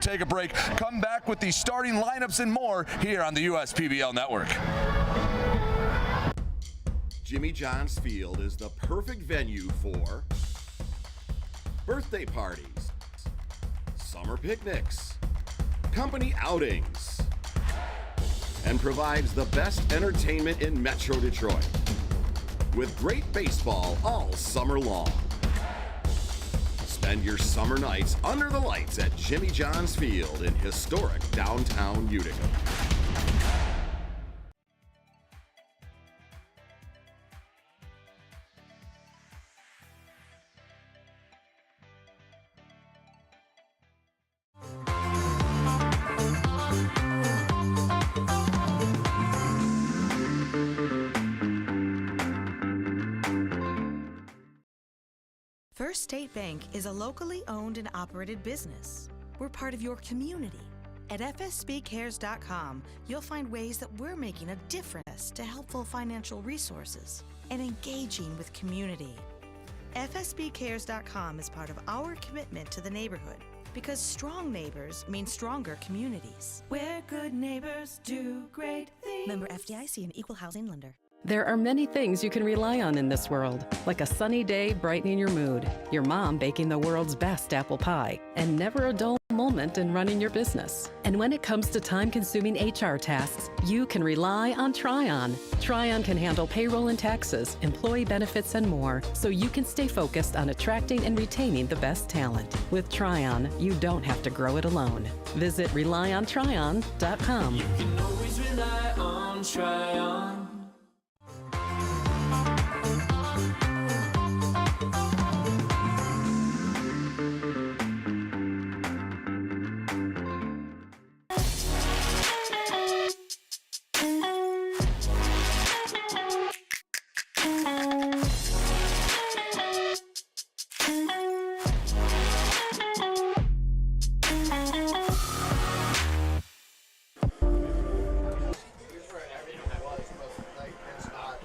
Take a break, come back with the starting lineups and more here on the USPBL Network. Jimmy John's Field is the perfect venue for birthday parties, summer picnics, company outings, and provides the best entertainment in Metro Detroit with great baseball all summer long. Spend your summer nights under the lights at Jimmy John's Field in historic downtown Utica. First State Bank is a locally owned and operated business. We're part of your community. At fsbcares.com, you'll find ways that we're making a difference to helpful financial resources and engaging with community. fsbcares.com is part of our commitment to the neighborhood because strong neighbors mean stronger communities. Where good neighbors do great things. Member FDIC and Equal Housing Lender. There are many things you can rely on in this world, like a sunny day brightening your mood, your mom baking the world's best apple pie, and never a dull moment in running your business. And when it comes to time-consuming HR tasks, you can rely on Tryon. Tryon can handle payroll and taxes, employee benefits, and more, so you can stay focused on attracting and retaining the best talent. With Tryon, you don't have to grow it alone. Visit RelyOnTryon.com. You can always rely on Tryon.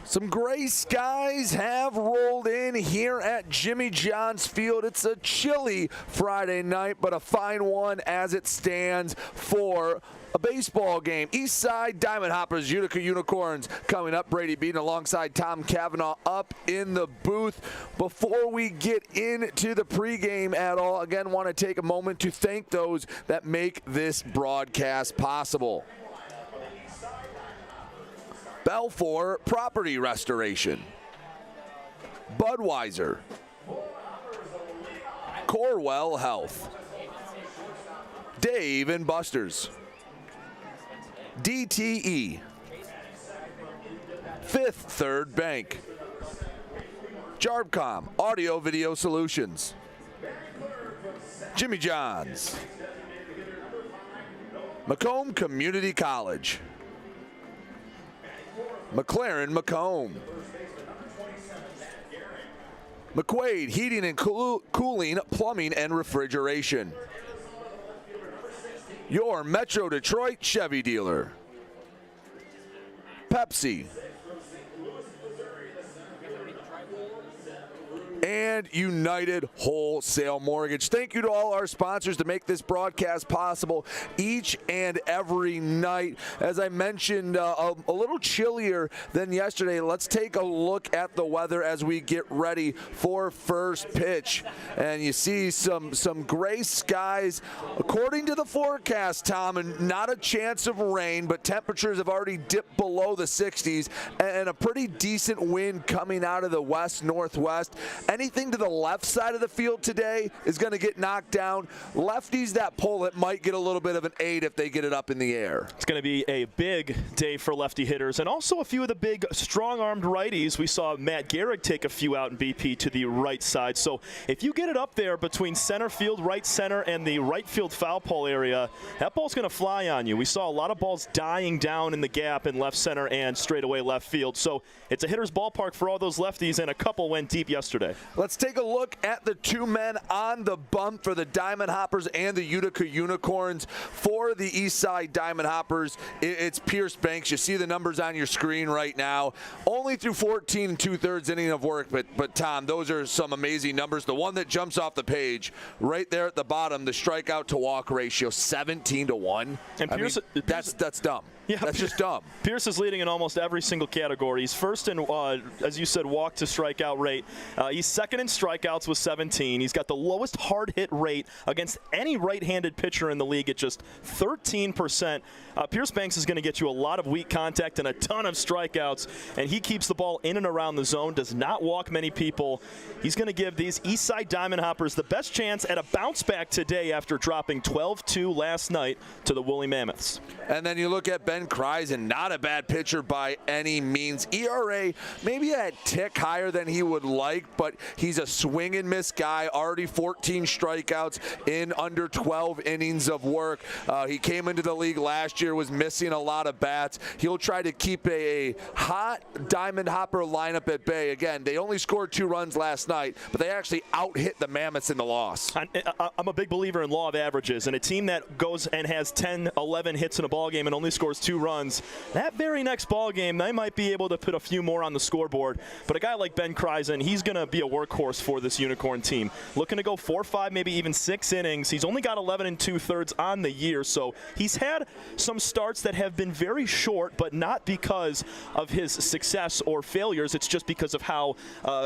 Some gray skies have rolled in here at Jimmy John's Field. It's a chilly Friday night, but a fine one as it stands for a baseball game. Eastside Diamond Hoppers, Utica Unicorns coming up. Brady Beaton alongside Tom Cavanaugh up in the booth. Before we get into the pregame at all, again, want to take a moment to thank those that make this broadcast possible. Belfour Property Restoration, Budweiser, Corwell Health, Dave and Buster's, DTE, Fifth Third Bank, Jarbcom Audio Video Solutions, Jimmy John's, Macomb Community College, McLaren Macomb, McQuaid Heating and Cooling, Plumbing and Refrigeration, your Metro Detroit Chevy dealer, Pepsi, and United Wholesale Mortgage. Thank you to all our sponsors to make this broadcast possible each and every night. As I mentioned, a little chillier than yesterday. Let's take a look at the weather as we get ready for first pitch. And you see some gray skies. According to the forecast, Tom, and not a chance of rain, but temperatures have already dipped below the 60s and a pretty decent wind coming out of the west-northwest. Anything to the left side of the field today is going to get knocked down. Lefties that pull it might get a little bit of an 8 if they get it up in the air. It's going to be a big day for lefty hitters, and also a few of the big strong-armed righties. We saw Matt Gehrig take a few out in BP to the right side. So if you get it up there between center field, right center, and the right field foul pole area, that ball's going to fly on you. We saw a lot of balls dying down in the gap in left center and straightaway left field. So it's a hitter's ballpark for all those lefties, and a couple went deep yesterday. Let's let's take a look at the two men on the bump for the Diamond Hoppers and the Utica Unicorns. For the Eastside Diamond Hoppers, it's Pierce Banks. You see the numbers on your screen right now. Only through 14 2/3 inning of work, but Tom, those are some amazing numbers. The one that jumps off the page right there at the bottom, the strikeout to walk ratio, 17-1. And Pierce, that's dumb. Yeah, that's just dumb. Pierce is leading in almost every single category. He's first in, as you said, walk to strikeout rate. He's second in strikeouts with 17. He's got the lowest hard hit rate against any right-handed pitcher in the league at just 13%. Pierce Banks is going to get you a lot of weak contact and a ton of strikeouts, and he keeps the ball in and around the zone, does not walk many people. He's going to give these Eastside Diamond Hoppers the best chance at a bounce back today after dropping 12-2 last night to the Woolly Mammoths. And then you look at Ben Kreisen, not a bad pitcher by any means. ERA maybe a tick higher than he would like, but he's a swing and miss guy. Already 14 strikeouts in under 12 innings of work. He came into the league last year, was missing a lot of bats. He'll try to keep a hot Diamond Hopper lineup at bay. Again, they only scored 2 runs last night, but they actually out-hit the Mammoths in the loss. I'm a big believer in law of averages, and a team that goes and has 10, 11 hits in a ball game and only scores 2 runs, that very next ball game, they might be able to put a few more on the scoreboard. But a guy like Ben Kreisen, he's going to be a workhorse for this Unicorn team. Looking to go 4, 5, maybe even 6 innings. He's only got 11 2/3 on the year, so he's had some starts that have been very short, but not because of his success or failures. It's just because of how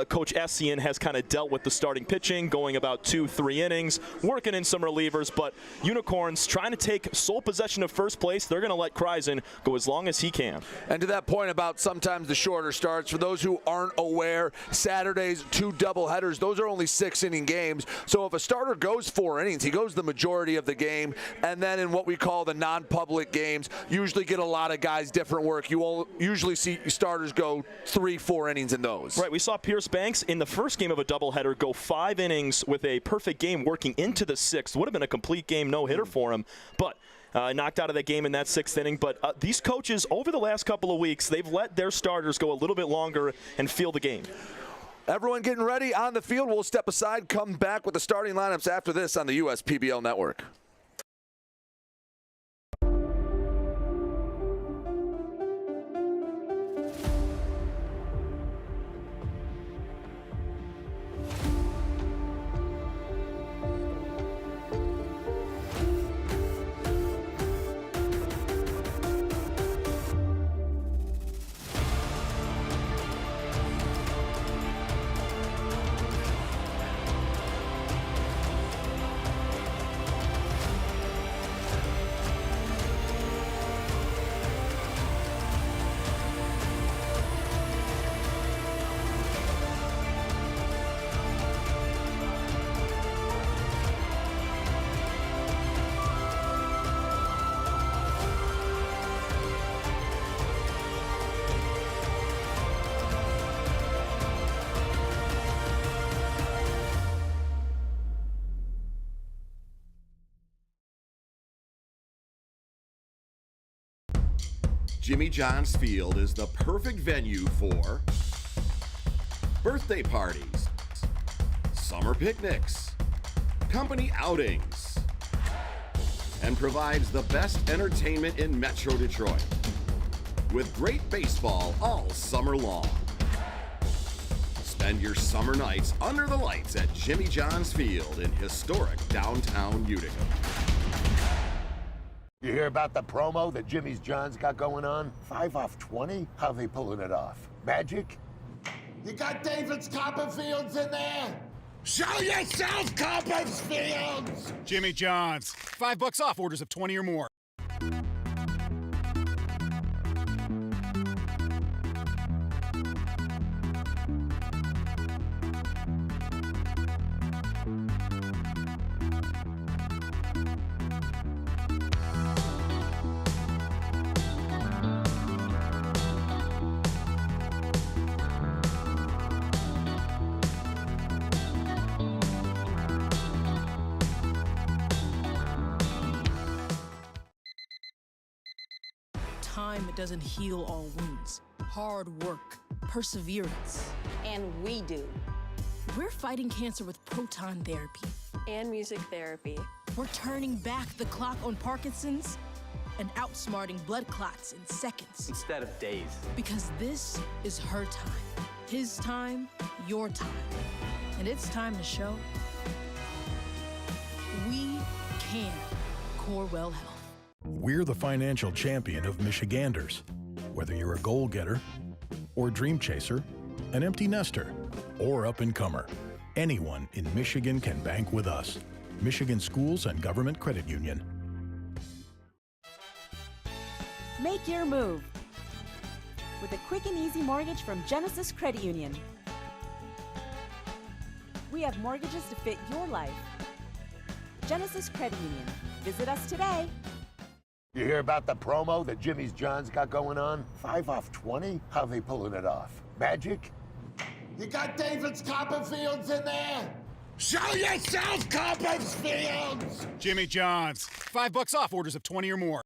Coach Essien has kind of dealt with the starting pitching, going about 2, 3 innings, working in some relievers. But Unicorns trying to take sole possession of first place. They're going to let Kreisen go as long as he can. And to that point about sometimes the shorter starts, for those who aren't aware, Saturdays, 2 doubleheaders, those are only 6-inning games. So if a starter goes 4 innings, he goes the majority of the game. And then in what we call the non-public games, usually get a lot of guys different work. You will usually see starters go 3, 4 innings in those. Right, we saw Pierce Banks in the first game of a doubleheader go 5 innings with a perfect game working into the 6th. Would have been a complete game no-hitter for him, but knocked out of that game in that 6th inning. But these coaches, over the last couple of weeks, they've let their starters go a little bit longer and feel the game. Everyone getting ready on the field. We'll step aside, come back with the starting lineups after this on the USPBL Network. Jimmy John's Field is the perfect venue for birthday parties, summer picnics, company outings, and provides the best entertainment in Metro Detroit with great baseball all summer long. Spend your summer nights under the lights at Jimmy John's Field in historic downtown Utica. You hear about the promo that Jimmy's John's got going on? 5 off 20? How they pulling it off? Magic? You got David's Copperfields in there? Show yourself, Copperfields! Jimmy John's. $5 off orders of 20 or more. Time doesn't heal all wounds. Hard work, perseverance. And we do. We're fighting cancer with proton therapy. And music therapy. We're turning back the clock on Parkinson's and outsmarting blood clots in seconds. Instead of days. Because this is her time. His time, your time. And it's time to show we can. Corewell Health. We're the financial champion of Michiganders. Whether you're a goal-getter or dream chaser, an empty nester, or up-and-comer, anyone in Michigan can bank with us. Michigan Schools and Government Credit Union. Make your move with a quick and easy mortgage from Genesis Credit Union. We have mortgages to fit your life. Genesis Credit Union. Visit us today. You hear about the promo that Jimmy's John's got going on? 5 off 20? How they pulling it off? Magic? You got David's Copperfields in there? Show yourself, Copperfields! Jimmy John's. $5 off orders of 20 or more.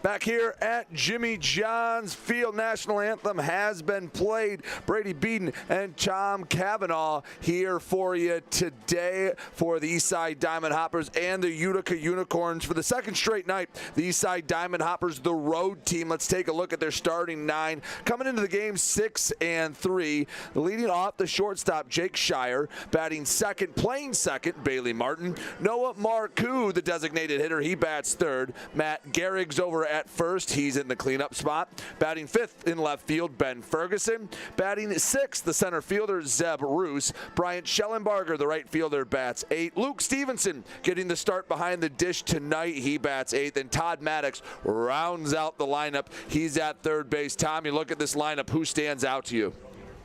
Back here at Jimmy John's Field, national anthem has been played. Brady Beaton and Tom Cavanaugh here for you today for the Eastside Diamond Hoppers and the Utica Unicorns for the second straight night. The Eastside Diamond Hoppers, the road team. Let's take a look at their starting 9. Coming into the game 6-3. Leading off the shortstop, Jake Shire. Batting second, playing second, Bailey Martin. Noah Marcoux, the designated hitter, he bats third. Matt Gehrig's over at first. He's in the cleanup spot. Batting fifth in left field, Ben Ferguson. Batting sixth, the center fielder, Zeb Roos. Bryant Schellenbarger, the right fielder, bats 8. Luke Stevenson getting the start behind the dish tonight. He bats 8th. And Todd Maddox rounds out the lineup. He's at third base. Tom, you look at this lineup. Who stands out to you?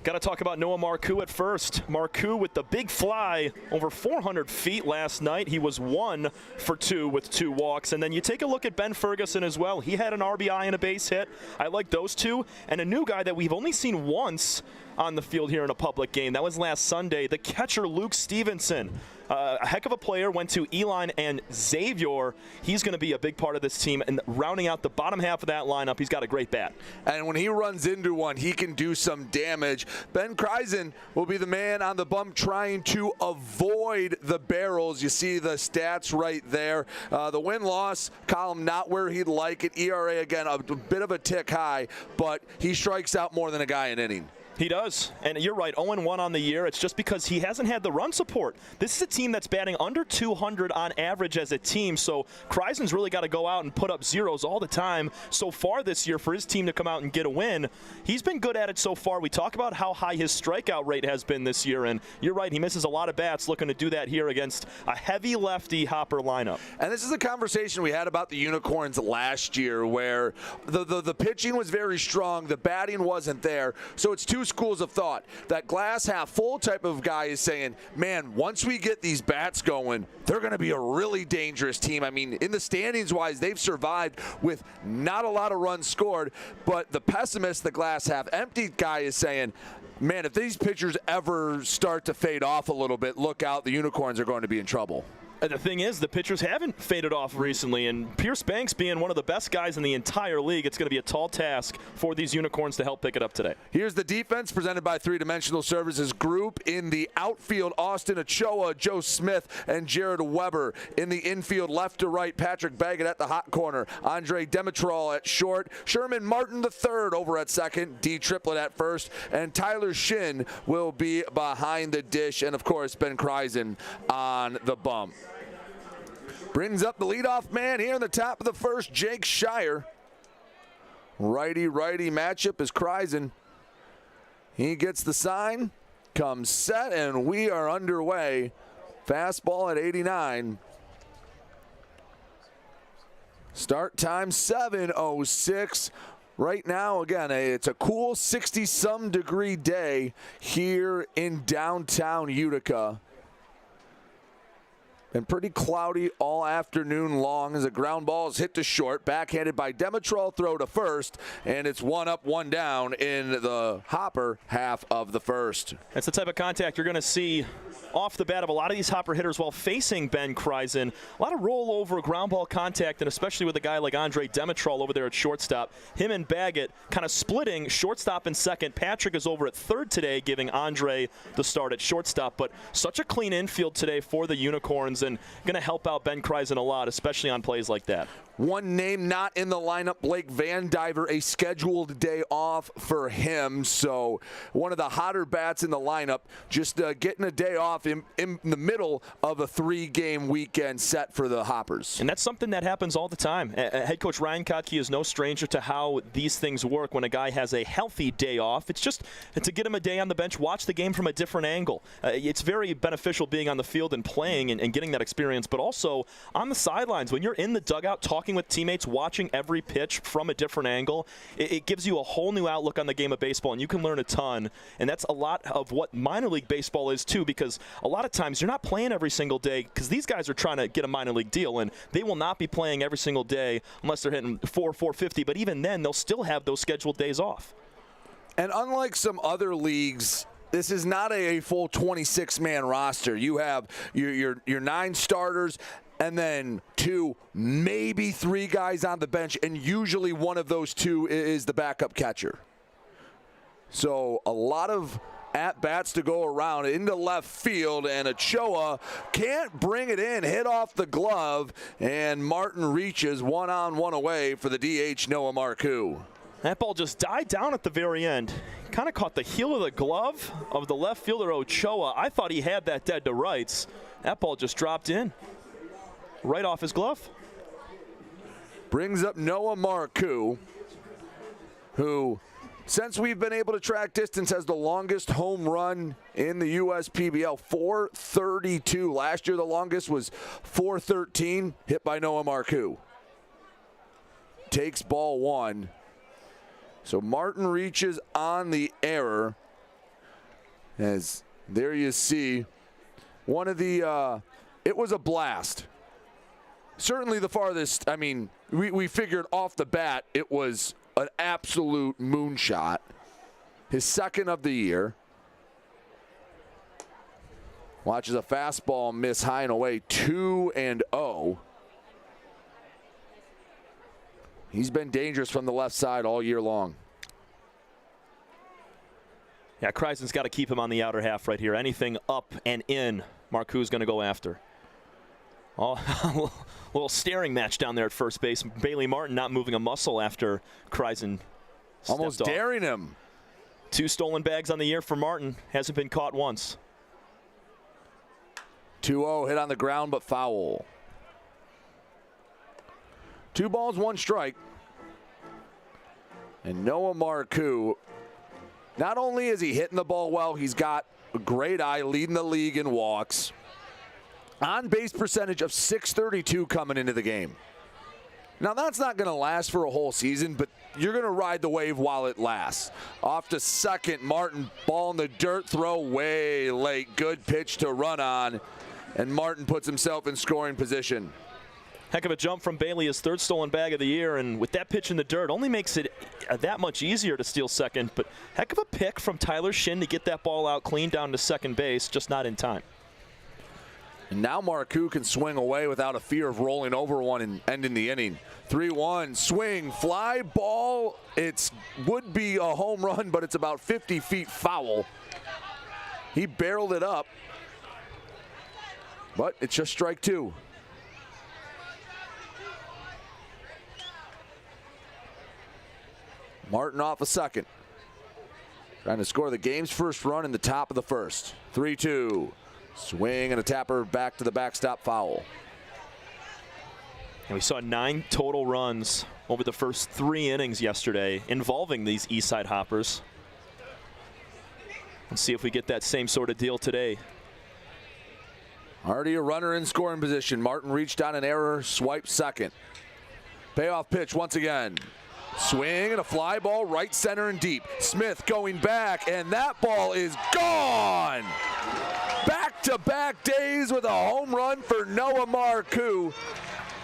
Got to talk about Noah Marcoux at first. Marcoux with the big fly over 400 feet last night. He was 1 for 2 with 2 walks. And then you take a look at Ben Ferguson as well. He had an RBI and a base hit. I like those two. And a new guy that we've only seen once on the field here in a public game. That was last Sunday. The catcher, Luke Stevenson. A heck of a player, went to Elon and Xavier. He's going to be a big part of this team, and rounding out the bottom half of that lineup, he's got a great bat. And when he runs into one, he can do some damage. Ben Kreisen will be the man on the bump trying to avoid the barrels. You see the stats right there. The win-loss column not where he'd like it. ERA, again, a bit of a tick high, but he strikes out more than a guy an inning. He does, and you're right, 0-1 on the year. It's just because he hasn't had the run support. This is a team that's batting under 200 on average as a team, so Kreisen's really got to go out and put up zeros all the time so far this year for his team to come out and get a win. He's been good at it so far. We talk about how high his strikeout rate has been this year, and you're right, he misses a lot of bats looking to do that here against a heavy lefty Hopper lineup. And this is a conversation we had about the Unicorns last year where the pitching was very strong, the batting wasn't there, so it's two schools of thought. That glass half full type of guy is saying, man, once we get these bats going, they're going to be a really dangerous team. I mean, in the standings wise, they've survived with not a lot of runs scored, but the pessimist, the glass half empty guy is saying, man, if these pitchers ever start to fade off a little bit, look out, the Unicorns are going to be in trouble. And the thing is, the pitchers haven't faded off recently, and Pierce Banks being one of the best guys in the entire league, it's going to be a tall task for these Unicorns to help pick it up today. Here's the defense presented by Three Dimensional Services Group. In the outfield, Austin Ochoa, Joe Smith, and Jared Weber. In the infield, left to right, Patrick Baggett at the hot corner, Andre Demetral at short, Sherman Martin III over at second, D. Triplett at first, and Tyler Shin will be behind the dish, and of course, Ben Kreisen on the bump. Brings up the leadoff man here in the top of the first, Jake Shire. Righty-righty matchup is Kreisen. He gets the sign, comes set, and we are underway. Fastball at 89. Start time 7:06. Right now, again, it's a cool 60-some degree day here in downtown Utica. and pretty cloudy all afternoon long as a ground ball is hit to short, backhanded by Demetrol, throw to first, and it's 1 up, 1 down in the Hopper half of the first. That's the type of contact you're going to see off the bat of a lot of these Hopper hitters while facing Ben Kreisen. A lot of rollover ground ball contact, and especially with a guy like Andre Demetrol over there at shortstop. Him and Baggett kind of splitting shortstop and second. Patrick is over at third today, giving Andre the start at shortstop. But such a clean infield today for the Unicorns, and going to help out Ben Kreisen a lot, especially on plays like that. One name not in the lineup, Blake Van Diver, a scheduled day off for him. So one of the hotter bats in the lineup, just getting a day off in the middle of a 3-game weekend set for the Hoppers. And that's something that happens all the time. Head coach Ryan Kottke is no stranger to how these things work when a guy has a healthy day off. It's just to get him a day on the bench, watch the game from a different angle. It's very beneficial being on the field and playing and getting that experience, but also on the sidelines when you're in the dugout talking with teammates, watching every pitch from a different angle, it gives you a whole new outlook on the game of baseball, and you can learn a ton. And that's a lot of what minor league baseball is too, because a lot of times you're not playing every single day because these guys are trying to get a minor league deal, and they will not be playing every single day unless they're hitting 450, but even then they'll still have those scheduled days off. And unlike some other leagues, this is not a full 26-man roster. You have your 9 starters and then 2, maybe 3 guys on the bench, and usually one of those 2 is the backup catcher. So a lot of at-bats to go around into left field, and Ochoa can't bring it in, hit off the glove, and Martin reaches 1-on-1 away for the DH, Noah Marcoux. That ball just died down at the very end. Kind of caught the heel of the glove of the left fielder Ochoa. I thought he had that dead to rights. That ball just dropped in right off his glove. Brings up Noah Marcoux, who, since we've been able to track distance, has the longest home run in the USPBL, 432. Last year the longest was 413, hit by Noah Marcoux. Takes ball 1. So Martin reaches on the error. As there you see, one of the, it was a blast. Certainly the farthest, I mean, we figured off the bat it was an absolute moonshot. His second of the year. Watches a fastball miss high and away, 2-0. He's been dangerous from the left side all year long. Yeah, Kreisen's got to keep him on the outer half right here. Anything up and in, Marcoux's going to go after. Oh, a little staring match down there at first base. Bailey Martin not moving a muscle after Kreisen almost daring him. 2 stolen bags on the year for Martin. Hasn't been caught once. 2-0, hit on the ground but foul. 2 balls, 1 strike. And Noah Marcoux, not only is he hitting the ball well, he's got a great eye, leading the league in walks. On-base percentage of .632 coming into the game. Now, that's not going to last for a whole season, but you're going to ride the wave while it lasts. Off to second, Martin, ball in the dirt, throw way late. Good pitch to run on, and Martin puts himself in scoring position. Heck of a jump from Bailey, his 3rd stolen bag of the year, and with that pitch in the dirt, only makes it that much easier to steal second, but heck of a pick from Tyler Shin to get that ball out clean down to second base, just not in time. And now Marcoux can swing away without a fear of rolling over one and ending the inning. 3-1, swing, fly ball. It would be a home run, but it's about 50 feet foul. He barreled it up, but it's just strike 2. Martin off a second. Trying to score the game's first run in the top of the first. 3-2. Swing and a tapper back to the backstop, foul. And we saw 9 total runs over the first 3 innings yesterday involving these Eastside Hoppers. Let's see if we get that same sort of deal today. Already a runner in scoring position. Martin reached on an error, swipe second. Payoff pitch once again. Swing and a fly ball right center and deep. Smith going back, and that ball is gone. Back back-to-back days with a home run for Noah Marcoux.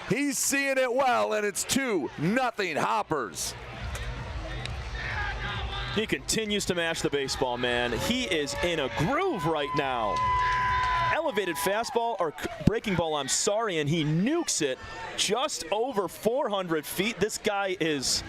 He's seeing it well, and it's 2-0 Hoppers. He continues to mash the baseball, man. He is in a groove right now. Elevated fastball, or breaking ball, I'm sorry, and he nukes it just over 400 feet. This guy is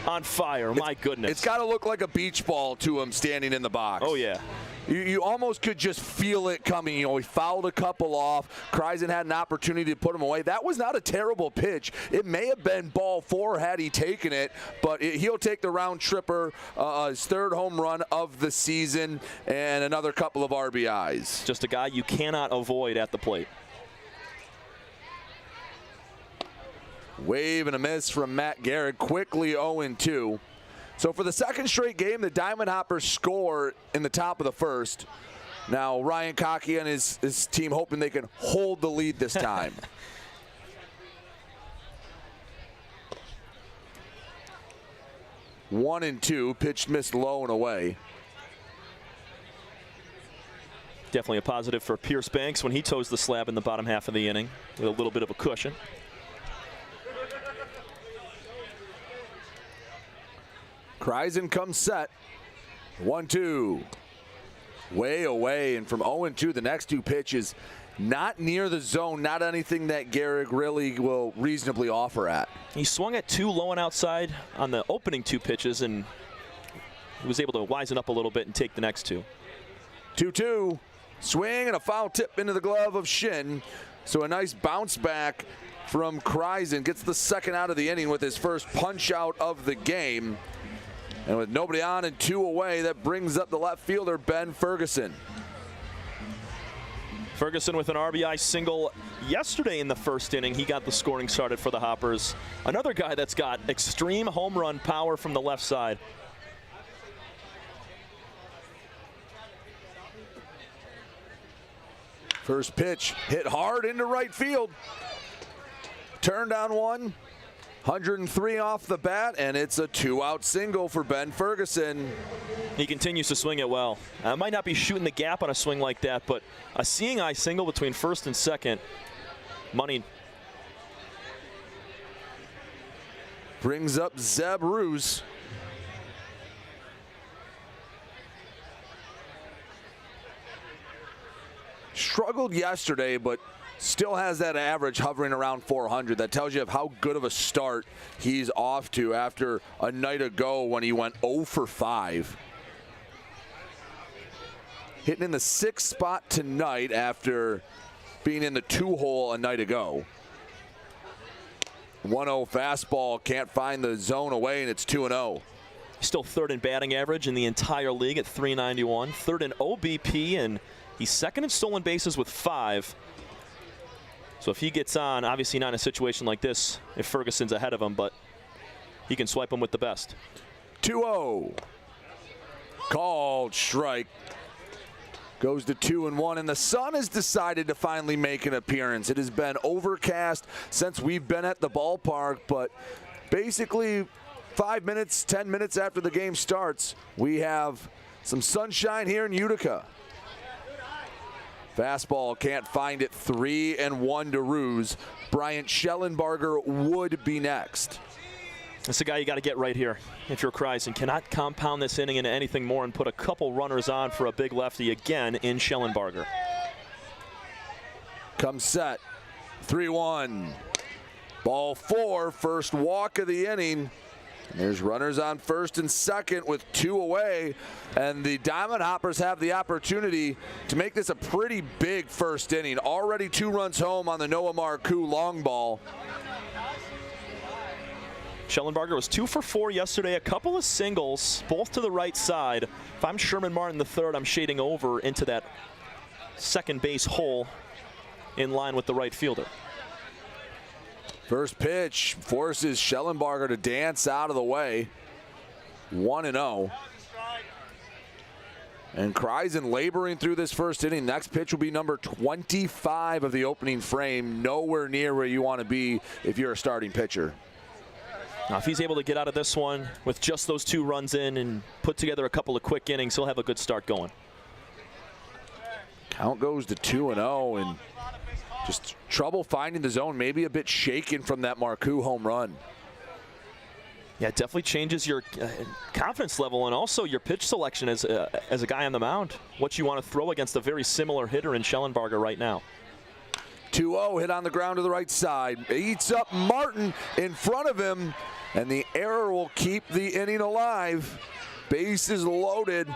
on fire, my goodness. It's got to look like a beach ball to him standing in the box. Oh, yeah. You almost could just feel it coming. You know, he fouled a couple off. Kreisen had an opportunity to put him away. That was not a terrible pitch. It may have been ball 4 had he taken it, but he'll take the round tripper, his 3rd home run of the season, and another couple of RBIs. Just a guy you cannot avoid at the plate. Wave and a miss from Matt Garrett, quickly 0-2. So for the 2nd straight game, the Diamond Hoppers score in the top of the 1st. Now Ryan Cocky and his team hoping they can hold the lead this time. One and two, pitched, missed low and away. Definitely a positive for Pierce Banks when he toes the slab in the bottom half of the inning with a little bit of a cushion. Kreisen comes set. 1-2. Way away, and from 0-2, the next 2 pitches not near the zone, not anything that Gehrig really will reasonably offer at. He swung at 2 low and outside on the opening 2 pitches, and he was able to wisen up a little bit and take the next 2. 2-2. Swing and a foul tip into the glove of Shin. So a nice bounce back from Kreisen. Gets the 2nd out of the inning with his first punch out of the game. And with nobody on and 2 away, that brings up the left fielder, Ben Ferguson. Ferguson with an RBI single yesterday in the 1st inning. He got the scoring started for the Hoppers. Another guy that's got extreme home run power from the left side. First pitch hit hard into right field. Turned on one. 103 off the bat, and it's a 2-out single for Ben Ferguson. He continues to swing it well. Might not be shooting the gap on a swing like that, but a seeing eye single between 1st and 2nd. Money. Brings up Zeb Roos. Struggled yesterday, but still has that average hovering around 400. That tells you of how good of a start he's off to after a night ago when he went 0 for 5. Hitting in the 6th spot tonight after being in the 2-hole a night ago. 1-0 fastball, can't find the zone away, and it's 2-0. Still 3rd in batting average in the entire league at .391. 3rd in OBP, and he's 2nd in stolen bases with 5. So if he gets on, obviously not in a situation like this if Ferguson's ahead of him, but he can swipe him with the best. 2-0. Called strike. Goes to 2-1, and the sun has decided to finally make an appearance. It has been overcast since we've been at the ballpark, but basically 5 minutes, 10 minutes after the game starts, we have some sunshine here in Utica. Fastball can't find it. 3-1 to Roos. Bryant Schellenbarger would be next. That's the guy you got to get right here if you're Kreisen. Cannot compound this inning into anything more and put a couple runners on for a big lefty again in Schellenbarger. Comes set. 3-1. Ball 4, first walk of the inning. And there's runners on 1st and 2nd with 2 away. And the Diamond Hoppers have the opportunity to make this a pretty big 1st inning. Already 2 runs home on the Noah Marcoux long ball. Schellenbarger was 2 for 4 yesterday. A couple of singles, both to the right side. If I'm Sherman Martin III, I'm shading over into that 2nd base hole in line with the right fielder. First pitch forces Schellenbarger to dance out of the way. 1-0. And Kreisen laboring through this 1st inning. Next pitch will be number 25 of the opening frame. Nowhere near where you want to be if you're a starting pitcher. Now, if he's able to get out of this one with just those 2 runs in and put together a couple of quick innings, he'll have a good start going. Count goes to 2-0, and just trouble finding the zone, maybe a bit shaken from that Marcoux home run. Yeah, it definitely changes your confidence level and also your pitch selection as a guy on the mound. What you want to throw against a very similar hitter in Schellenbarger right now. 2-0, hit on the ground to the right side. Eats up Martin in front of him, and the error will keep the inning alive. Bases loaded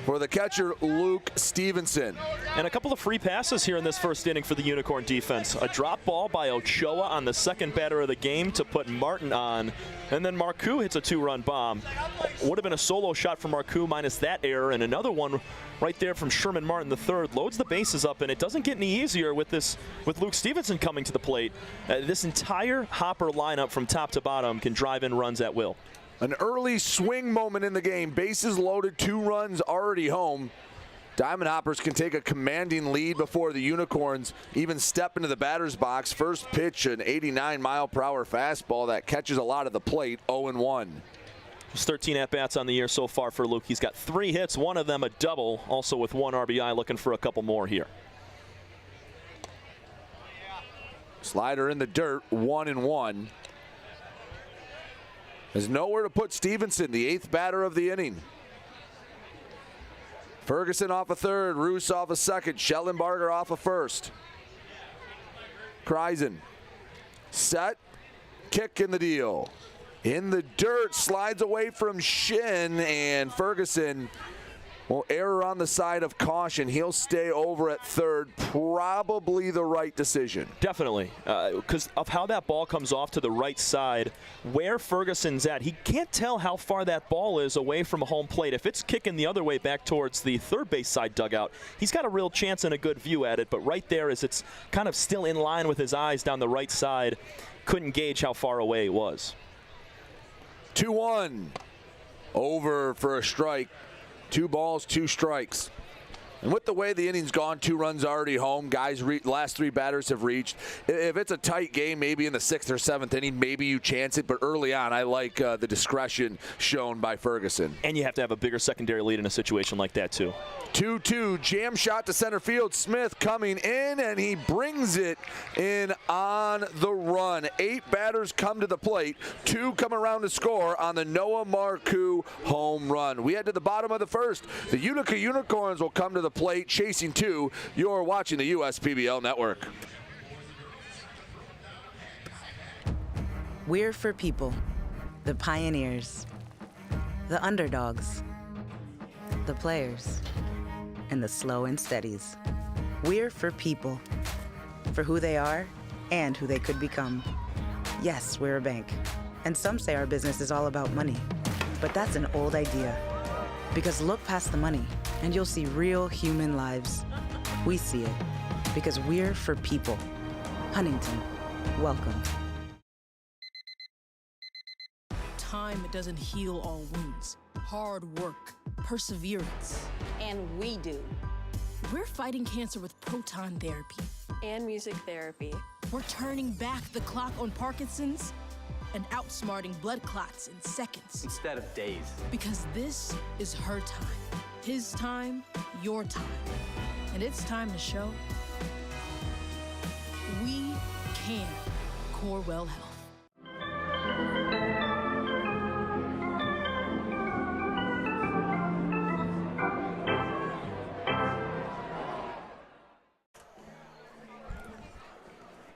for the catcher, Luke Stevenson. And a couple of free passes here in this first inning for the Unicorn defense. A drop ball by Ochoa on the second batter of the game to put Martin on. And then Marcoux hits a 2-run bomb. Would have been a solo shot from Marcoux minus that error. And another one right there from Sherman Martin III. Loads the bases up, and it doesn't get any easier with Luke Stevenson coming to the plate. This entire Hopper lineup from top to bottom can drive in runs at will. An early swing moment in the game. Bases loaded, 2 runs already home. Diamond Hoppers can take a commanding lead before the Unicorns even step into the batter's box. First pitch, an 89-mile-per-hour fastball that catches a lot of the plate, 0-1. Just 13 at-bats on the year so far for Luke. He's got 3 hits, one of them a double, also with 1 RBI, looking for a couple more here. Slider in the dirt, 1-1. There's nowhere to put Stevenson, the 8th batter of the inning. Ferguson off a third, Roos off a second, Schellenbarger off a first. Kreisen, set, kick in the deal. In the dirt, slides away from Shin, and Ferguson will err on the side of caution. He'll stay over at third, probably the right decision. Definitely, because of how that ball comes off to the right side, where Ferguson's at, he can't tell how far that ball is away from home plate. If it's kicking the other way back towards the third base side dugout, he's got a real chance and a good view at it, but right there as it's kind of still in line with his eyes down the right side, couldn't gauge how far away it was. 2-1, over for a strike. 2 balls, 2 strikes. And with the way the inning's gone, 2 runs already home. Guys, last 3 batters have reached. If it's a tight game, maybe in the 6th or 7th inning, maybe you chance it. But early on, I like the discretion shown by Ferguson. And you have to have a bigger secondary lead in a situation like that, too. 2-2, jam shot to center field. Smith coming in, and he brings it in on the run. 8 batters come to the plate. 2 come around to score on the Noah Marcoux home run. We head to the bottom of the first. The Utica Unicorns will come to the plate, chasing 2. You're watching the USPBL Network. We're for people, the pioneers, the underdogs, the players, and the slow and steadies. We're for people, for who they are and who they could become. Yes, we're a bank, and some say our business is all about money, but that's an old idea. Because look past the money, and you'll see real human lives. We see it, because we're for people. Huntington, welcome. Time doesn't heal all wounds. Hard work, perseverance. And we do. We're fighting cancer with proton therapy. And music therapy. We're turning back the clock on Parkinson's and outsmarting blood clots in seconds. Instead of days. Because this is her time. His time, your time. And it's time to show we can. Corewell Health.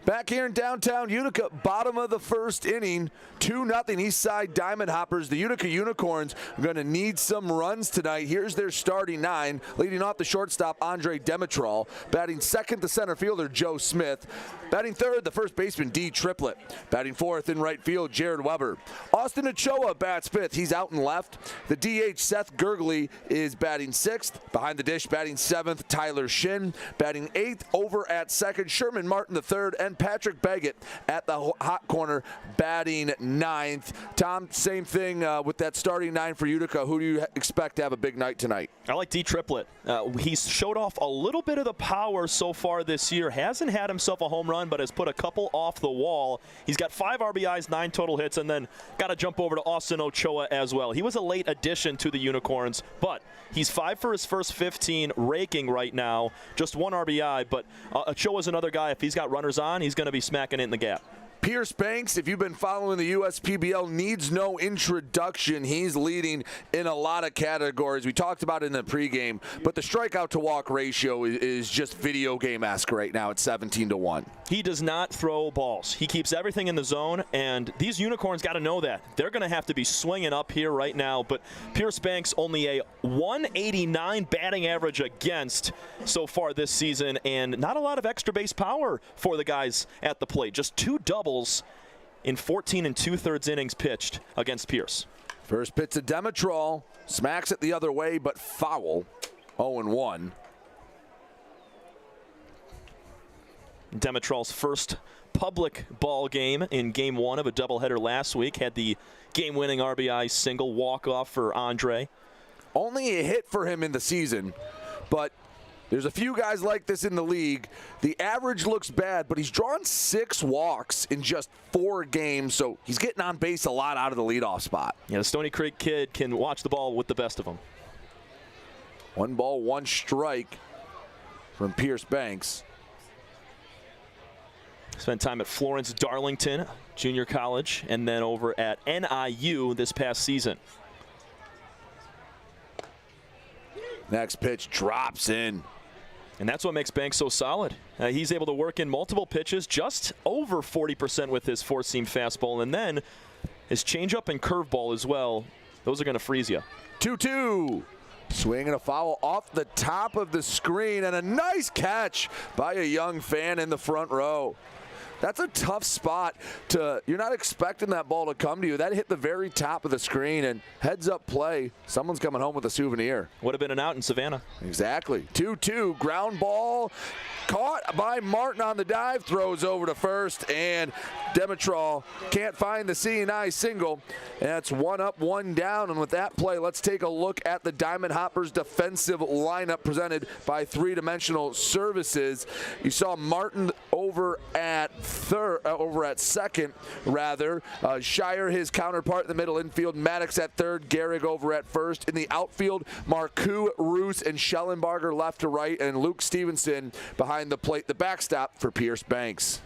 Back here in downtown Utica, bottom of the first inning, 2-0 Eastside Diamond Hoppers. The Utica Unicorns are going to need some runs tonight. Here's their starting 9. Leading off the shortstop, Andre Demetral. Batting second, the center fielder, Joe Smith. Batting third, the first baseman, D. Triplett. Batting fourth in right field, Jared Weber. Austin Ochoa bats fifth. He's out and left. The DH, Seth Gurgley, is batting sixth. Behind the dish, batting seventh, Tyler Shin. Batting eighth, over at second, Sherman Martin III. And then Patrick Beggett at the hot corner batting ninth. Tom, same thing with that starting nine for Utica. Who do you expect to have a big night tonight? I like D Triplett. He's showed off a little bit of the power so far this year. Hasn't had himself a home run, but has put a couple off the wall. He's got 5 RBIs, 9 total hits, and then got to jump over to Austin Ochoa as well. He was a late addition to the Unicorns, but he's 5 for his first 15, raking right now. Just 1 RBI, but Ochoa's another guy. If he's got runners on, he's going to be smacking it in the gap. Pierce Banks, if you've been following the USPBL, needs no introduction. He's leading in a lot of categories. We talked about it in the pregame, but the strikeout to walk ratio is just video game-esque right now at 17-1. He does not throw balls. He keeps everything in the zone, and these Unicorns got to know that. They're going to have to be swinging up here right now, but Pierce Banks only a 189 batting average against so far this season, and not a lot of extra base power for the guys at the plate. Just 2 doubles in 14 2/3 innings pitched against Pierce. First pitch to Demetrol, smacks it the other way, but foul. 0-1. Demetrol's first public ball game in Game 1 of a doubleheader last week. Had the game-winning RBI single walk-off for Andre. Only a hit for him in the season, but there's a few guys like this in the league. The average looks bad, but he's drawn 6 walks in just 4 games, so he's getting on base a lot out of the leadoff spot. Yeah, the Stony Creek kid can watch the ball with the best of them. 1 ball, 1 strike from Pierce Banks. Spent time at Florence Darlington Junior College and then over at NIU this past season. Next pitch drops in. And that's what makes Banks so solid. He's able to work in multiple pitches, just over 40% with his 4-seam fastball, and then his changeup and curveball as well. Those are going to freeze you. 2-2. Swing and a foul off the top of the screen, and a nice catch by a young fan in the front row. That's a tough spot you're not expecting that ball to come to you. That hit the very top of the screen, and heads up play. Someone's coming home with a souvenir. Would have been an out in Savannah. Exactly. 2-2, ground ball caught by Martin on the dive, throws over to first, and Demetrol can't find the C&I single. And that's 1 up, 1 down. And with that play, let's take a look at the Diamond Hoppers defensive lineup presented by 3-Dimensional Services. You saw Martin over at second, rather. Shire, his counterpart in the middle infield. Maddox at third. Gehrig over at first. In the outfield, Marcoux, Roos, and Schellenbarger left to right, and Luke Stevenson behind the plate, the backstop for Pierce Banks.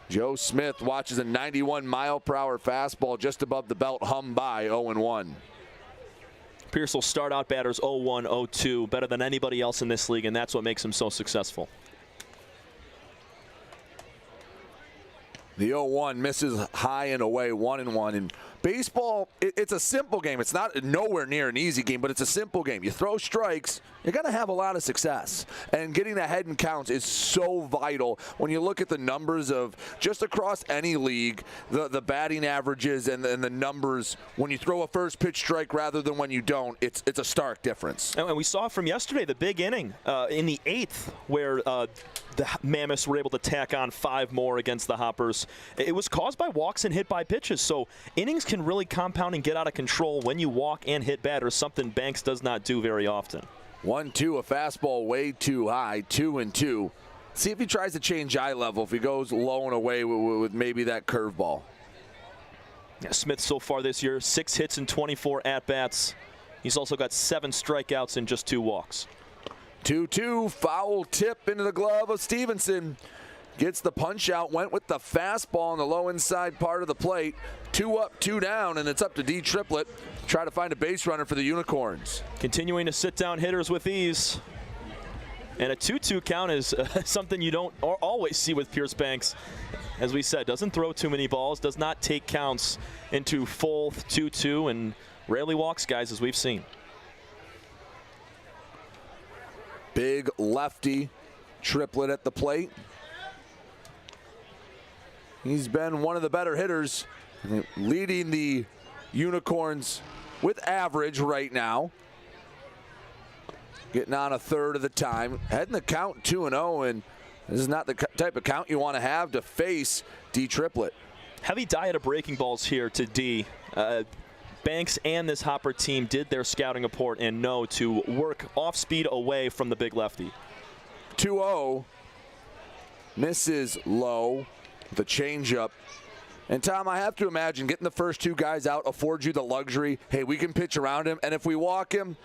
Joe Smith watches a 91-mile-per-hour fastball just above the belt hum by. 0-1. Pierce will start out batters 0-1, 0-2, better than anybody else in this league, and that's what makes him so successful. The 0-1 misses high and away, 1-1. And baseball, it's a simple game. It's not nowhere near an easy game, but it's a simple game. You throw strikes, you're going to have a lot of success. And getting ahead in counts is so vital. When you look at the numbers of just across any league, the batting averages and the numbers, when you throw a first pitch strike rather than when you don't, it's a stark difference. And we saw from yesterday, the big inning in the 8th, where the Mammoths were able to tack on 5 more against the Hoppers. It was caused by walks and hit by pitches, so innings can really compound and get out of control when you walk and hit batters, something Banks does not do very often. 1-2, a fastball way too high, 2-2. See if he tries to change eye level, if he goes low and away with maybe that curveball. Yeah, Smith so far this year, 6 hits and 24 at-bats. He's also got 7 strikeouts and just 2 walks. 2-2, foul tip into the glove of Stevenson. Gets the punch out, went with the fastball on the low inside part of the plate. 2 up, 2 down, and it's up to D Triplett. Try to find a base runner for the Unicorns. Continuing to sit down hitters with ease. And a 2-2 count is something you don't always see with Pierce Banks. As we said, doesn't throw too many balls, does not take counts into full 2-2, and rarely walks guys, as we've seen. Big lefty Triplett at the plate. He's been one of the better hitters, leading the Unicorns with average right now. getting on a third of the time. Heading the count 2-0, and this is not the type of count you want to have to face D Triplet. Heavy diet of breaking balls here to D. Banks and this Hopper team did their scouting report and know to work off speed away from the big lefty. 2-0, misses low, the changeup. And Tom, I have to imagine getting the first two guys out affords you the luxury, hey, we can pitch around him, and if we walk him,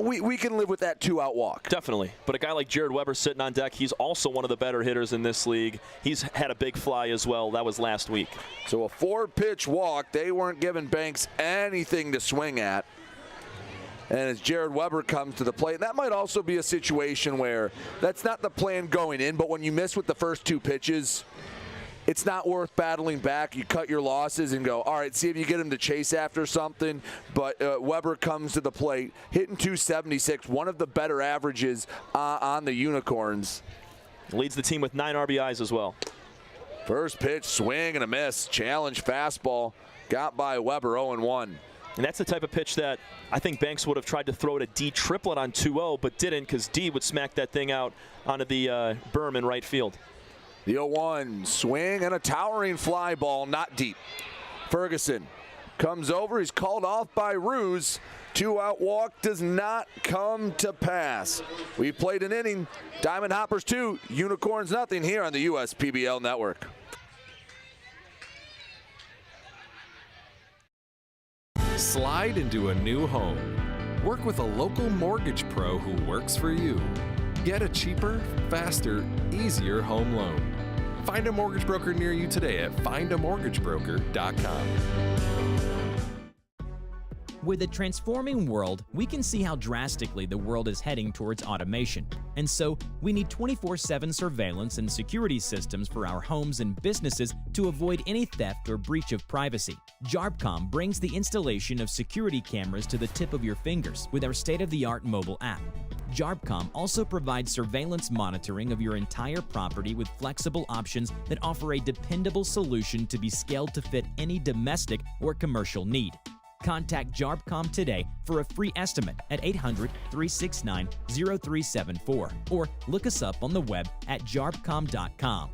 we can live with that 2-out walk. Definitely. But a guy like Jared Weber sitting on deck, he's also one of the better hitters in this league. He's had a big fly as well. That was last week. So a 4-pitch walk. They weren't giving Banks anything to swing at. And as Jared Weber comes to the plate, that might also be a situation where that's not the plan going in, but when you miss with the first two pitches, it's not worth battling back. You cut your losses and go, all right, see if you get him to chase after something. But Weber comes to the plate, hitting .276, one of the better averages on the Unicorns. Leads the team with 9 RBIs as well. First pitch, swing and a miss. Challenge fastball, got by Weber, 0-1. And that's the type of pitch that I think Banks would have tried to throw to D Triplet on 2-0, but didn't because D would smack that thing out onto the berm in right field. The 0-1 swing and a towering fly ball, not deep. Ferguson comes over. He's called off by Ruse. 2-out walk does not come to pass. We played an inning. Diamond Hoppers 2, Unicorns nothing here on the USPBL Network. Slide into a new home. Work with a local mortgage pro who works for you. Get a cheaper, faster, easier home loan. Find a mortgage broker near you today at findamortgagebroker.com. With a transforming world, we can see how drastically the world is heading towards automation. And so, we need 24/7 surveillance and security systems for our homes and businesses to avoid any theft or breach of privacy. JARBCOM brings the installation of security cameras to the tip of your fingers with our state-of-the-art mobile app. JARBCOM also provides surveillance monitoring of your entire property with flexible options that offer a dependable solution to be scaled to fit any domestic or commercial need. Contact JARBCOM today for a free estimate at 800-369-0374 or look us up on the web at jarbcom.com.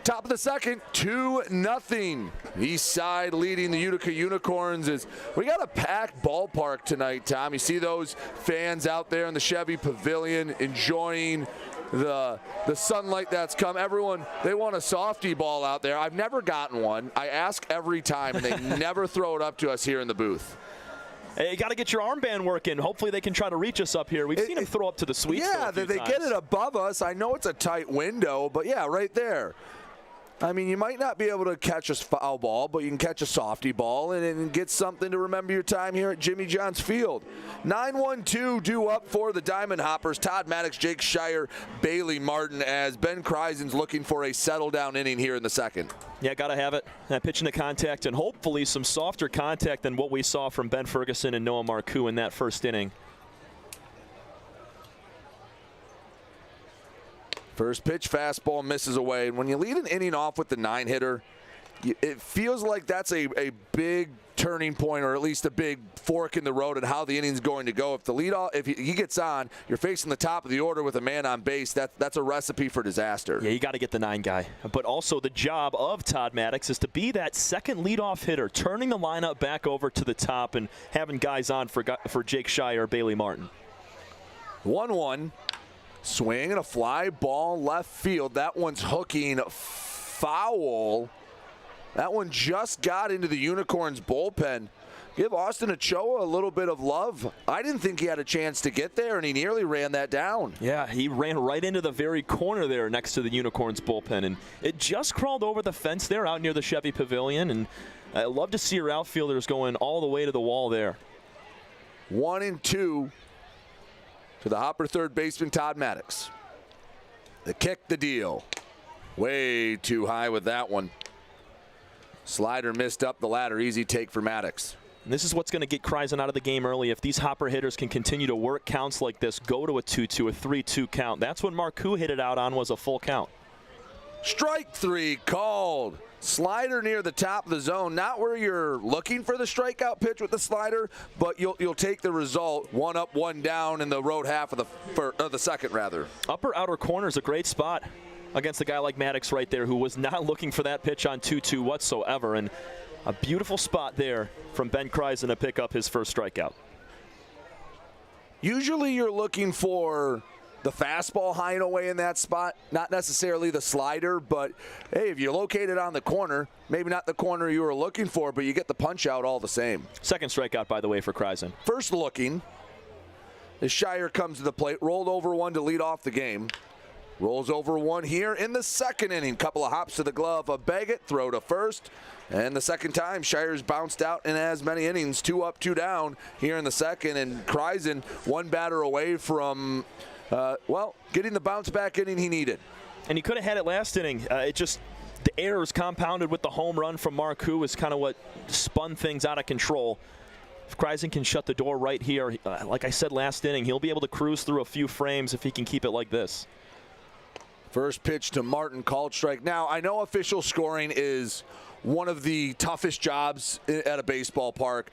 Top of the second, 2-0. Eastside leading the Utica Unicorns. As we got a packed ballpark tonight, Tom. You see those fans out there in the Chevy Pavilion enjoying the sunlight that's come. Everyone, they want a softie ball out there. I've never gotten one. I ask every time, and they never throw it up to us here in the booth. Hey, you got to get your armband working. Hopefully they can try to reach us up here. We've seen them throw up to the suite. Yeah, they get it above us. I know it's a tight window, but yeah, right there. I mean, you might not be able to catch a foul ball, but you can catch a softie ball and get something to remember your time here at Jimmy John's Field. 9-1-2 due up for the Diamond Hoppers. Todd Maddox, Jake Shire, Bailey Martin, as Ben Kreisen's looking for a settle-down inning here in the second. Yeah, got to have it. That pitch into contact, and hopefully some softer contact than what we saw from Ben Ferguson and Noah Marcoux in that first inning. First pitch, fastball misses away. And when you lead an inning off with the 9-hitter, it feels like that's a big turning point, or at least a big fork in the road at how the inning's going to go. If the leadoff, if he gets on, you're facing the top of the order with a man on base. That's a recipe for disaster. Yeah, you got to get the 9 guy. But also the job of Todd Maddox is to be that second leadoff hitter, turning the lineup back over to the top and having guys on for Jake Shire, Bailey Martin. 1-1. Swing and a fly ball left field. That one's hooking foul. That one just got into the Unicorns bullpen. Give Austin Ochoa a little bit of love. I didn't think he had a chance to get there, and he nearly ran that down. Yeah, he ran right into the very corner there next to the Unicorns bullpen, and it just crawled over the fence there out near the Chevy Pavilion, and I love to see your outfielders going all the way to the wall there. 1-2. To the Hopper third baseman, Todd Maddox. The kick, the deal. Way too high with that one. Slider missed up the ladder. Easy take for Maddox. And this is what's going to get Kreisen out of the game early. If these Hopper hitters can continue to work counts like this, go to a 2-2, a 3-2 count. That's what Marcoux hit it out on, was a full count. Strike 3 called. Slider near the top of the zone. Not where you're looking for the strikeout pitch with the slider, but you'll take the result. 1 up, 1 down in the road half of the second, rather. Upper outer corner is a great spot against a guy like Maddox right there, who was not looking for that pitch on 2-2 whatsoever. And a beautiful spot there from Ben Kreisen to pick up his first strikeout. Usually you're looking for the fastball high and away in that spot, not necessarily the slider, but hey, if you locate it on the corner, maybe not the corner you were looking for, but you get the punch out all the same. Second strikeout, by the way, for Kreisen. First looking, as Shire comes to the plate, rolled over 1 to lead off the game. Rolls over 1 here in the second inning. Couple of hops to the glove of Baggett, throw to first. And the second time, Shire's bounced out in as many innings, 2 up, 2 down here in the second. And Kreisen, 1 batter away from, getting the bounce back inning he needed. And he could have had it last inning. The errors compounded with the home run from Marcoux is kind of what spun things out of control. If Kreisen can shut the door right here, like I said last inning, he'll be able to cruise through a few frames if he can keep it like this. First pitch to Martin, called strike. Now, I know official scoring is one of the toughest jobs at a baseball park.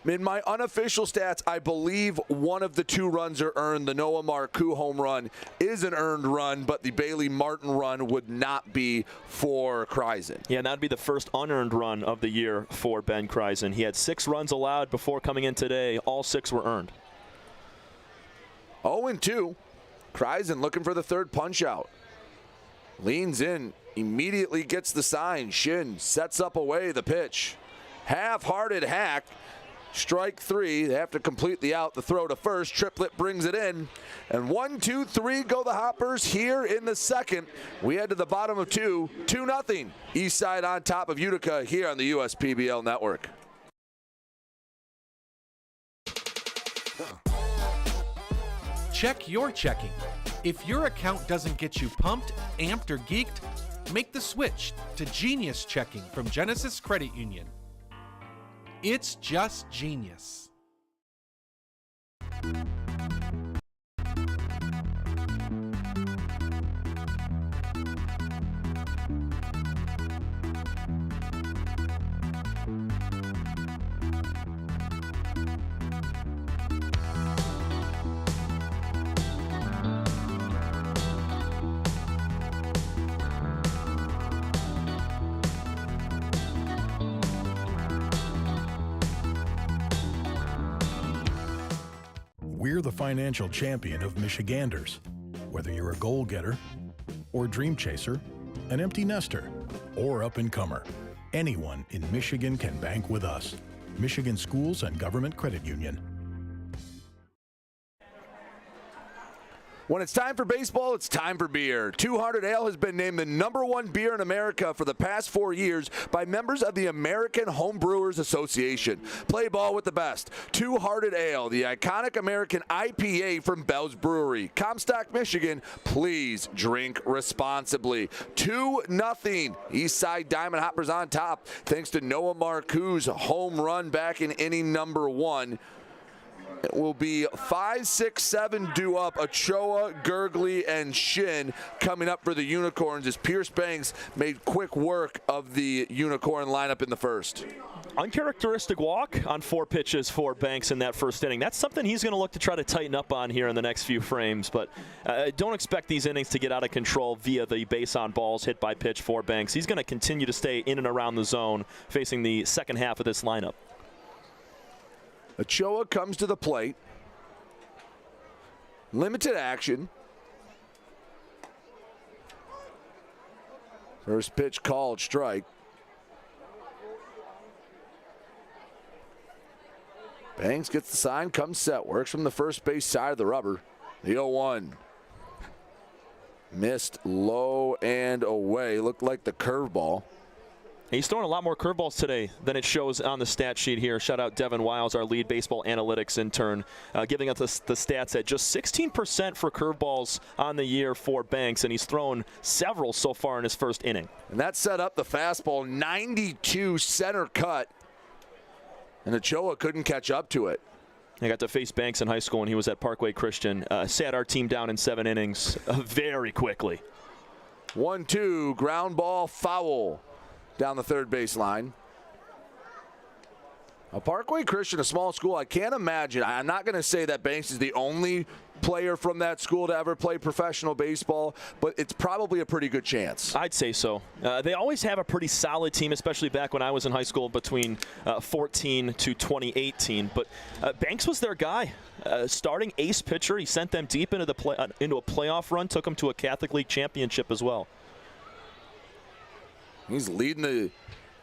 In my unofficial stats, I believe 1 of the 2 runs are earned. The Noah Marcoux home run is an earned run, but the Bailey Martin run would not be for Kreisen. Yeah, and that'd be the first unearned run of the year for Ben Kreisen. He had 6 runs allowed before coming in today. All 6 were earned. 0-2. Kreisen looking for the third punch out. Leans in, immediately gets the sign. Shin sets up away the pitch. Half-hearted hack. Strike 3. They have to complete the out. The throw to first. Triplett brings it in. And 1, 2, 3 go the Hoppers here in the second. We head to the bottom of 2. 2-0. Eastside on top of Utica here on the USPBL network. Check your checking. If your account doesn't get you pumped, amped, or geeked, make the switch to Genius Checking from Genesis Credit Union. It's just genius. We're the financial champion of Michiganders. Whether you're a goal-getter or dream chaser, an empty nester or up-and-comer, anyone in Michigan can bank with us. Michigan Schools and Government Credit Union. When it's time for baseball, it's time for beer. Two Hearted Ale has been named the #1 beer in America for the past 4 years by members of the American Home Brewers Association. Play ball with the best. Two Hearted Ale, the iconic American IPA from Bell's Brewery. Comstock, Michigan, please drink responsibly. 2-0. Eastside Diamond Hoppers on top, thanks to Noah Marcoux's home run back in inning number 1. It will be 5, 6, 7 due up. Ochoa, Gurgley, and Shin coming up for the Unicorns as Pierce Banks made quick work of the Unicorn lineup in the first. Uncharacteristic walk on 4 pitches for Banks in that first inning. That's something he's going to look to try to tighten up on here in the next few frames. But don't expect these innings to get out of control via the base on balls hit by pitch for Banks. He's going to continue to stay in and around the zone facing the second half of this lineup. Ochoa comes to the plate. Limited action. First pitch called strike. Banks gets the sign, comes set, works from the first base side of the rubber. The 0-1. Missed low and away. Looked like the curveball. He's throwing a lot more curveballs today than it shows on the stat sheet here. Shout out Devin Wiles, our lead baseball analytics intern, giving us the stats at just 16% for curveballs on the year for Banks, and he's thrown several so far in his first inning. And that set up the fastball, 92 center cut. And Ochoa couldn't catch up to it. I got to face Banks in high school when he was at Parkway Christian. Sat our team down in 7 innings very quickly. 1-2, ground ball, foul down the third baseline. Parkway Christian, a small school, I can't imagine. I'm not going to say that Banks is the only player from that school to ever play professional baseball, but it's probably a pretty good chance. I'd say so. They always have a pretty solid team, especially back when I was in high school between 14 to 2018. But Banks was their guy. Starting ace pitcher, he sent them deep into into a playoff run, took them to a Catholic League championship as well. He's leading the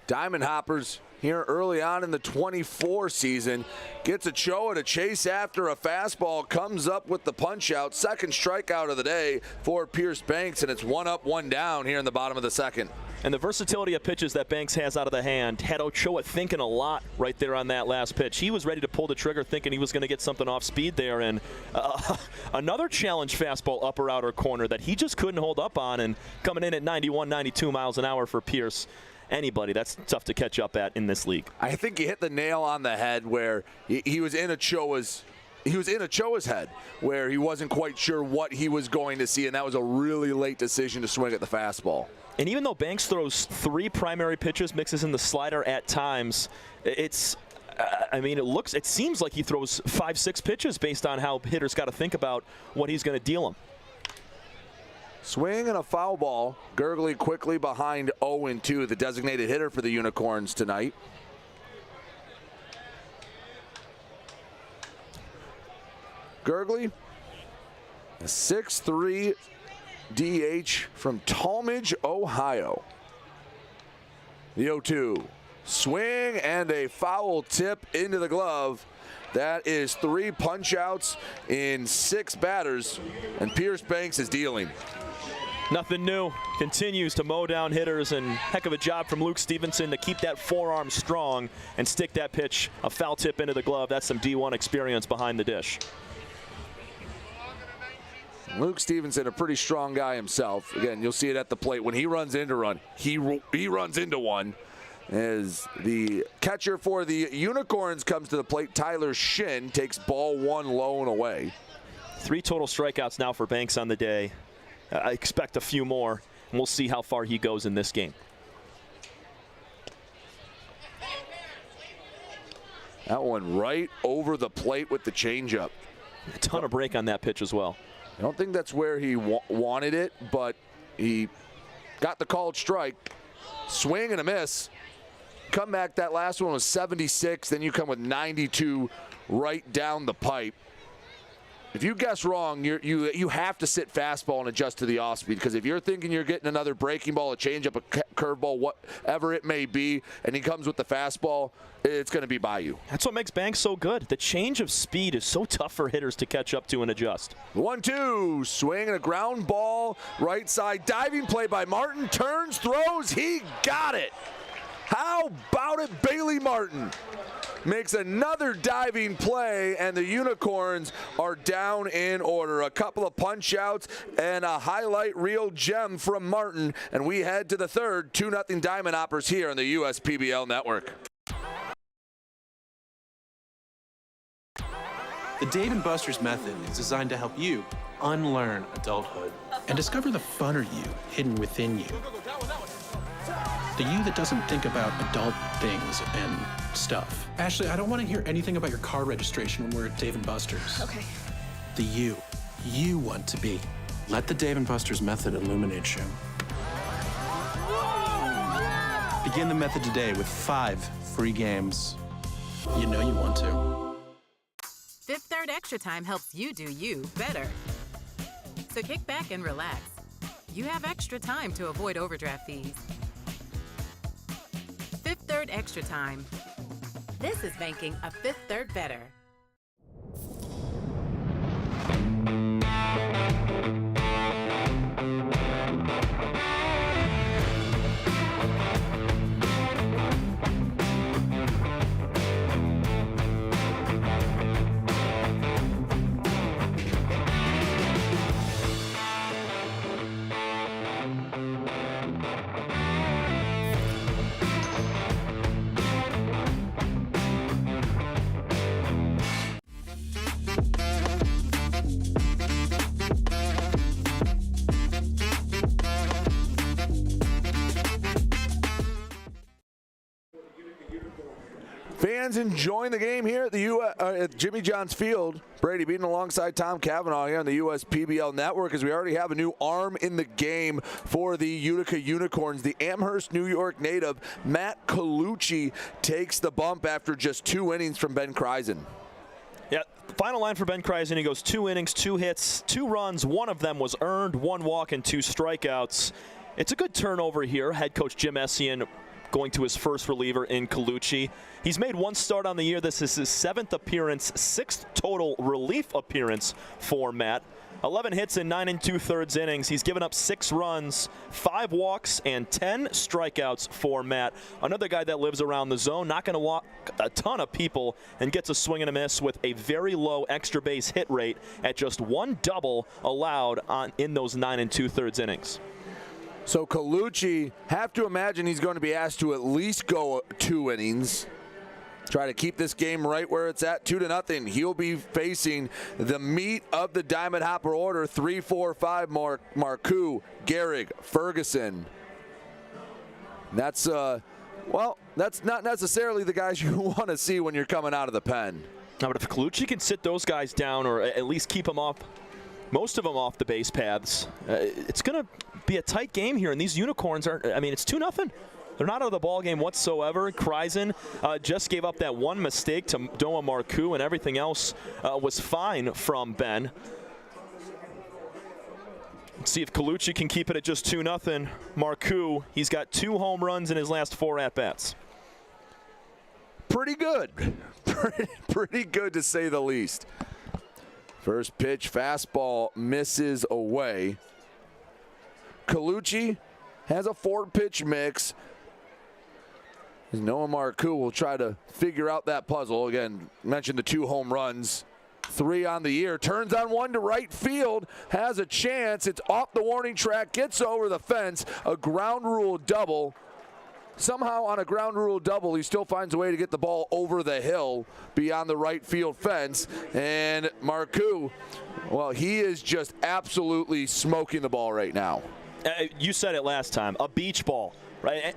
Diamond Hoppers here early on in the 24 season. Gets Ochoa to chase after a fastball, comes up with the punch out. Second strikeout of the day for Pierce Banks, and it's 1 up, 1 down here in the bottom of the second. And the versatility of pitches that Banks has out of the hand had Ochoa thinking a lot right there on that last pitch. He was ready to pull the trigger thinking he was going to get something off speed there. And another challenge fastball upper outer corner that he just couldn't hold up on, and coming in at 91, 92 miles an hour for Pierce. Anybody, that's tough to catch up at in this league. I think you hit the nail on the head where he was in Ochoa's head, where he wasn't quite sure what he was going to see, and that was a really late decision to swing at the fastball. And even though Banks throws 3 primary pitches, mixes in the slider at times, it seems like he throws 5-6 pitches based on how hitters got to think about what he's going to deal them. Swing and a foul ball. Gurgley quickly behind 0-2, the designated hitter for the Unicorns tonight. Gurgley, a 6'3" DH from Talmadge, Ohio. The 0-2. Swing and a foul tip into the glove. That is 3 punch-outs in 6 batters, and Pierce Banks is dealing. Nothing new. Continues to mow down hitters, and heck of a job from Luke Stevenson to keep that forearm strong and stick that pitch, a foul tip into the glove. That's some D1 experience behind the dish. Luke Stevenson, a pretty strong guy himself. Again, you'll see it at the plate. When he runs into run, he runs into one. As the catcher for the Unicorns comes to the plate, Tyler Shin takes ball 1 low and away. 3 total strikeouts now for Banks on the day. I expect a few more, and we'll see how far he goes in this game. That one right over the plate with the changeup. A ton of break on that pitch as well. I don't think that's where he wanted it, but he got the called strike. Swing and a miss. Come back, that last one was 76, then you come with 92 right down the pipe. If you guess wrong, you have to sit fastball and adjust to the off speed, because if you're thinking you're getting another breaking ball, a changeup, a curveball, whatever it may be, and he comes with the fastball, it's going to be by you. That's what makes Banks so good. The change of speed is so tough for hitters to catch up to and adjust. 1-2, swing and a ground ball, right side, diving play by Martin, turns, throws, he got it. How about it, Bailey Martin? Makes another diving play, and the Unicorns are down in order. A couple of punch-outs and a highlight reel gem from Martin, and we head to the third. 2-0 Diamond Hoppers here on the USPBL Network. The Dave & Buster's method is designed to help you unlearn adulthood and discover the funner you hidden within you. The you that doesn't think about adult things and stuff. Ashley, I don't want to hear anything about your car registration when we're at Dave & Buster's. Okay. The you want to be. Let the Dave & Buster's method illuminate you. Begin the method today with 5 free games. You know you want to. Fifth Third Extra Time helps you do you better. So kick back and relax. You have extra time to avoid overdraft fees. Fifth Third Extra Time. This is banking a Fifth Third better. Fans enjoying the game here at at Jimmy John's Field. Brady Beaton alongside Tom Cavanaugh here on the USPBL Network, as we already have a new arm in the game for the Utica Unicorns. The Amherst, New York native Matt Colucci takes the bump after just 2 innings from Ben Kreisen. Yeah, final line for Ben Kreisen. He goes 2 innings, 2 hits, 2 runs. 1 of them was earned, 1 walk and 2 strikeouts. It's a good turnover here. Head coach Jim Essien going to his first reliever in Colucci. He's made 1 start on the year. This is his 7th appearance, 6th total relief appearance for Matt. 11 hits in 9 2/3 innings. He's given up 6 runs, 5 walks, and 10 strikeouts for Matt. Another guy that lives around the zone, not going to walk a ton of people, and gets a swing and a miss with a very low extra base hit rate at just 1 double allowed in those 9 2/3 innings. So Colucci, have to imagine he's going to be asked to at least go 2 innings. Try to keep this game right where it's at, 2-0. He'll be facing the meat of the Diamond Hopper order, 3, 4, 5, Marcoux, Gehrig, Ferguson. That's, that's not necessarily the guys you want to see when you're coming out of the pen. Now, but if Colucci can sit those guys down or at least keep them off, most of them off the base paths, it's going to be a tight game here. And these Unicorns aren't, I mean, it's 2-0. They're not out of the ball game whatsoever. Kreisen just gave up that 1 mistake to Noah Marcoux, and everything else was fine from Ben. Let's see if Colucci can keep it at just 2-0. Marcoux, he's got 2 home runs in his last 4 at-bats. Pretty good. Pretty good to say the least. First pitch, fastball misses away. Colucci has a 4-pitch mix. Noah Marcoux will try to figure out that puzzle. Again, mentioned the 2 home runs, 3 on the year. Turns on 1 to right field, has a chance. It's off the warning track, gets over the fence. A ground rule double. Somehow on a ground rule double, he still finds a way to get the ball over the hill beyond the right field fence. And Marcoux, well, he is just absolutely smoking the ball right now. You said it last time, a beach ball, right?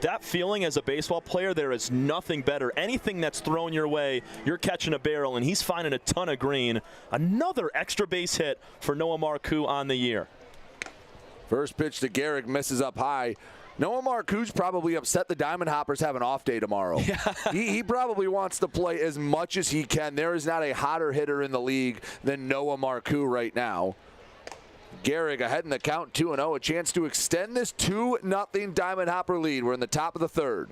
That feeling as a baseball player, there is nothing better. Anything that's thrown your way, you're catching a barrel, and he's finding a ton of green. Another extra base hit for Noah Marcoux on the year. First pitch to Gehrig, misses up high. Noah Marcoux's probably upset the Diamond Hoppers have an off day tomorrow. Yeah. he probably wants to play as much as he can. There is not a hotter hitter in the league than Noah Marcoux right now. Gehrig ahead in the count, 2-0. A chance to extend this 2-0 Diamond Hopper lead. We're in the top of the 3rd.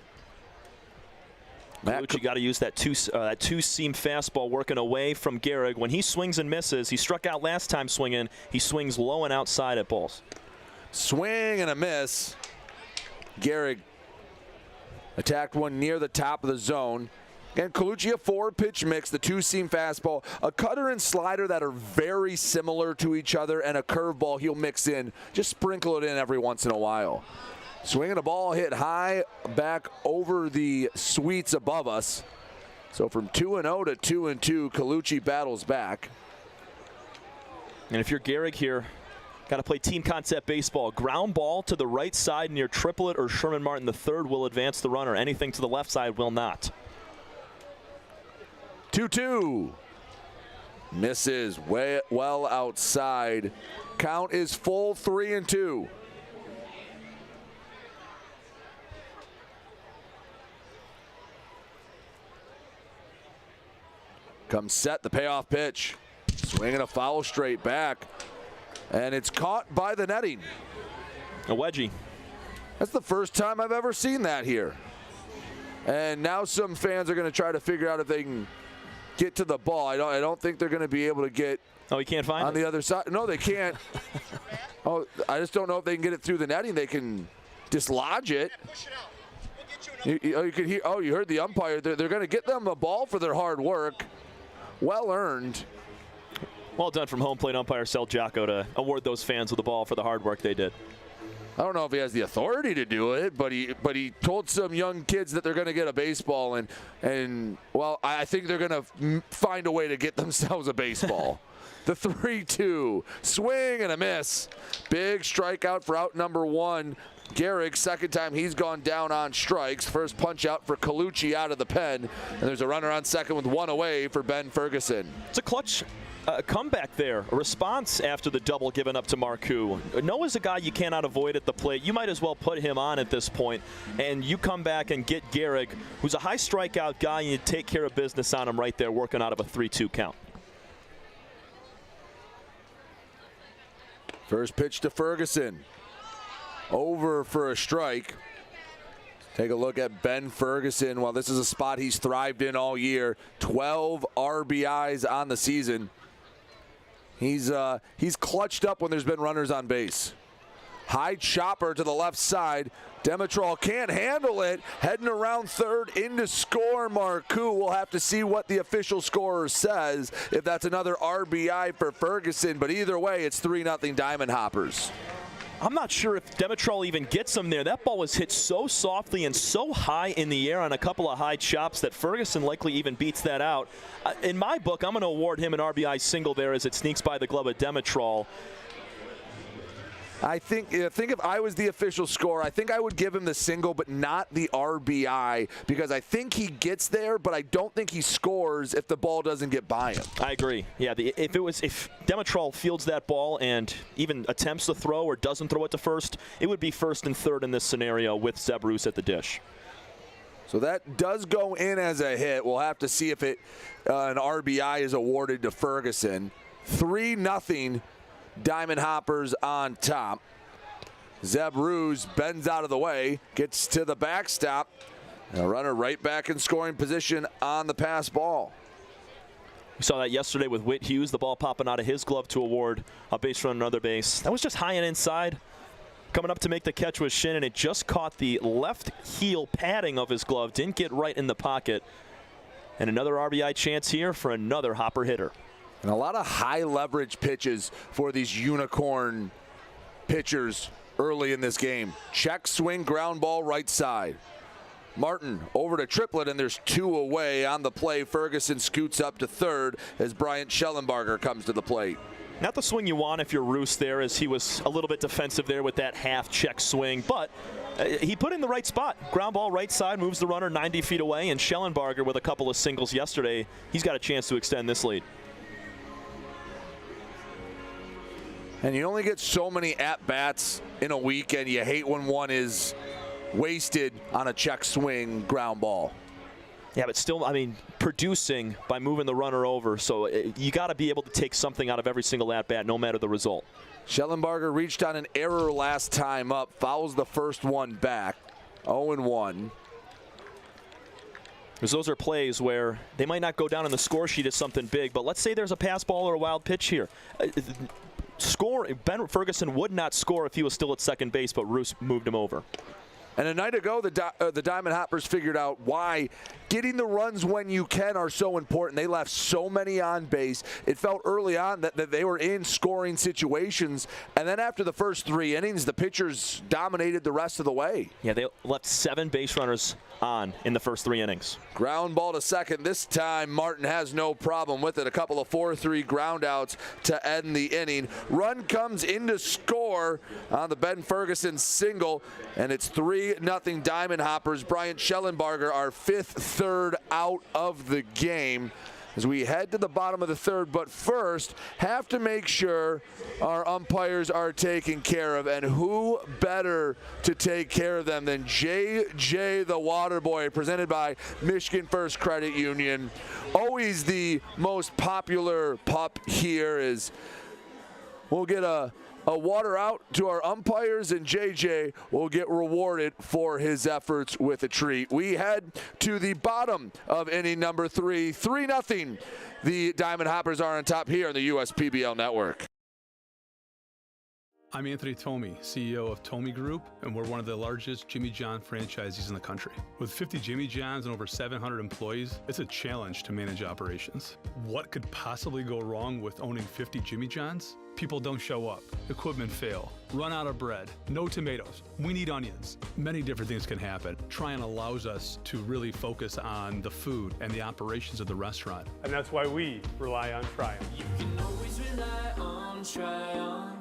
Colucci got to use that two-seam fastball working away from Gehrig. When he swings and misses, he struck out last time swinging. He swings low and outside at balls. Swing and a miss. Gehrig attacked 1 near the top of the zone. And Colucci, a 4-pitch mix, the 2-seam fastball, a cutter and slider that are very similar to each other, and a curveball he'll mix in. Just sprinkle it in every once in a while. Swinging a ball hit high back over the suites above us. So from 2-0 to 2-2, Colucci battles back. And if you're Gehrig here, got to play team concept baseball. Ground ball to the right side near Triplett or Sherman Martin III will advance the runner. Anything to the left side will not. 2-2. Misses way well outside. Count is full, 3-2. Comes set, the payoff pitch. Swinging a foul straight back. And it's caught by the netting. A wedgie. That's the first time I've ever seen that here. And now some fans are going to try to figure out if they can get to the ball. I don't think they're going to be able to get. Oh, you can't find on the other side. No, they can't. Oh, I just don't know if they can get it through the netting. They can dislodge it. You could hear. Oh, you heard the umpire. They're going to get them the ball for their hard work. Well earned. Well done from home plate umpire Sel Jocko to award those fans with the ball for the hard work they did. I don't know if he has the authority to do it, but he told some young kids that they're going to get a baseball, and well, I think they're going to find a way to get themselves a baseball. The 3-2. Swing and a miss. Big strikeout for out number 1. Gehrig, second time he's gone down on strikes. First punch out for Colucci out of the pen. And there's a runner on second with 1 away for Ben Ferguson. It's a clutch comeback there, a response after the double given up to Marcoux. Noah's a guy you cannot avoid at the plate. You might as well put him on at this point, and you come back and get Gehrig, who's a high strikeout guy, and you take care of business on him right there, working out of a 3-2 count. First pitch to Ferguson. Over for a strike. Take a look at Ben Ferguson. Well, this is a spot he's thrived in all year. 12 RBIs on the season. He's clutched up when there's been runners on base. High chopper to the left side. Demetrol can't handle it. Heading around third into score. Marcoux. We'll have to see what the official scorer says if that's another RBI for Ferguson. But either way, it's 3-0 Diamond Hoppers. I'm not sure if Demetrol even gets him there. That ball was hit so softly and so high in the air on a couple of high chops that Ferguson likely even beats that out. In my book, I'm going to award him an RBI single there as it sneaks by the glove of Demetrol. I think if I was the official scorer, I think I would give him the single, but not the RBI, because I think he gets there, but I don't think he scores if the ball doesn't get by him. I agree. Yeah, if Demetrol fields that ball and even attempts to throw or doesn't throw it to first, it would be first and third in this scenario with Zeb Roos at the dish. So that does go in as a hit. We'll have to see if an RBI is awarded to Ferguson. 3-0. Diamond Hoppers on top. Zeb Roos bends out of the way, gets to the backstop. A runner right back in scoring position on the pass ball. We saw that yesterday with Whit Hughes, the ball popping out of his glove to award a base run, another base. That was just high and inside. Coming up to make the catch was Shin, and it just caught the left heel padding of his glove. Didn't get right in the pocket. And another RBI chance here for another Hopper hitter. And a lot of high leverage pitches for these Unicorn pitchers early in this game. Check swing, ground ball, right side. Martin over to Triplett, and there's 2 away on the play. Ferguson scoots up to third as Bryant Schellenbarger comes to the plate. Not the swing you want if you're Roos there, as he was a little bit defensive there with that half check swing, but he put in the right spot. Ground ball right side, moves the runner 90 feet away, and Schellenbarger with a couple of singles yesterday, he's got a chance to extend this lead. And you only get so many at-bats in a week, and you hate when one is wasted on a check swing ground ball. Yeah, but still, I mean, producing by moving the runner over, so you got to be able to take something out of every single at-bat, no matter the result. Schellenbarger reached on an error last time up, fouls the first one back, 0-1. Because those are plays where they might not go down on the score sheet as something big, but let's say there's a pass ball or a wild pitch here. Ben Ferguson would not score if he was still at second base, but Roos moved him over. And a night ago, the Diamond Hoppers figured out why getting the runs when you can are so important. They left so many on base. It felt early on that they were in scoring situations. And then after the first 3 innings, the pitchers dominated the rest of the way. Yeah, they left 7 base runners on in the first 3 innings. Ground ball to second. This time, Martin has no problem with it. A couple of 4-3 ground outs to end the inning. Run comes in to score on the Ben Ferguson single, and it's 3-0 Diamond Hoppers. Bryant Schellenbarger, our 5th third out of the game, as we head to the bottom of the third. But first, have to make sure our umpires are taken care of, and who better to take care of them than JJ the Water Boy, presented by Michigan First Credit Union. Always the most popular pup here. Is we'll get a water out to our umpires, and JJ will get rewarded for his efforts with a treat. We head to the bottom of inning number 3. 3-0. The Diamond Hoppers are on top here on the USPBL Network. I'm Anthony Tomey, CEO of Tomey Group, and we're one of the largest Jimmy John franchisees in the country. With 50 Jimmy Johns and over 700 employees, it's a challenge to manage operations. What could possibly go wrong with owning 50 Jimmy Johns? People don't show up, equipment fail, run out of bread, no tomatoes, we need onions. Many different things can happen. Tryon allows us to really focus on the food and the operations of the restaurant. And that's why we rely on Tryon. You can always rely on Tryon.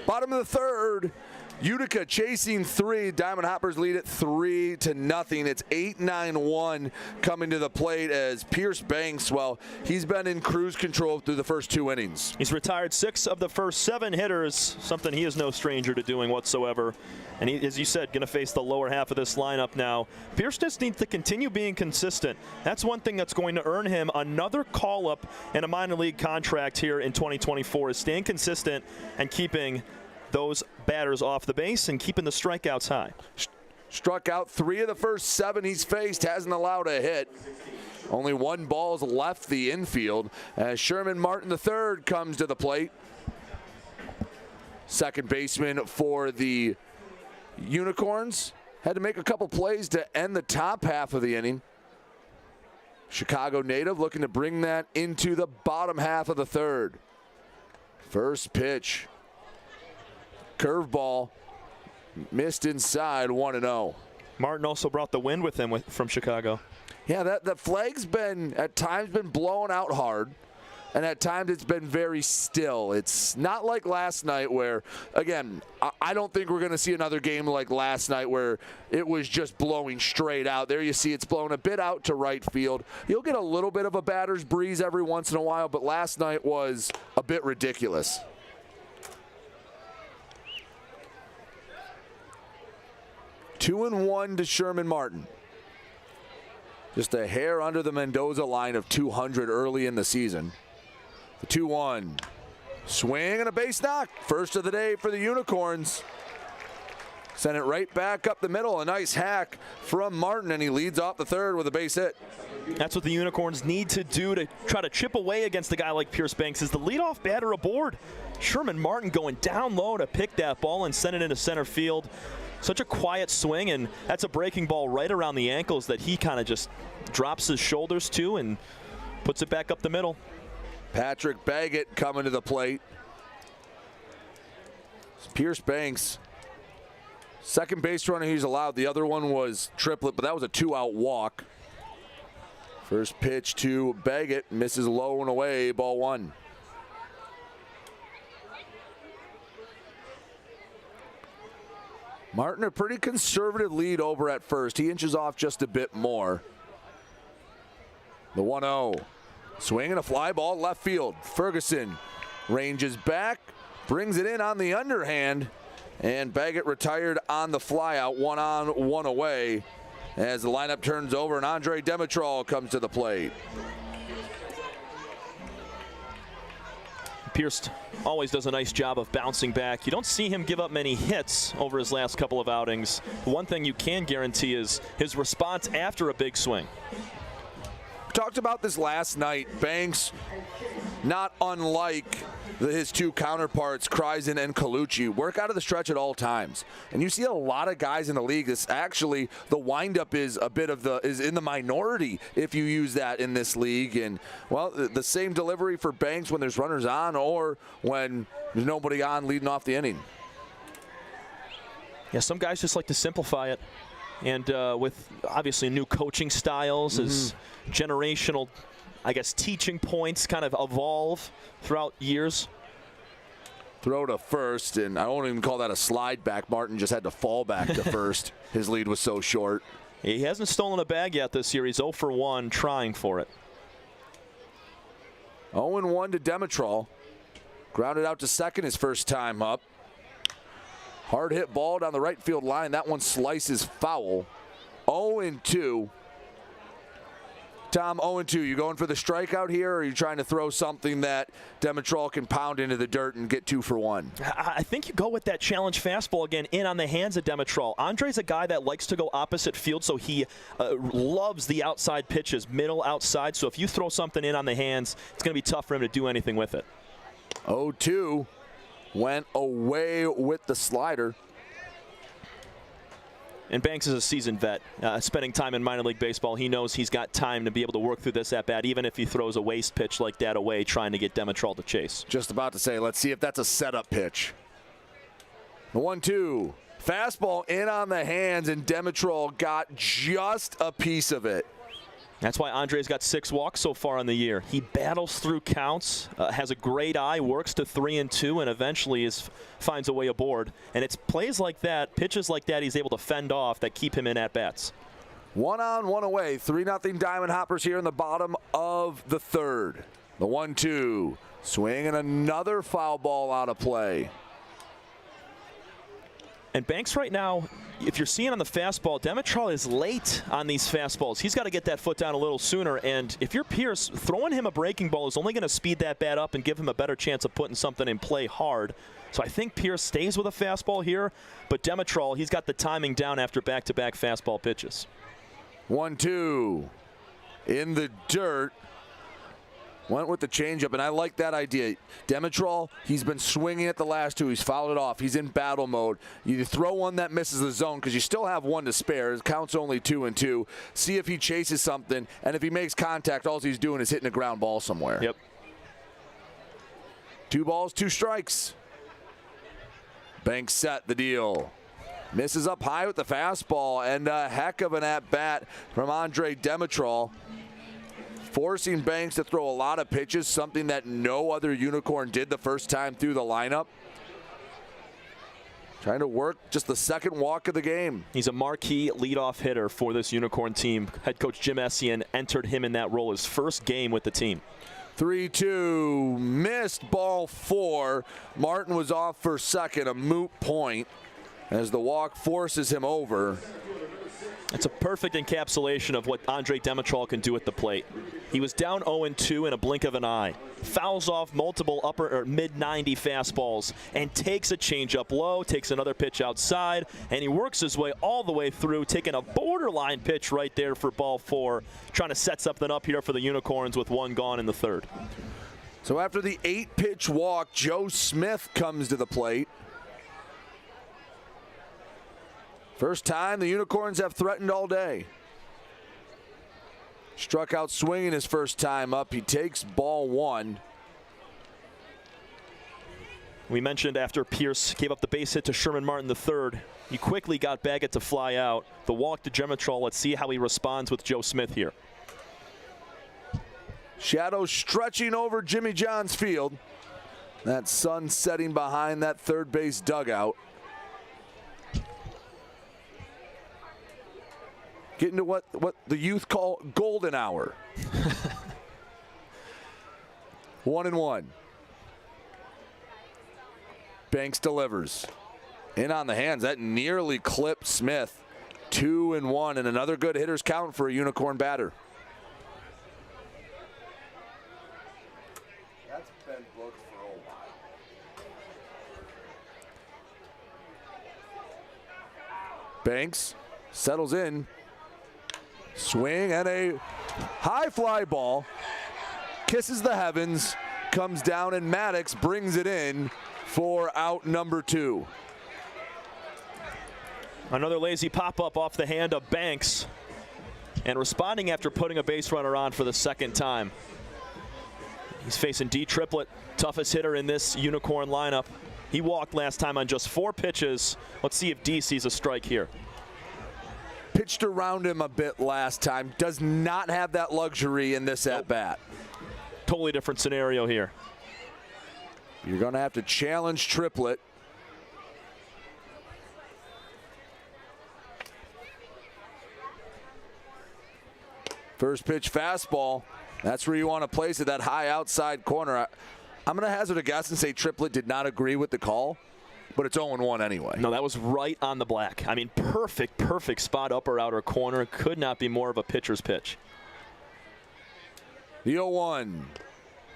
Bottom of the third, Utica chasing 3. Diamond Hoppers lead it 3-0. It's 8-9-1 coming to the plate as Pierce Banks, well, he's been in cruise control through the first 2 innings. He's retired 6 of the first 7 hitters, something he is no stranger to doing whatsoever. And he, as you said, going to face the lower half of this lineup now. Pierce just needs to continue being consistent. That's one thing that's going to earn him another call-up and a minor league contract here in 2024, is staying consistent and keeping those batters off the base and keeping the strikeouts high. Struck out 3 of the first 7 he's faced, hasn't allowed a hit. Only 1 ball's left the infield as Sherman Martin III comes to the plate. Second baseman for the Unicorns. Had to make a couple plays to end the top half of the inning. Chicago native looking to bring that into the bottom half of the third. First pitch. Curveball. Missed inside, 1-0. Martin also brought the wind with him from Chicago. Yeah, that flag's been, at times, been blowing out hard. And at times it's been very still. It's not like last night where, again, I don't think we're going to see another game like last night where it was just blowing straight out. There you see it's blowing a bit out to right field. You'll get a little bit of a batter's breeze every once in a while, but last night was a bit ridiculous. Two and 1 to Sherman Martin. Just a hair under the Mendoza line of 200 early in the season. The 2-1. Swing and a base knock. First of the day for the Unicorns. Sent it right back up the middle. A nice hack from Martin, and he leads off the third with a base hit. That's what the Unicorns need to do to try to chip away against a guy like Pierce Banks, is the leadoff batter aboard. Sherman Martin going down low to pick that ball and send it into center field. Such a quiet swing, and that's a breaking ball right around the ankles that he kind of just drops his shoulders to and puts it back up the middle. Patrick Baggett coming to the plate. Pierce Banks, second base runner he's allowed. The other one was triplet, but that was a 2-out walk. First pitch to Baggett, misses low and away, ball 1. Martin, a pretty conservative lead over at first. He inches off just a bit more. The 1-0. Swing and a fly ball left field. Ferguson ranges back, brings it in on the underhand, and Baggett retired on the fly out. 1 on, 1 away as the lineup turns over and Andre Demetral comes to the plate. Pierce always does a nice job of bouncing back. You don't see him give up many hits over his last couple of outings. One thing you can guarantee is his response after a big swing. Talked about this last night. Banks, not unlike his 2 counterparts, Kreisen and Colucci, work out of the stretch at all times. And you see a lot of guys in the league. This actually, the windup is is in the minority if you use that in this league. And well, the same delivery for Banks when there's runners on or when there's nobody on leading off the inning. Yeah, some guys just like to simplify it. And with obviously new coaching styles, as generational, I guess, teaching points kind of evolve throughout years. Throw to first, and I won't even call that a slide back. Martin just had to fall back to first. His lead was so short. He hasn't stolen a bag yet this year. He's 0 for 1 trying for it. 0-1 to Demetral. Grounded out to second his first time up. Hard hit ball down the right field line. That one slices foul. 0-2. Tom, 0-2. You going for the strikeout here, or are you trying to throw something that Demetrol can pound into the dirt and get 2 for 1? I think you go with that challenge fastball again in on the hands of Demetrol. Andre's a guy that likes to go opposite field, so he loves the outside pitches, middle, outside. So if you throw something in on the hands, it's going to be tough for him to do anything with it. 0-2. Went away with the slider. And Banks is a seasoned vet, spending time in minor league baseball. He knows he's got time to be able to work through this at-bat, even if he throws a waste pitch like that away, trying to get Demetrol to chase. Just about to say, let's see if that's a setup pitch. The 1-2. Fastball in on the hands, and Demetrol got just a piece of it. That's why Andre's got 6 walks so far in the year. He battles through counts, has a great eye, works to 3-2, and eventually finds a way aboard. And it's plays like that, pitches like that he's able to fend off that keep him in at-bats. 1 on, 1 away. 3-0 Diamond Hoppers here in the bottom of the third. The 1-2. Swing and another foul ball out of play. And Banks right now, if you're seeing on the fastball, Demetrol is late on these fastballs. He's got to get that foot down a little sooner. And if you're Pierce, throwing him a breaking ball is only going to speed that bat up and give him a better chance of putting something in play hard. So I think Pierce stays with a fastball here. But Demetrol, he's got the timing down after back-to-back fastball pitches. 1-2 in the dirt. Went with the changeup, and I like that idea. Demetrol, he's been swinging at the last 2. He's fouled it off. He's in battle mode. You throw one that misses the zone because you still have 1 to spare. It counts only 2-2. See if he chases something, and if he makes contact, all he's doing is hitting a ground ball somewhere. Yep. 2 balls, 2 strikes. Banks set the deal. Misses up high with the fastball, and a heck of an at-bat from Andre Demetrol. Forcing Banks to throw a lot of pitches, something that no other Unicorn did the first time through the lineup. Trying to work just the second walk of the game. He's a marquee leadoff hitter for this Unicorn team. Head coach Jim Essien entered him in that role his first game with the team. 3-2, missed ball 4. Martin was off for second, a moot point as the walk forces him over. It's a perfect encapsulation of what Andre Demetrol can do at the plate. He was down 0-2 in a blink of an eye. Fouls off multiple upper or mid-90 fastballs and takes a changeup low, takes another pitch outside, and he works his way all the way through, taking a borderline pitch right there for ball 4, trying to set something up here for the Unicorns with 1 gone in the third. So after the 8-pitch walk, Joe Smith comes to the plate. First time the Unicorns have threatened all day. Struck out swinging his first time up. He takes ball 1. We mentioned after Pierce gave up the base hit to Sherman Martin III, he quickly got Baggett to fly out. The walk to Demetrol. Let's see how he responds with Joe Smith here. Shadows stretching over Jimmy John's field. That sun setting behind that third base dugout. Getting to what the youth call golden hour. 1-1. Banks delivers. In on the hands. That nearly clipped Smith. 2-1, and another good hitter's count for a Unicorn batter. That's been booked for a while. Banks settles in. Swing and a high fly ball. Kisses the heavens. Comes down, and Maddox brings it in for out number 2. Another lazy pop-up off the hand of Banks. And responding after putting a base runner on for the second time. He's facing D Triplett, toughest hitter in this Unicorn lineup. He walked last time on just 4 pitches. Let's see if D sees a strike here. Pitched around him a bit last time. Does not have that luxury in this at-bat. Totally different scenario here. You're going to have to challenge Triplett. First pitch fastball. That's where you want to place it, that high outside corner. I'm going to hazard a guess and say Triplett did not agree with the call. but it's 0-1 anyway. No, that was right on the black. I mean, perfect spot, upper outer corner. Could not be more of a pitcher's pitch. The 0-1,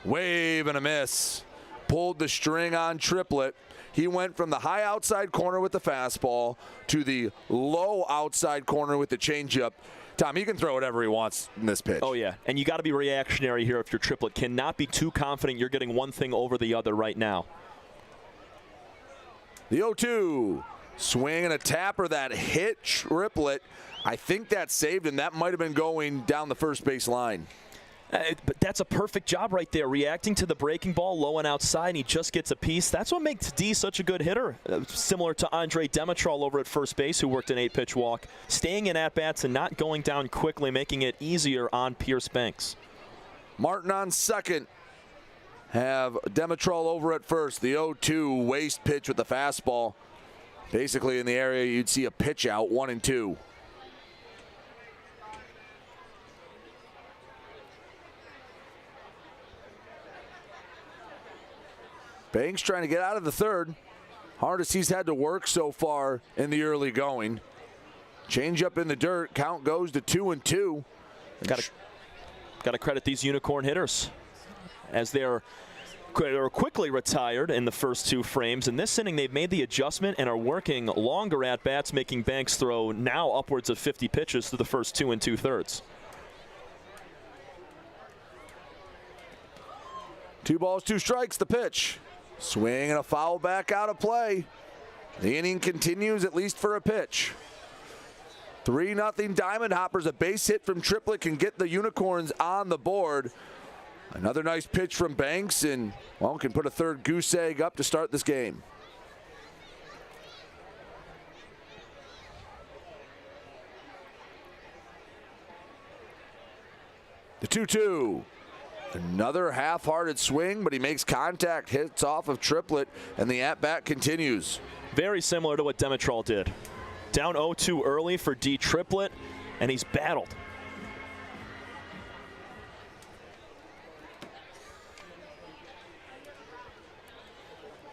wave and a miss. Pulled the string on Triplett. He went from the high outside corner with the fastball to the low outside corner with the changeup. Tom, he can throw whatever he wants in this pitch. Oh, yeah, and you got to be reactionary here if you're Triplett. Cannot be too confident you're getting one thing over the other right now. The 0-2, swing and a tapper that hit Triplett. I think that saved him. That might have been going down the first base line. But that's a perfect job right there, reacting to the breaking ball low and outside, and he just gets a piece. That's what makes D such a good hitter, similar to Andre Demetrol over at first base, who worked an 8-pitch walk, staying in at-bats and not going down quickly, making it easier on Pierce Banks. Martin on second. Have Demetrol over at first. The 0-2 waste pitch with the fastball. Basically in the area you'd see a pitch out, 1-2. Banks trying to get out of the third. Hardest he's had to work so far in the early going. Change up in the dirt. Count goes to 2-2. Got to credit these Unicorn hitters as they're quickly retired in the first two frames. In this inning, they've made the adjustment and are working longer at-bats, making Banks throw now upwards of 50 pitches through the first 2 2/3. 2 balls, 2 strikes, the pitch. Swing and a foul back out of play. The inning continues, at least for a pitch. 3-0 Diamond Hoppers. A base hit from Triplett can get the Unicorns on the board. Another nice pitch from Banks, and, well, can put a third goose egg up to start this game. The 2-2. Another half-hearted swing, but he makes contact, hits off of Triplett, and the at-bat continues. Very similar to what Demetrol did. Down 0-2 early for D. Triplett, and he's battled.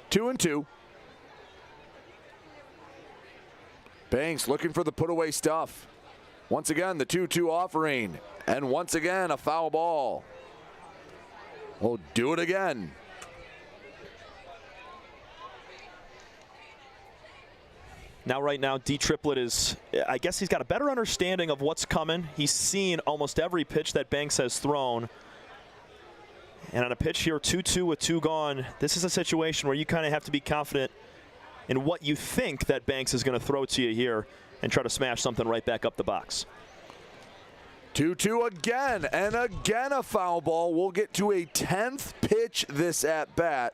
2-2. Banks looking for the put-away stuff. Once again, the 2-2 offering, and once again, a foul ball. We'll do it again. Now, right now, D. Triplett is, I guess he's got a better understanding of what's coming. He's seen almost every pitch that Banks has thrown. And on a pitch here, 2-2 with 2 gone, this is a situation where you kind of have to be confident in what you think that Banks is going to throw to you here and try to smash something right back up the box. 2-2 again, and again a foul ball. We'll get to a 10th pitch this at-bat.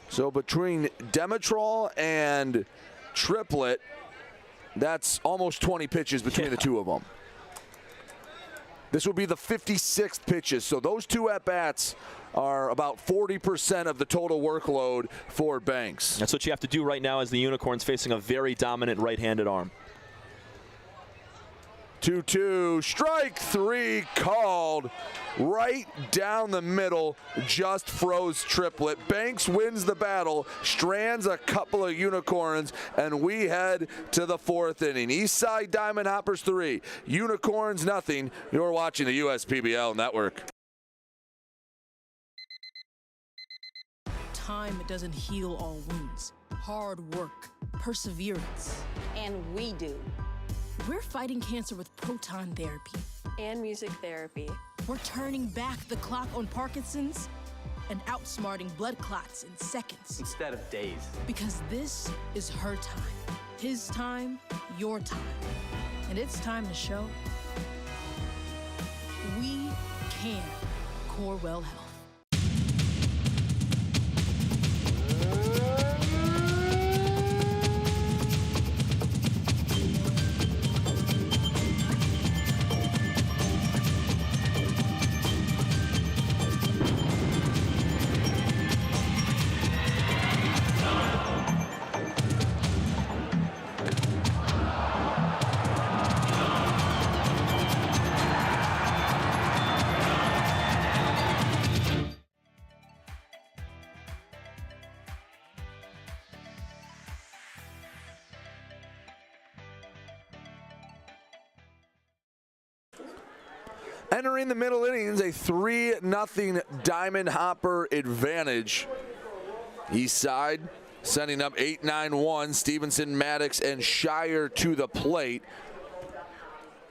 So between Demetrol and Triplett, that's almost 20 pitches between the two of them. This will be the 56th pitches. So those 2 at-bats are about 40% of the total workload for Banks. That's what you have to do right now as the Unicorns facing a very dominant right-handed arm. 2-2, strike 3 called right down the middle, just froze Triplett. Banks wins the battle, strands a couple of Unicorns, and we head to the 4th inning. Eastside Diamond Hoppers 3, Unicorns nothing. You're watching the USPBL Network. Time doesn't heal all wounds. Hard work, perseverance. And we do. We're fighting cancer with proton therapy. And music therapy. We're turning back the clock on Parkinson's and outsmarting blood clots in seconds. Instead of days. Because this is her time. His time, your time. And it's time to show we can. Corewell Health. Entering the middle innings, a 3-0 Diamond Hopper advantage. Eastside sending up 8-9-1. Stevenson, Maddox, and Shire to the plate.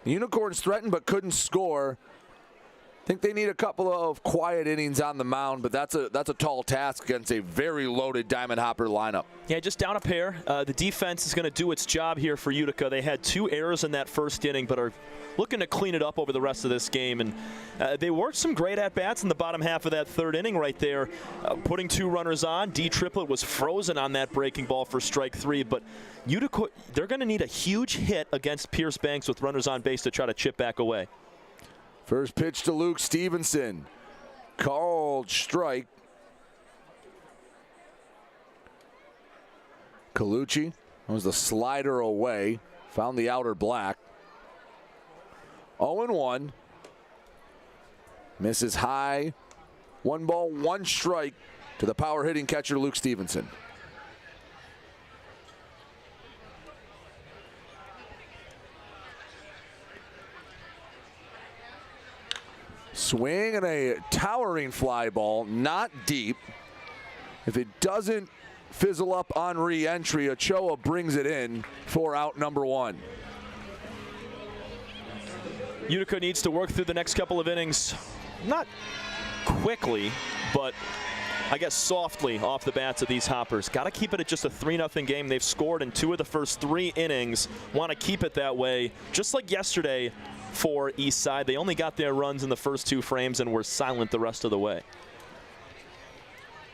The Unicorns threatened but couldn't score. I think they need a couple of quiet innings on the mound, but that's a tall task against a very loaded Diamond Hopper lineup. Yeah, just down a pair. The defense is going to do its job here for Utica. They had 2 errors in that first inning, but are looking to clean it up over the rest of this game. And they worked some great at-bats in the bottom half of that third inning right there, putting 2 runners on. D Triplett was frozen on that breaking ball for strike 3, but Utica, they're going to need a huge hit against Pierce Banks with runners on base to try to chip back away. First pitch to Luke Stevenson. Called strike. Colucci was the slider away. Found the outer black. 0-1. Misses high. 1 ball, 1 strike to the power hitting catcher Luke Stevenson. Swing and a towering fly ball, not deep. If it doesn't fizzle up on re-entry, Ochoa brings it in for out number 1. Utica needs to work through the next couple of innings, not quickly, but I guess softly off the bats of these Hoppers. Got to keep it at just a 3-0 game. They've scored in 2 of the first 3 innings. Want to keep it that way, just like yesterday for Eastside. They only got their runs in the first 2 frames and were silent the rest of the way.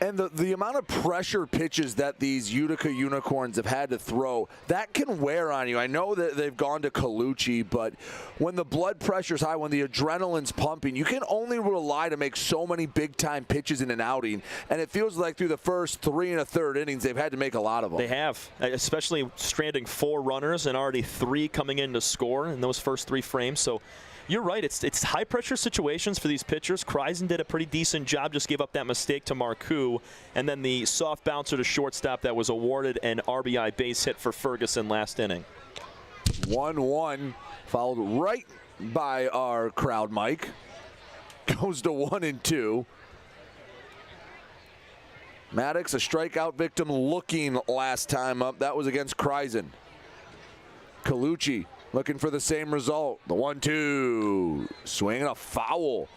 And the amount of pressure pitches that these Utica Unicorns have had to throw, that can wear on you. I know that they've gone to Colucci, but when the blood pressure's high, when the adrenaline's pumping, you can only rely to make so many big-time pitches in an outing. And it feels like through the first 3 1/3 innings, they've had to make a lot of them. They have, especially stranding 4 runners and already 3 coming in to score in those first 3 frames. So you're right. It's high-pressure situations for these pitchers. Kreisen did a pretty decent job, just gave up that mistake to Marcoux, and then the soft bouncer to shortstop that was awarded an RBI base hit for Ferguson last inning. 1-1, followed right by our crowd mic. Goes to 1-2. Maddox, a strikeout victim looking last time up. That was against Kreisen. Colucci looking for the same result. The 1-2. Swinging a foul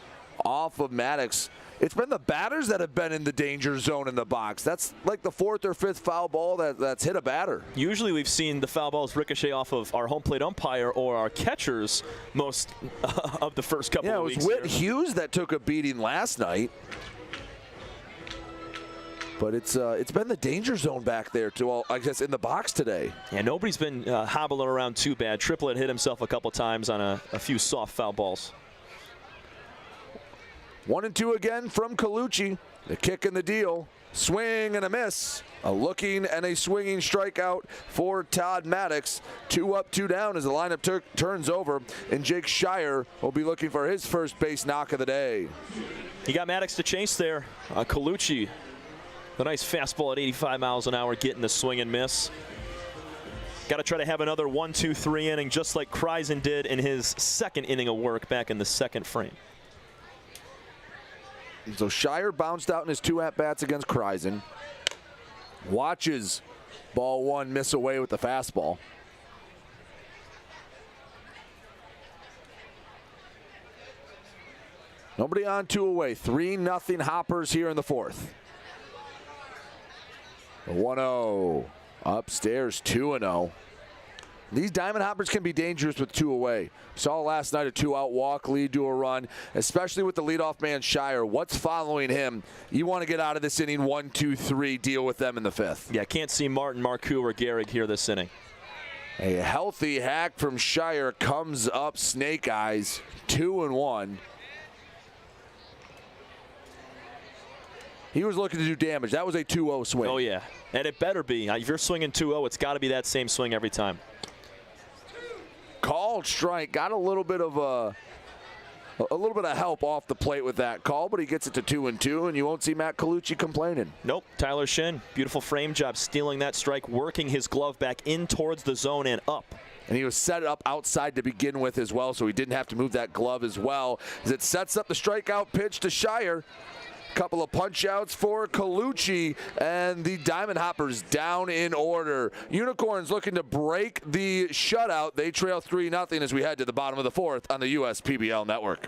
off of Maddox. It's been the batters that have been in the danger zone in the box. That's like the 4th or 5th foul ball that's hit a batter. Usually we've seen the foul balls ricochet off of our home plate umpire or our catchers most of the first couple of weeks. Yeah, it was Whit Hughes that took a beating last night. But it's been the danger zone back there, I guess, in the box today. Yeah, nobody's been hobbling around too bad. Triplett hit himself a couple times on a few soft foul balls. 1-2 again from Colucci. The kick in the deal. Swing and a miss. A looking and a swinging strikeout for Todd Maddox. 2 up, 2 down as the lineup turns over, and Jake Shire will be looking for his first base knock of the day. He got Maddox to chase there. Colucci, the nice fastball at 85 miles an hour, getting the swing and miss. Got to try to have another 1-2-3 inning, just like Kreisen did in his 2nd inning of work back in the 2nd frame. So Shire bounced out in his 2 at-bats against Kreisen. Watches ball 1 miss away with the fastball. Nobody on, 2 away. 3-0 Hoppers here in the 4th. 1-0. Upstairs, 2-0. These Diamond Hoppers can be dangerous with 2 away. Saw last night a 2-out walk lead to a run, especially with the leadoff man Shire. What's following him? You want to get out of this inning 1-2-3, deal with them in the 5th. Yeah, can't see Martin, Marcoux, or Gehrig here this inning. A healthy hack from Shire comes up snake eyes, 2-1. He was looking to do damage. That was a 2-0 swing. Oh, yeah. And it better be. If you're swinging 2-0, it's got to be that same swing every time. Called strike. Got a little bit of help off the plate with that call, but he gets it to 2-2, and you won't see Matt Colucci complaining. Nope. Tyler Shin, beautiful frame job, stealing that strike, working his glove back in towards the zone and up. And he was set up outside to begin with as well, so he didn't have to move that glove as well. As it sets up the strikeout pitch to Shire. Couple of punch outs for Colucci, and the Diamond Hoppers down in order. Unicorns looking to break the shutout. They trail 3-0 as we head to the bottom of the fourth on the US PBL network.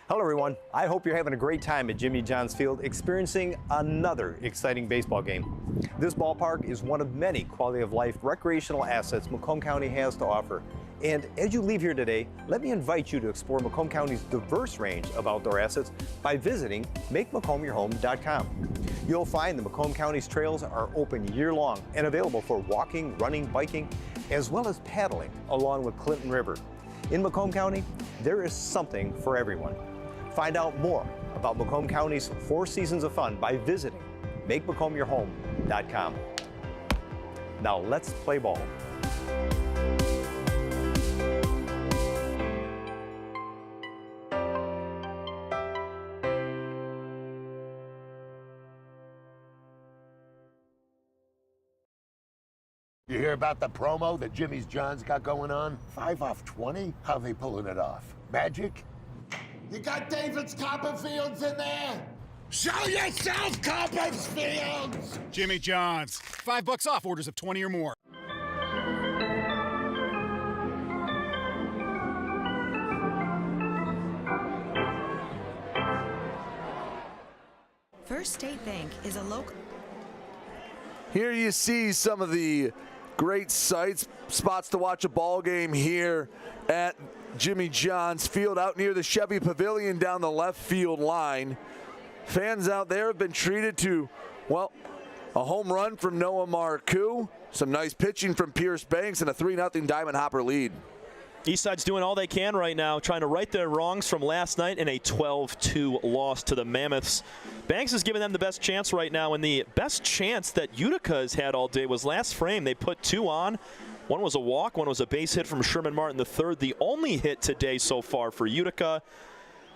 Hello everyone, I hope you're having a great time at Jimmy John's Field experiencing another exciting baseball game. This ballpark is one of many quality of life recreational assets Macomb County has to offer. And as you leave here today, let me invite you to explore Macomb County's diverse range of outdoor assets by visiting MakeMacombYourHome.com. You'll find the Macomb County's trails are open year-long and available for walking, running, biking, as well as paddling along with Clinton River. In Macomb County, there is something for everyone. Find out more about Macomb County's 4 seasons of fun by visiting MakeMacombYourHome.com. Now let's play ball. You hear about the promo that Jimmy's John's got going on? 5 off 20? How they pulling it off? Magic? You got David's Copperfields in there? Show yourself, Copperfields! Jimmy John's. $5 off orders of 20 or more. First State Bank is a local. Here you see some of the great spots to watch a ball game here at Jimmy John's Field, out near the Chevy Pavilion down the left field line. Fans out there have been treated to, well, a home run from Noah Marcoux, some nice pitching from Pierce Banks, and a 3-0 Diamond Hopper lead. Eastside's doing all they can right now, trying to right their wrongs from last night in a 12-2 loss to the Mammoths. Banks is giving them the best chance right now, and the best chance that Utica has had all day was last frame. They put 2 on. One was a walk, one was a base hit from Sherman Martin III, the only hit today so far for Utica.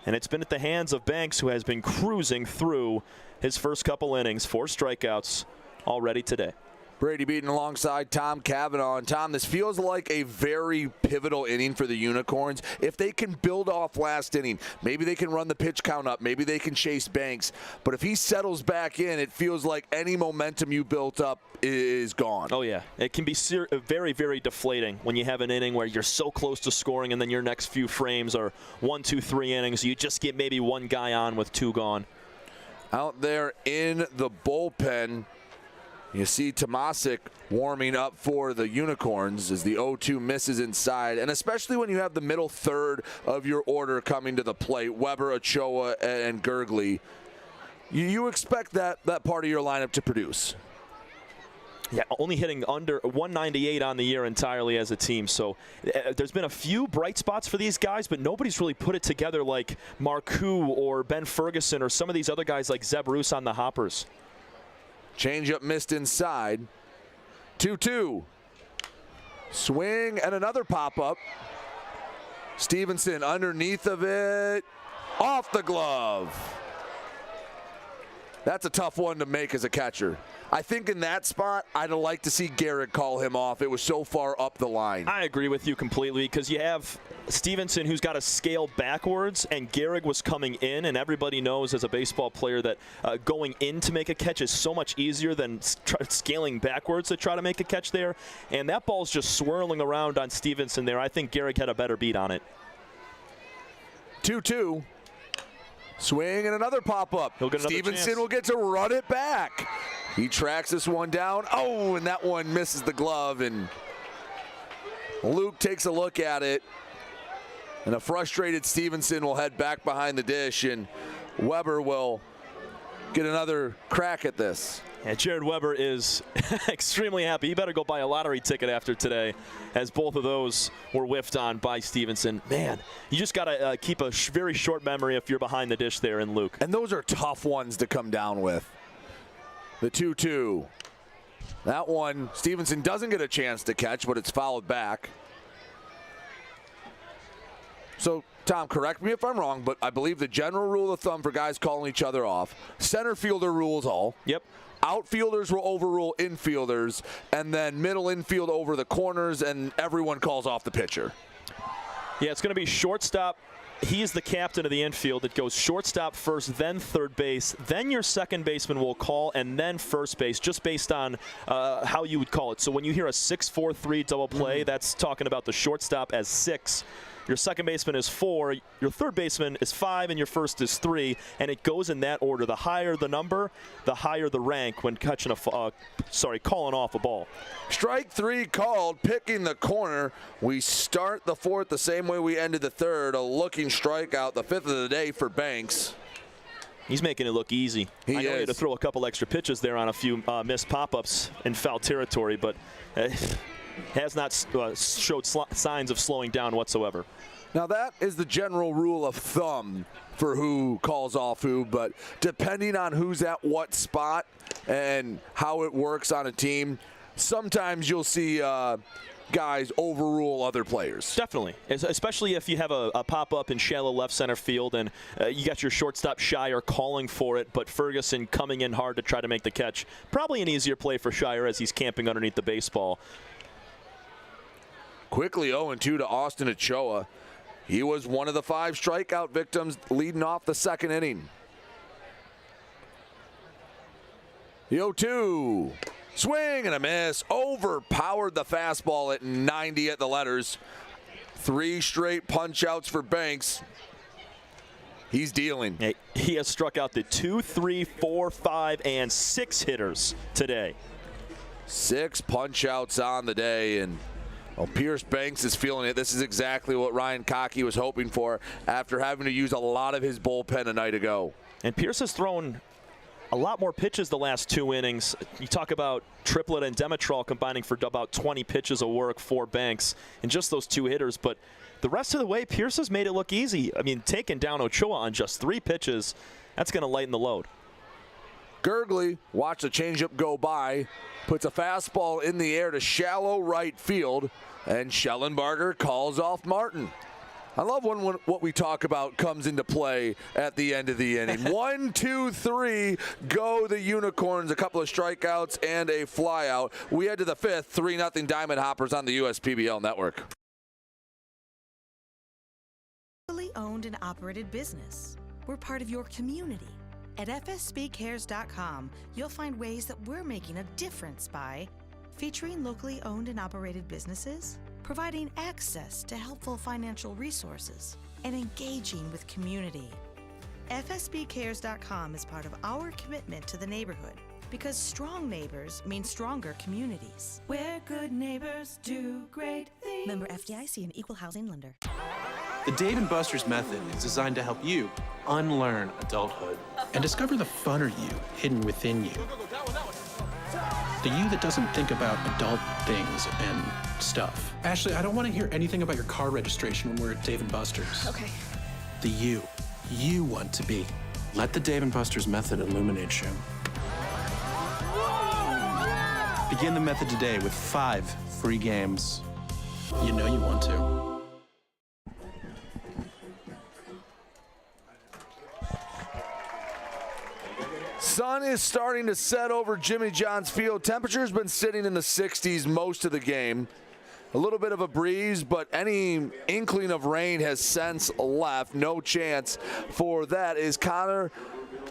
And it's been at the hands of Banks, who has been cruising through his first couple innings. 4 strikeouts already today. Brady Beaton alongside Tom Cavanaugh. And Tom, this feels like a very pivotal inning for the Unicorns. If they can build off last inning, maybe they can run the pitch count up, maybe they can chase Banks. But if he settles back in, it feels like any momentum you built up is gone. Oh, yeah. It can be very, very deflating when you have an inning where you're so close to scoring and then your next few frames are 1, 2, 3 innings. You just get maybe one guy on with 2 gone. Out there in the bullpen, you see Tomasic warming up for the Unicorns as the 0-2 misses inside, and especially when you have the middle third of your order coming to the plate, Weber, Ochoa, and Gurgley, you expect that part of your lineup to produce. Yeah, only hitting under 198 on the year entirely as a team. So there's been a few bright spots for these guys, but nobody's really put it together like Marcoux or Ben Ferguson or some of these other guys like Zeb Roos on the Hoppers. Changeup missed inside. 2-2. Swing and another pop-up. Stevenson underneath of it. Off the glove. That's a tough one to make as a catcher. I think in that spot, I'd like to see Garrett call him off. It was so far up the line. I agree with you completely, because you have Stevenson, who's got to scale backwards, and Gehrig was coming in, and everybody knows as a baseball player that going in to make a catch is so much easier than scaling backwards to try to make a catch there. And that ball's just swirling around on Stevenson there. I think Gehrig had a better beat on it. 2-2. Swing and another pop-up. Stevenson will get to run it back. He tracks this one down. Oh, and that one misses the glove, and Luke takes a look at it. And a frustrated Stevenson will head back behind the dish, and Weber will get another crack at this. And Jared Weber is extremely happy. He better go buy a lottery ticket after today, as both of those were whiffed on by Stevenson. Man, you just got to keep a very short memory if you're behind the dish there in Luke. And those are tough ones to come down with. The 2-2. That one, Stevenson doesn't get a chance to catch, but it's fouled back. So, Tom, correct me if I'm wrong, but I believe the general rule of thumb for guys calling each other off, center fielder rules all. Yep. outfielders will overrule infielders, and then middle infield over the corners, and everyone calls off the pitcher. Yeah, it's going to be shortstop. He is the captain of the infield. It goes shortstop first, then third base, then your second baseman will call, and then first base, just based on how you would call it. So when you hear a 6-4-3 double play, that's talking about the shortstop as 6. Your second baseman is 4, your third baseman is 5, and your first is 3, and it goes in that order. The higher the number, the higher the rank when catching calling off a ball. Strike 3 called, picking the corner. We start the 4th the same way we ended the 3rd. A looking strikeout, the 5th of the day for Banks. He's making it look easy. I know he had to throw a couple extra pitches there on a few missed pop-ups in foul territory, but has not showed signs of slowing down whatsoever. Now that is the general rule of thumb for who calls off who, but depending on who's at what spot and how it works on a team, sometimes you'll see guys overrule other players. Definitely, especially if you have a pop-up in shallow left center field and you got your shortstop Shire calling for it, but Ferguson coming in hard to try to make the catch. Probably an easier play for Shire as he's camping underneath the baseball. Quickly 0-2 to Austin Ochoa. He was one of the 5 strikeout victims leading off the 2nd inning. The 0-2. Swing and a miss. Overpowered the fastball at 90 at the letters. 3 straight punch-outs for Banks. He's dealing. He has struck out the 2, 3, 4, 5, and 6 hitters today. 6 punch-outs on the day, and Pierce Banks is feeling it. This is exactly what Ryan Cockey was hoping for after having to use a lot of his bullpen a night ago. And Pierce has thrown a lot more pitches the last 2 innings. You talk about Triplett and Demetrol combining for about 20 pitches of work for Banks in just those 2 hitters. But the rest of the way, Pierce has made it look easy. I mean, taking down Ochoa on just 3 pitches, that's going to lighten the load. Gurgley, watch the changeup go by, puts a fastball in the air to shallow right field, and Schellenbarger calls off Martin. I love when what we talk about comes into play at the end of the inning. 1, 2, 3, go the Unicorns. A couple of strikeouts and a flyout. We head to the 5th, 3-0 Diamond Hoppers on the USPBL network. Locally owned and operated business. We're part of your community. At FSBcares.com, you'll find ways that we're making a difference by featuring locally owned and operated businesses, providing access to helpful financial resources, and engaging with community. FSBcares.com is part of our commitment to the neighborhood because strong neighbors mean stronger communities. Where good neighbors do great things. Member FDIC and Equal Housing Lender. The Dave & Buster's method is designed to help you unlearn adulthood and discover the funner you hidden within you. The you that doesn't think about adult things and stuff. Ashley, I don't want to hear anything about your car registration when we're at Dave & Buster's. Okay. The you want to be. Let the Dave & Buster's method illuminate you. Begin the method today with 5 free games. You know you want to. Sun is starting to set over Jimmy John's Field. Temperature's been sitting in the 60s most of the game. A little bit of a breeze, but any inkling of rain has since left. No chance for that as Connor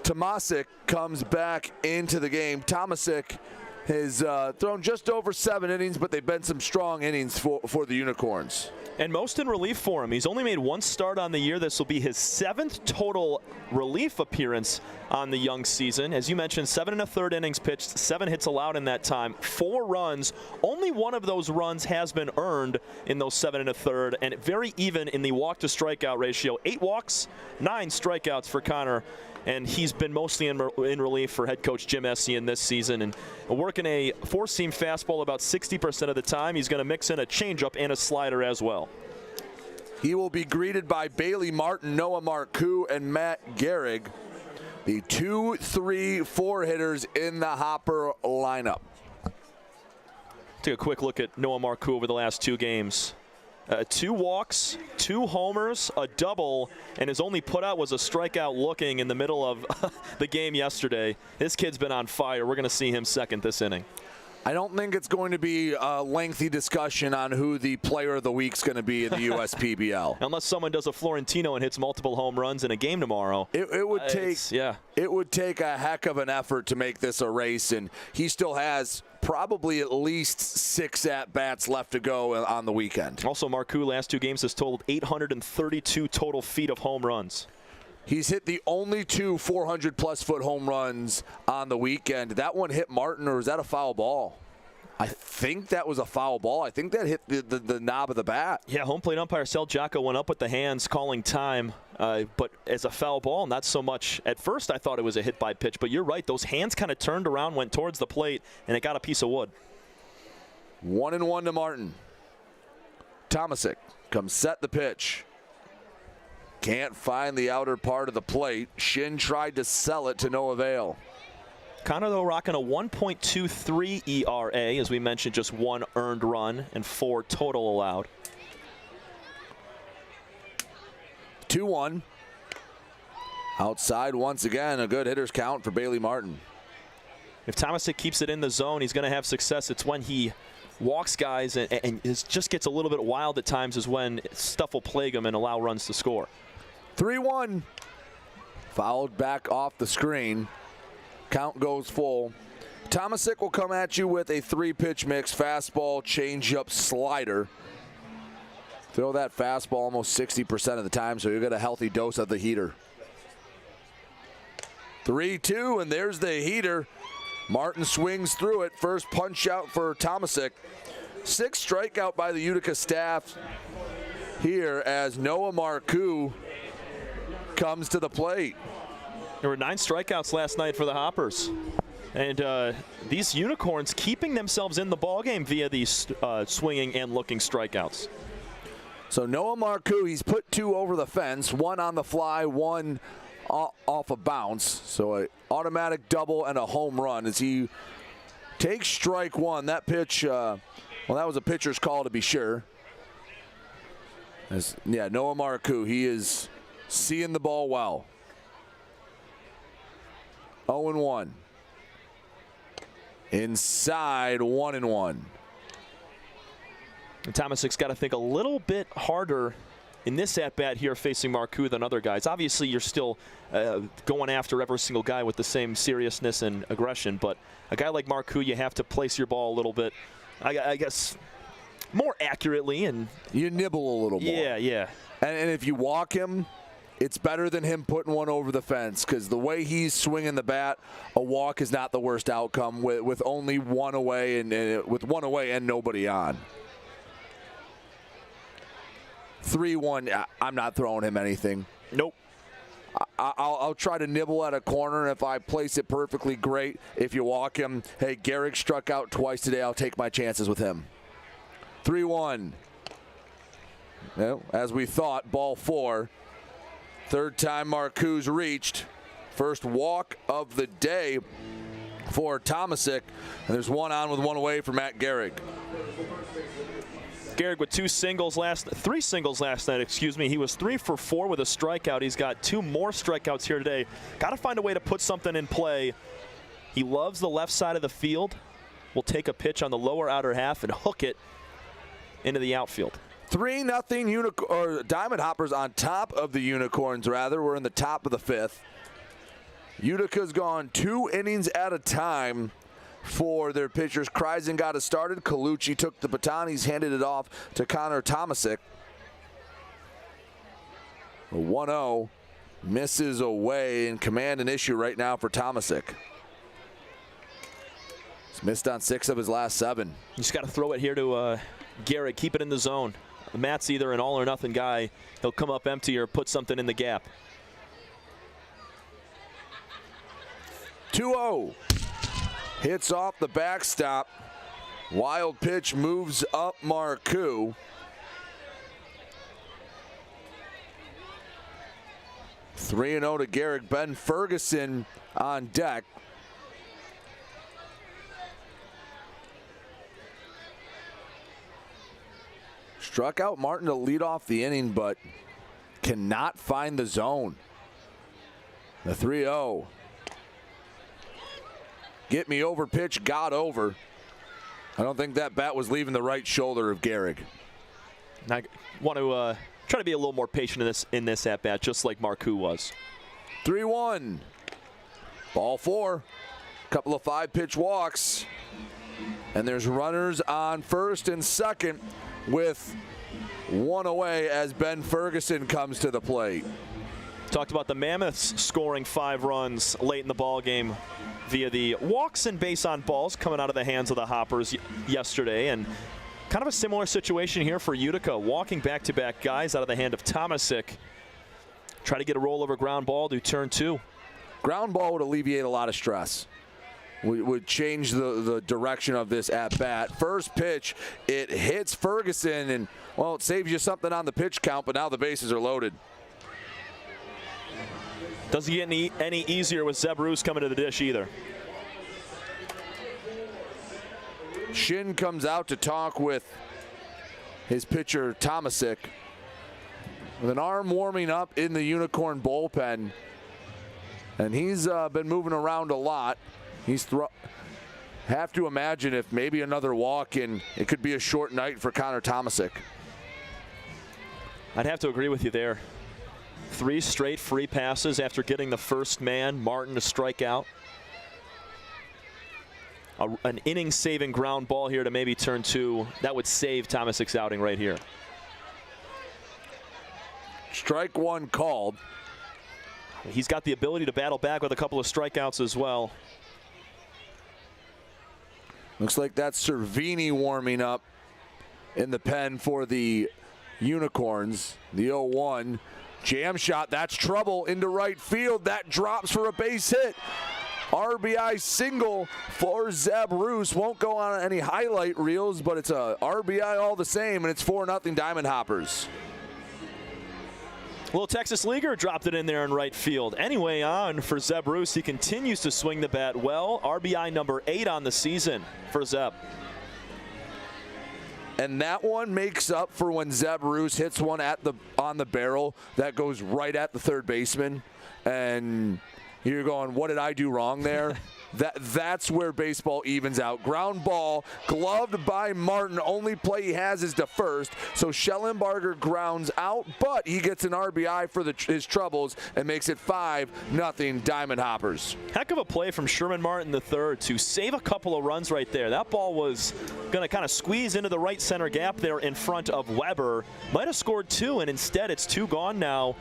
Tomasic comes back into the game. Tomasic has thrown just over 7 innings, but they've been some strong innings for the Unicorns. And most in relief for him. He's only made 1 start on the year. This will be his 7th total relief appearance on the young season. As you mentioned, 7 1/3 innings pitched, 7 hits allowed in that time, 4 runs. Only one of those runs has been earned in those 7 1/3, and very even in the walk to strikeout ratio. 8 walks, 9 strikeouts for Connor. And he's been mostly in relief for head coach Jim Essien this season, and working a 4-seam fastball about 60% of the time. He's going to mix in a changeup and a slider as well. He will be greeted by Bailey Martin, Noah Marcoux, and Matt Gehrig, the 2, 3, 4 hitters in the Hopper lineup. Take a quick look at Noah Marcoux over the last 2 games. 2 walks, 2 homers, a double, and his only putout was a strikeout looking in the middle of the game yesterday. This kid's been on fire. We're going to see him second this inning. I don't think it's going to be a lengthy discussion on who the player of the week's going to be in the USPBL. Unless someone does a Florentino and hits multiple home runs in a game tomorrow. It would take a heck of an effort to make this a race, and he still has probably at least 6 at-bats left to go on the weekend. Also, Marcoux last 2 games has totaled 832 total feet of home runs. He's hit the only 2 400-plus foot home runs on the weekend. That one hit Martin, or was that a foul ball? I think that was a foul ball. I think that hit the knob of the bat. Yeah, home plate umpire Sel Jocko went up with the hands calling time, but as a foul ball, not so much. At first, I thought it was a hit by pitch, but you're right. Those hands kind of turned around, went towards the plate, and it got a piece of wood. 1-1 to Martin. Tomasic comes set the pitch. Can't find the outer part of the plate. Shin tried to sell it to no avail. Connor, though, rocking a 1.23 ERA, as we mentioned, just 1 earned run and 4 total allowed. 2-1. Outside once again, a good hitter's count for Bailey Martin. If Tomasic keeps it in the zone, he's going to have success. It's when he walks guys and just gets a little bit wild at times is when stuff will plague him and allow runs to score. 3-1. Fouled back off the screen. Count goes full. Tomasic will come at you with a 3-pitch mix: fastball, changeup, slider. Throw that fastball almost 60% of the time, so you get a healthy dose of the heater. 3-2, and there's the heater. Martin swings through it. First punch out for Tomasic. 6th strikeout by the Utica staff here as Noah Marcoux comes to the plate. There were 9 strikeouts last night for the Hoppers. And these Unicorns keeping themselves in the ballgame via these swinging and looking strikeouts. So Noah Marcoux, he's put 2 over the fence, 1 on the fly, 1 off a bounce. So an automatic double and a home run as he takes strike 1. That pitch, well, that was a pitcher's call to be sure. Noah Marcoux, he is seeing the ball well. 0-1. Inside, 1-1. And Tomasic's got to think a little bit harder in this at-bat here facing Marcoux than other guys. Obviously, you're still going after every single guy with the same seriousness and aggression, but a guy like Marcoux, you have to place your ball a little bit, I guess, more accurately. And you nibble a little more. Yeah. And if you walk him, it's better than him putting one over the fence, because the way he's swinging the bat, a walk is not the worst outcome with only 1 away and nobody on. 3-1. I'm not throwing him anything. Nope. I'll try to nibble at a corner, and if I place it perfectly, great. If you walk him, hey, Garrick struck out twice today. I'll take my chances with him. 3-1. Well, as we thought, ball 4. 3rd time Marcoux's reached. First walk of the day for Tomasic. And there's 1 on with 1 away for Matt Garrick. Garrick with 3 singles last night, excuse me. He was 3 for 4 with a strikeout. He's got 2 more strikeouts here today. Got to find a way to put something in play. He loves the left side of the field. Will take a pitch on the lower outer half and hook it into the outfield. 3-0 Diamond Hoppers on top of the Unicorns, rather. We're in the top of the 5th. Utica's gone 2 innings at a time for their pitchers. Kreisen got it started. Colucci took the baton. He's handed it off to Connor Tomasic. 1-0 misses away, and command an issue right now for Tomasic. He's missed on 6 of his last 7. You just got to throw it here to Garrick. Keep it in the zone. Matt's either an all-or-nothing guy. He'll come up empty or put something in the gap. 2-0. Hits off the backstop. Wild pitch moves up Marcoux. (3-0 to Garrick. Ben Ferguson on deck. Struck out Martin to lead off the inning, but cannot find the zone. The 3-0. Get me over pitch, got over. I don't think that bat was leaving the right shoulder of Gehrig. I want to try to be a little more patient in this at bat, just like Marcoux was. 3-1. Ball 4. Couple of 5-pitch walks. And there's runners on first and second with one away as Ben Ferguson comes to the plate. Talked about the Mammoths scoring 5 runs late in the ball game via the walks and base on balls coming out of the hands of the Hoppers yesterday. And kind of a similar situation here for Utica, walking back-to-back guys out of the hand of Tomasic. Try to get a rollover ground ball to turn 2. Ground ball would alleviate a lot of stress. Would change the direction of this at-bat. First pitch, it hits Ferguson, and, well, it saves you something on the pitch count, but now the bases are loaded. Doesn't get any easier with Zeb Roos coming to the dish either. Shin comes out to talk with his pitcher, Tomasic, with an arm warming up in the Unicorn bullpen. And he's been moving around a lot. Have to imagine if maybe another walk and it could be a short night for Connor Tomasic. I'd have to agree with you there. 3 straight free passes after getting the first man, Martin, to strike out. An inning-saving ground ball here to maybe turn 2. That would save Tomasic's outing right here. Strike 1 called. He's got the ability to battle back with a couple of strikeouts as well. Looks like that's Cervini warming up in the pen for the Unicorns. The 0-1. Jam shot, that's trouble into right field. That drops for a base hit. RBI single for Zeb Roos. Won't go on any highlight reels, but it's a RBI all the same, and it's 4-0 Diamond Hoppers. Well, Texas Leaguer dropped it in there in right field. Anyway, on for Zeb Roos. He continues to swing the bat well. RBI number 8 on the season for Zeb. And that one makes up for when Zeb Roos hits one on the barrel that goes right at the third baseman. And you're going, what did I do wrong there? That's where baseball evens out. Ground ball, gloved by Martin. Only play he has is to first. So Schellenbarger grounds out, but he gets an RBI for his troubles and makes it 5-0 Diamond Hoppers. Heck of a play from Sherman Martin III to save a couple of runs right there. That ball was going to kind of squeeze into the right center gap there in front of Weber. Might have scored 2, and instead it's 2 gone now.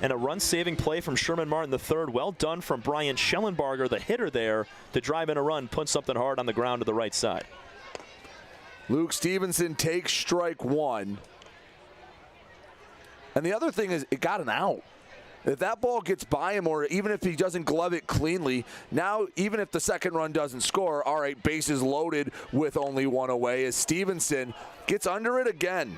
And a run-saving play from Sherman Martin III. Well done from Brian Schellenbarger, the hitter there, to drive in a run, put something hard on the ground to the right side. Luke Stevenson takes strike 1. And the other thing is it got an out. If that ball gets by him, or even if he doesn't glove it cleanly, now even if the second run doesn't score, all right, bases loaded with only 1 away as Stevenson gets under it again.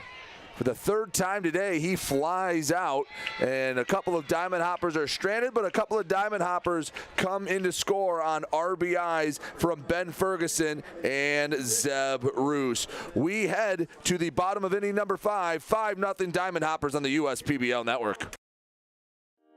For the 3rd time today, he flies out, and a couple of Diamond Hoppers are stranded, but a couple of Diamond Hoppers come in to score on RBIs from Ben Ferguson and Zeb Roos. We head to the bottom of inning number 5, 5-0 Diamond Hoppers on the USPBL Network.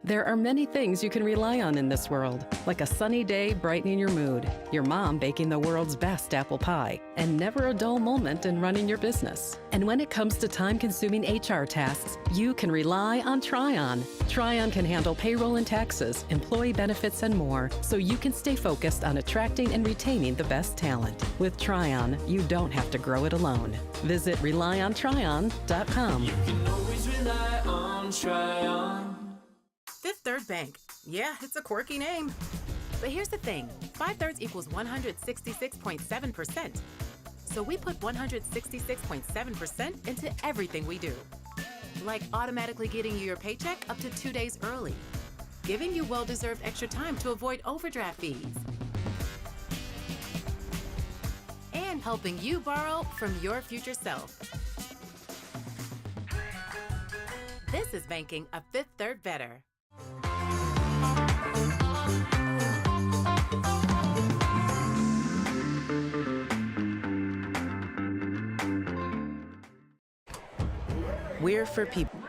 There are many things you can rely on in this world, like a sunny day brightening your mood, your mom baking the world's best apple pie, and never a dull moment in running your business. And when it comes to time-consuming HR tasks, you can rely on Tryon. Tryon can handle payroll and taxes, employee benefits, and more, so you can stay focused on attracting and retaining the best talent. With Tryon, you don't have to grow it alone. Visit RelyOnTryon.com. You can always rely on Tryon. Fifth Third Bank. Yeah, it's a quirky name. But here's the thing. 5/3 equals 166.7%. So we put 166.7% into everything we do. Like automatically getting you your paycheck up to 2 days early. Giving you well-deserved extra time to avoid overdraft fees. And helping you borrow from your future self. This is banking a Fifth Third better. We're for people.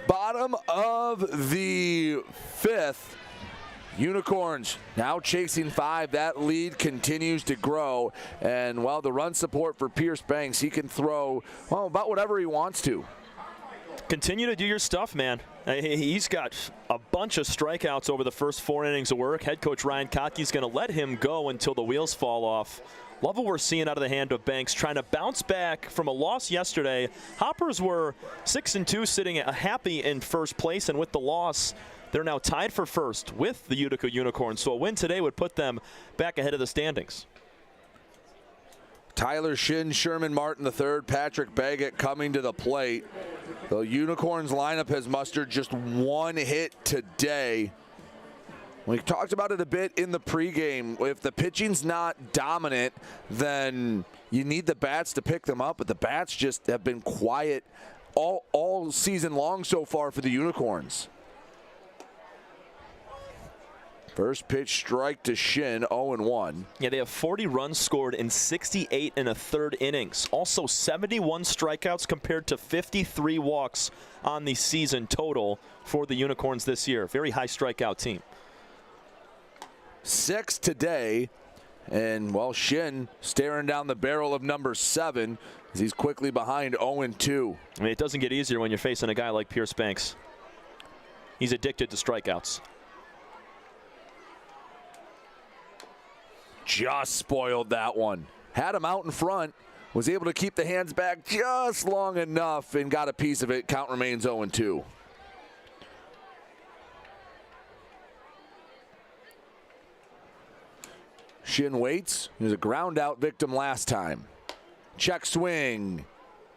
Bottom of the 5th. Unicorns now chasing 5. That lead continues to grow. And while the run support for Pierce Banks, he can throw, well, about whatever he wants to. Continue to do your stuff, man. He's got a bunch of strikeouts over the first 4 innings of work. Head coach Ryan Kotke's going to let him go until the wheels fall off. Love what we're seeing out of the hand of Banks, trying to bounce back from a loss yesterday. Hoppers were 6-2, sitting happy in first place, and with the loss, they're now tied for first with the Utica Unicorns. So a win today would put them back ahead of the standings. Tyler Shin, Sherman Martin III, Patrick Baggett coming to the plate. The Unicorns lineup has mustered just 1 hit today. We talked about it a bit in the pregame. If the pitching's not dominant, then you need the bats to pick them up. But the bats just have been quiet all season long so far for the Unicorns. First pitch strike to Shin, 0-1. Yeah, they have 40 runs scored in 68 1/3 innings. Also 71 strikeouts compared to 53 walks on the season total for the Unicorns this year. Very high strikeout team. 6 today, and well, Shin staring down the barrel of number 7 as he's quickly behind 0-2. I mean, it doesn't get easier when you're facing a guy like Pierce Banks. He's addicted to strikeouts. Just spoiled that one. Had him out in front, was able to keep the hands back just long enough and got a piece of it. Count remains 0-2. Shin waits. He was a ground out victim last time. Check swing.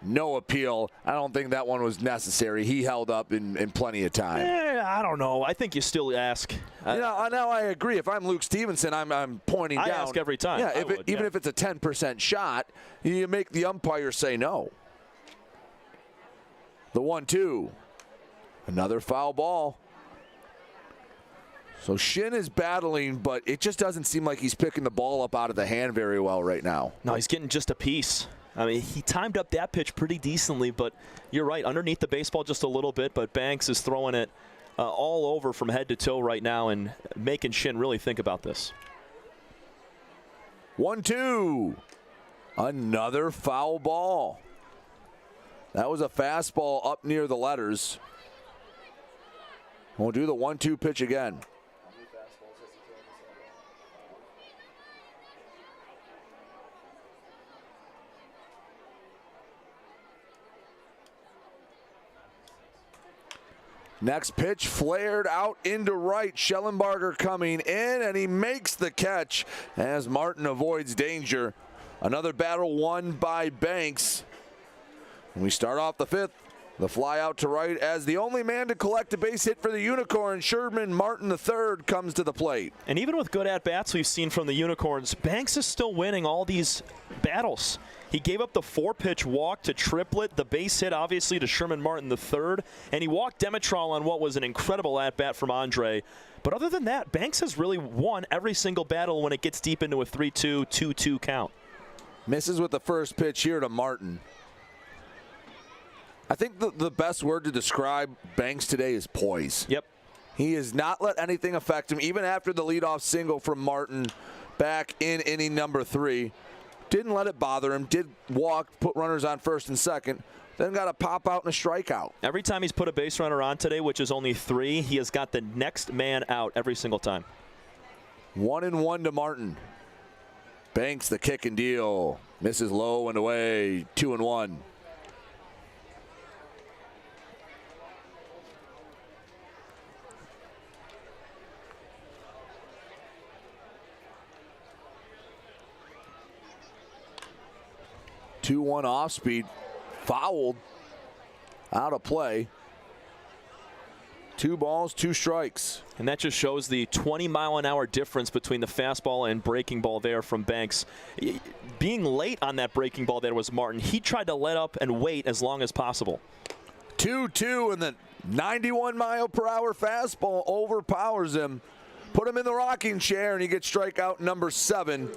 No appeal. I don't think that one was necessary. He held up in plenty of time. I don't know. I think you still ask. Now I agree. If I'm Luke Stevenson, I'm pointing down. I ask every time. Yeah, even if it's a 10% shot, you make the umpire say no. The 1-2. Another foul ball. So Shin is battling, but it just doesn't seem like he's picking the ball up out of the hand very well right now. No, he's getting just a piece. I mean, he timed up that pitch pretty decently, but you're right, underneath the baseball just a little bit, but Banks is throwing it all over from head to toe right now and making Shin really think about this. 1-2. Another foul ball. That was a fastball up near the letters. We'll do the 1-2 pitch again. Next pitch flared out into right. Schellenbarger coming in, and he makes the catch as Martin avoids danger. Another battle won by Banks. And we start off the 5th. The fly out to right as the only man to collect a base hit for the Unicorns, Sherman Martin III, comes to the plate. And even with good at-bats we've seen from the Unicorns, Banks is still winning all these battles. He gave up the 4-pitch walk to Triplett, the base hit obviously to Sherman Martin III, and he walked Demetral on what was an incredible at-bat from Andre. But other than that, Banks has really won every single battle when it gets deep into a 3-2, 2-2 count. Misses with the first pitch here to Martin. I think the best word to describe Banks today is poise. Yep. He has not let anything affect him, even after the leadoff single from Martin back in inning number 3. Didn't let it bother him, did walk, put runners on first and second, then got a pop out and a strikeout. Every time he's put a base runner on today, which is only 3, he has got the next man out every single time. 1-1 to Martin. Banks the kick and deal. Misses low and away, 2-1. Two-one off speed, fouled, out of play. 2 balls, 2 strikes. And that just shows the 20-mile-an-hour difference between the fastball and breaking ball there from Banks. Being late on that breaking ball there was Martin. He tried to let up and wait as long as possible. 2-2, and the 91-mile-per-hour fastball overpowers him. put him in the rocking chair, and he gets strikeout number 7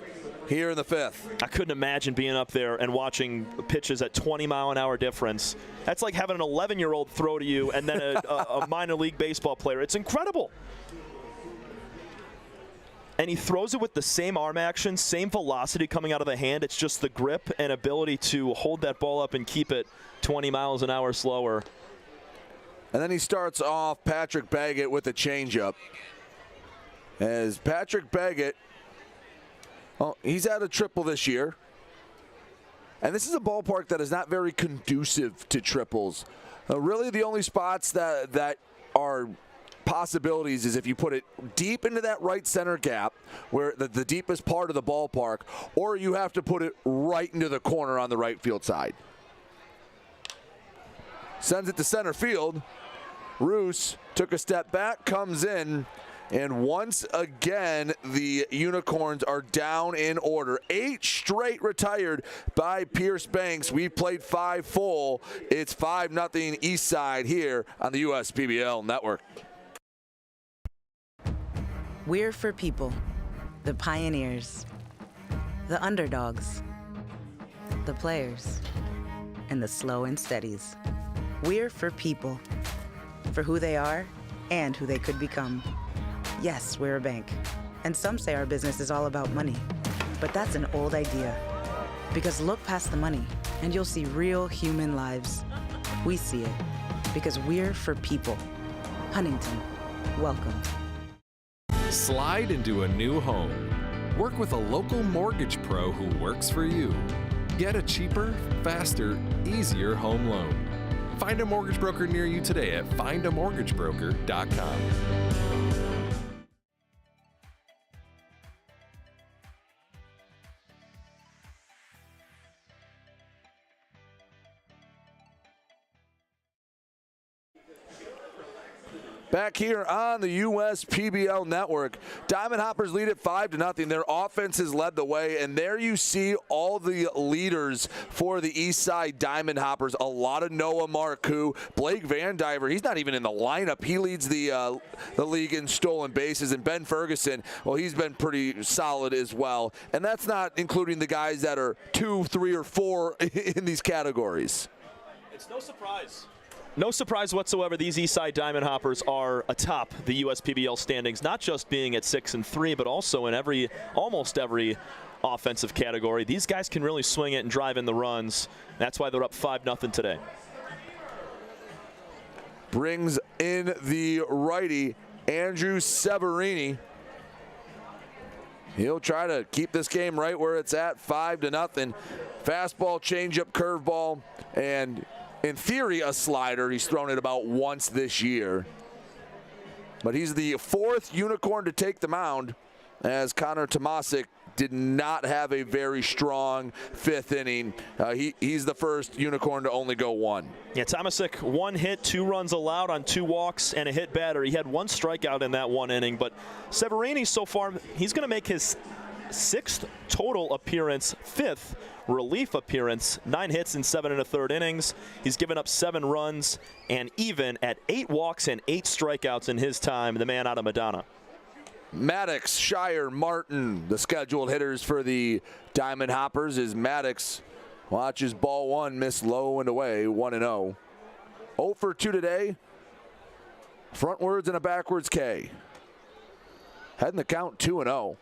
here in the 5th. I couldn't imagine being up there and watching pitches at 20-mile-an-hour difference. That's like having an 11-year-old throw to you and then a minor league baseball player. It's incredible. And he throws it with the same arm action, same velocity coming out of the hand. It's just the grip and ability to hold that ball up and keep it 20 miles an hour slower. And then he starts off Patrick Baggett with a changeup. As Patrick Baggett, he's had a triple this year. And this is a ballpark that is not very conducive to triples. Really the only spots that are possibilities is if you put it deep into that right center gap, where the deepest part of the ballpark, or you have to put it right into the corner on the right field side. Sends it to center field. Roos took a step back, comes in, and once again the Unicorns are down in order. 8 straight retired by Pierce Banks. We've played 5 full. It's 5-0 Eastside here on the USPBL Network. We're for people, the pioneers, the underdogs, the players, and the slow and steadies. We're for people, for who they are and who they could become. Yes, we're a bank, and some say our business is all about money, but that's an old idea. Because look past the money, and you'll see real human lives. We see it, because we're for people. Huntington, welcome. Slide into a new home. Work with a local mortgage pro who works for you. Get a cheaper, faster, easier home loan. Find a mortgage broker near you today at findamortgagebroker.com. Back here on the USPBL Network, Diamond Hoppers lead at 5-0. Their offense has led the way, and there you see all the leaders for the Eastside Diamond Hoppers. A lot of Noah Marcoux, Blake Van Diver. He's not even in the lineup. He leads the league in stolen bases, and Ben Ferguson, well, he's been pretty solid as well. And that's not including the guys that are 2, 3, or 4 in these categories. It's no surprise. No surprise whatsoever, these Eastside Diamond Hoppers are atop the USPBL standings, not just being at 6-3, but also in almost every offensive category. These guys can really swing it and drive in the runs. That's why they're up 5-0 today. Brings in the righty, Andrew Severini. He'll try to keep this game right where it's at, 5-0. Fastball, changeup, curveball, and in theory, a slider. He's thrown it about once this year. But he's the 4th Unicorn to take the mound, as Connor Tomasic did not have a very strong 5th inning. He's the first Unicorn to only go 1. Yeah, Tomasic, 1 hit, 2 runs allowed on 2 walks, and a hit batter. He had 1 strikeout in that 1 inning. But Severini, so far, he's going to make his 6th total appearance, 5th relief appearance, 9 hits in 7 1/3 innings. He's given up 7 runs and even at 8 walks and 8 strikeouts in his time, the man out of Madonna. Maddox, Shire, Martin, the scheduled hitters for the Diamond Hoppers, as Maddox watches ball 1 miss low and away, 1-0. 0 for 2 today. Frontwards and a backwards K. Heading the count 2-0.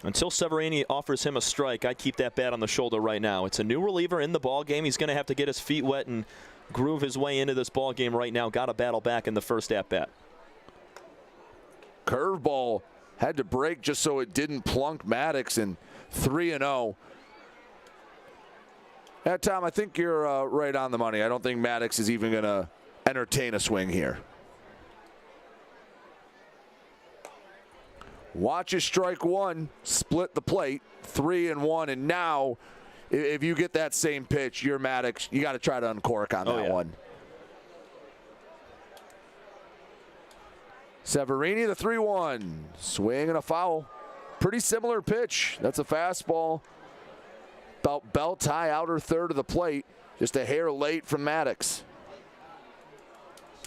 Until Severini offers him a strike, I'd keep that bat on the shoulder right now. It's a new reliever in the ball game. He's going to have to get his feet wet and groove his way into this ball game right now. Got to battle back in the first at-bat. Curveball had to break just so it didn't plunk Maddox, and 3-0. Yeah, Tom, I think you're right on the money. I don't think Maddox is even going to entertain a swing here. Watches strike 1, split the plate, 3-1, and now if you get that same pitch, you're Maddox. You got to try to uncork on that one. Severini, the 3-1, swing and a foul. Pretty similar pitch. That's a fastball. About belt high, outer third of the plate. Just a hair late from Maddox.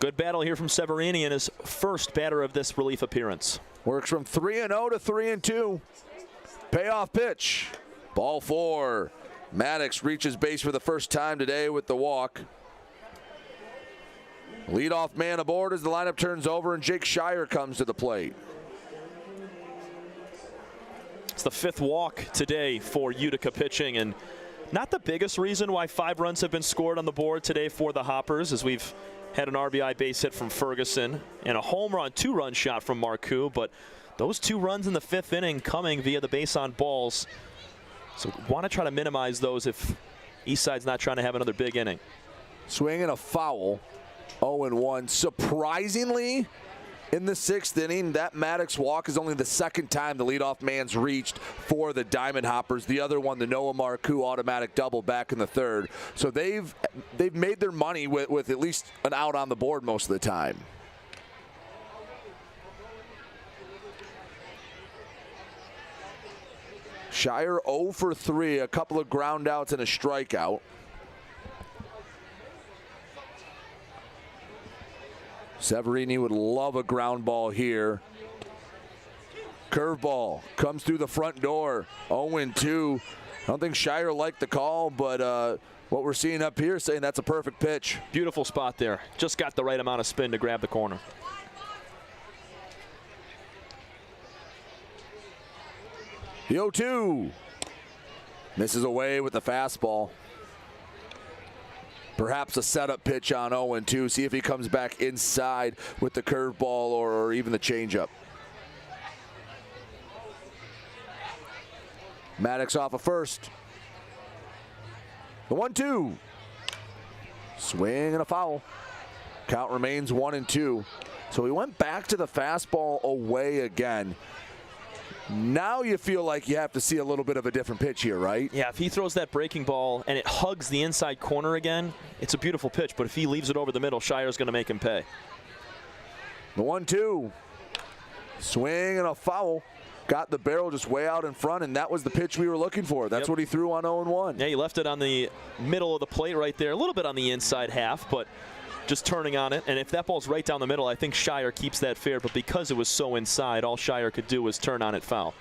Good battle here from Severini in his first batter of this relief appearance. Works from 3-0 to 3-2. Payoff pitch. Ball 4. Maddox reaches base for the first time today with the walk. Leadoff man aboard as the lineup turns over and Jake Shire comes to the plate. It's the 5th walk today for Utica pitching, and not the biggest reason why 5 runs have been scored on the board today for the Hoppers, as we've had an RBI base hit from Ferguson and a home run 2-run shot from Marcoux, but those 2 runs in the 5th inning coming via the base on balls. So want to try to minimize those if Eastside's not trying to have another big inning. Swing and a foul. 0-1. Surprisingly, in the 6th inning, that Maddox walk is only the 2nd time the leadoff man's reached for the Diamond Hoppers. The other one, the Noah Marcoux automatic double back in the 3rd. So they've made their money with at least an out on the board most of the time. Shire 0 for 3, a couple of ground outs and a strikeout. Severini would love a ground ball here. Curveball comes through the front door. 0-2. I don't think Shire liked the call, but what we're seeing up here saying that's a perfect pitch. Beautiful spot there. Just got the right amount of spin to grab the corner. The 0-2. Misses away with the fastball. Perhaps a setup pitch on 0-2. See if he comes back inside with the curveball or even the changeup. Maddox off of first. The 1-2. Swing and a foul. Count remains 1-2. So we went back to the fastball away again. Now you feel like you have to see a little bit of a different pitch here, right? Yeah, if he throws that breaking ball and it hugs the inside corner again, it's a beautiful pitch. But if he leaves it over the middle, Shire's going to make him pay. The 1-2. Swing and a foul. Got the barrel just way out in front, and that was the pitch we were looking for. That's what he threw on 0-1. Yeah, he left it on the middle of the plate right there, a little bit on the inside half, but just turning on it. And if that ball's right down the middle, I think Shire keeps that fair. But because it was so inside, all Shire could do was turn on it foul.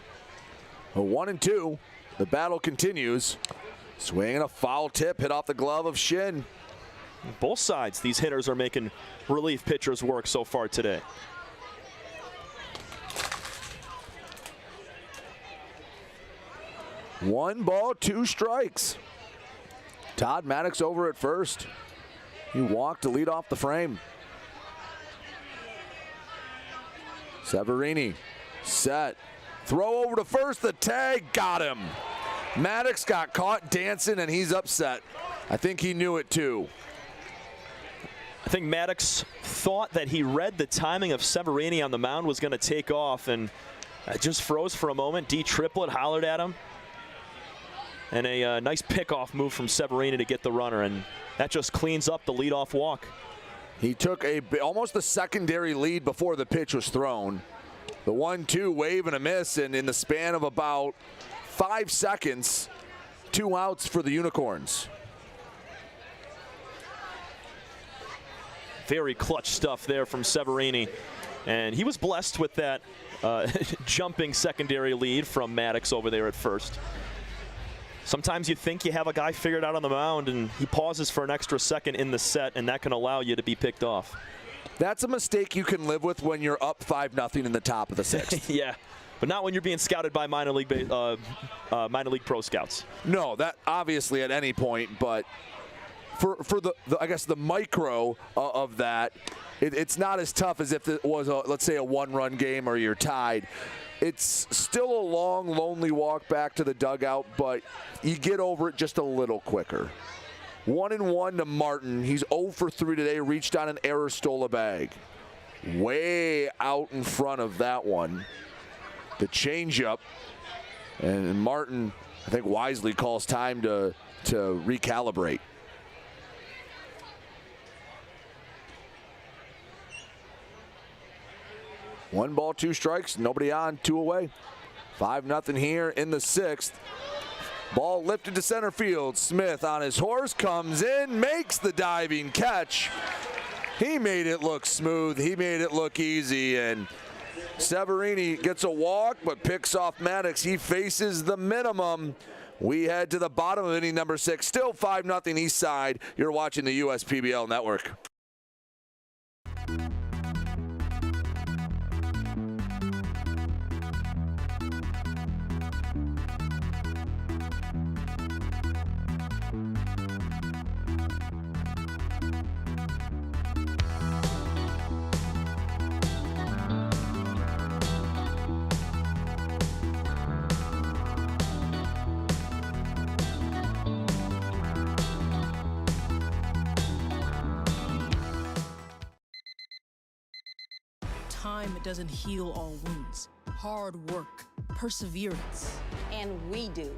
A 1-2. The battle continues. Swing and a foul tip hit off the glove of Shin. Both sides, these hitters are making relief pitchers work so far today. One ball, 2 strikes. Todd Maddox over at first. He walked to lead off the frame. Severini set. Throw over to first. The tag got him. Maddox got caught dancing and he's upset. I think he knew it too. I think Maddox thought that he read the timing of Severini on the mound was going to take off and just froze for a moment. D Triplet hollered at him. And a nice pickoff move from Severini to get the runner, and that just cleans up the leadoff walk. He took almost a secondary lead before the pitch was thrown. The 1-2 wave and a miss, and in the span of about 5 seconds, 2 outs for the Unicorns. Very clutch stuff there from Severini, and he was blessed with that jumping secondary lead from Maddox over there at first. Sometimes you think you have a guy figured out on the mound and he pauses for an extra second in the set, and that can allow you to be picked off. That's a mistake you can live with when you're up 5-0 in the top of the 6th. Yeah, but not when you're being scouted by minor league pro scouts. No, that obviously at any point, but for the I guess the micro of that, it's not as tough as if it was let's say a 1-run game or you're tied. It's still a long, lonely walk back to the dugout, but you get over it just a little quicker. 1-1 to Martin. He's 0 for 3 today, reached on an error, stole a bag. Way out in front of that one. The changeup. And Martin, I think wisely calls time to recalibrate. One ball, 2 strikes, nobody on, 2 away. 5-0 here in the 6th. Ball lifted to center field. Smith on his horse, comes in, makes the diving catch. He made it look smooth. He made it look easy, and Severini gets a walk but picks off Maddox. He faces the minimum. We head to the bottom of inning number 6. Still 5-0 Eastside. You're watching the USPBL Network. Time doesn't heal all wounds. Hard work, perseverance. And we do.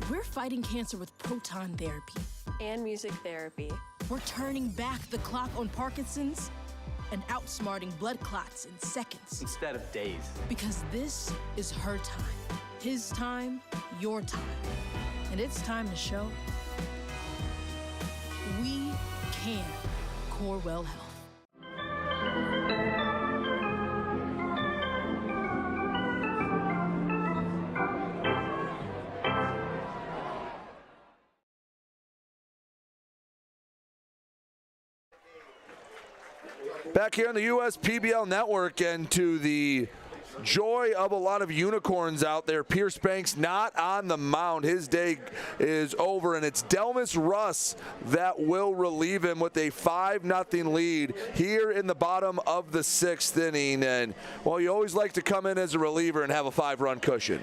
We're fighting cancer with proton therapy. And music therapy. We're turning back the clock on Parkinson's and outsmarting blood clots in seconds. Instead of days. Because this is her time. His time, your time. And it's time to show we can. Corewell Health. Back here on the USPBL Network, and to the joy of a lot of unicorns out there, Pierce Banks not on the mound. His day is over, and it's Delmas Russ that will relieve him with a 5-0 lead here in the bottom of the 6th inning. And, well, you always like to come in as a reliever and have a 5-run cushion.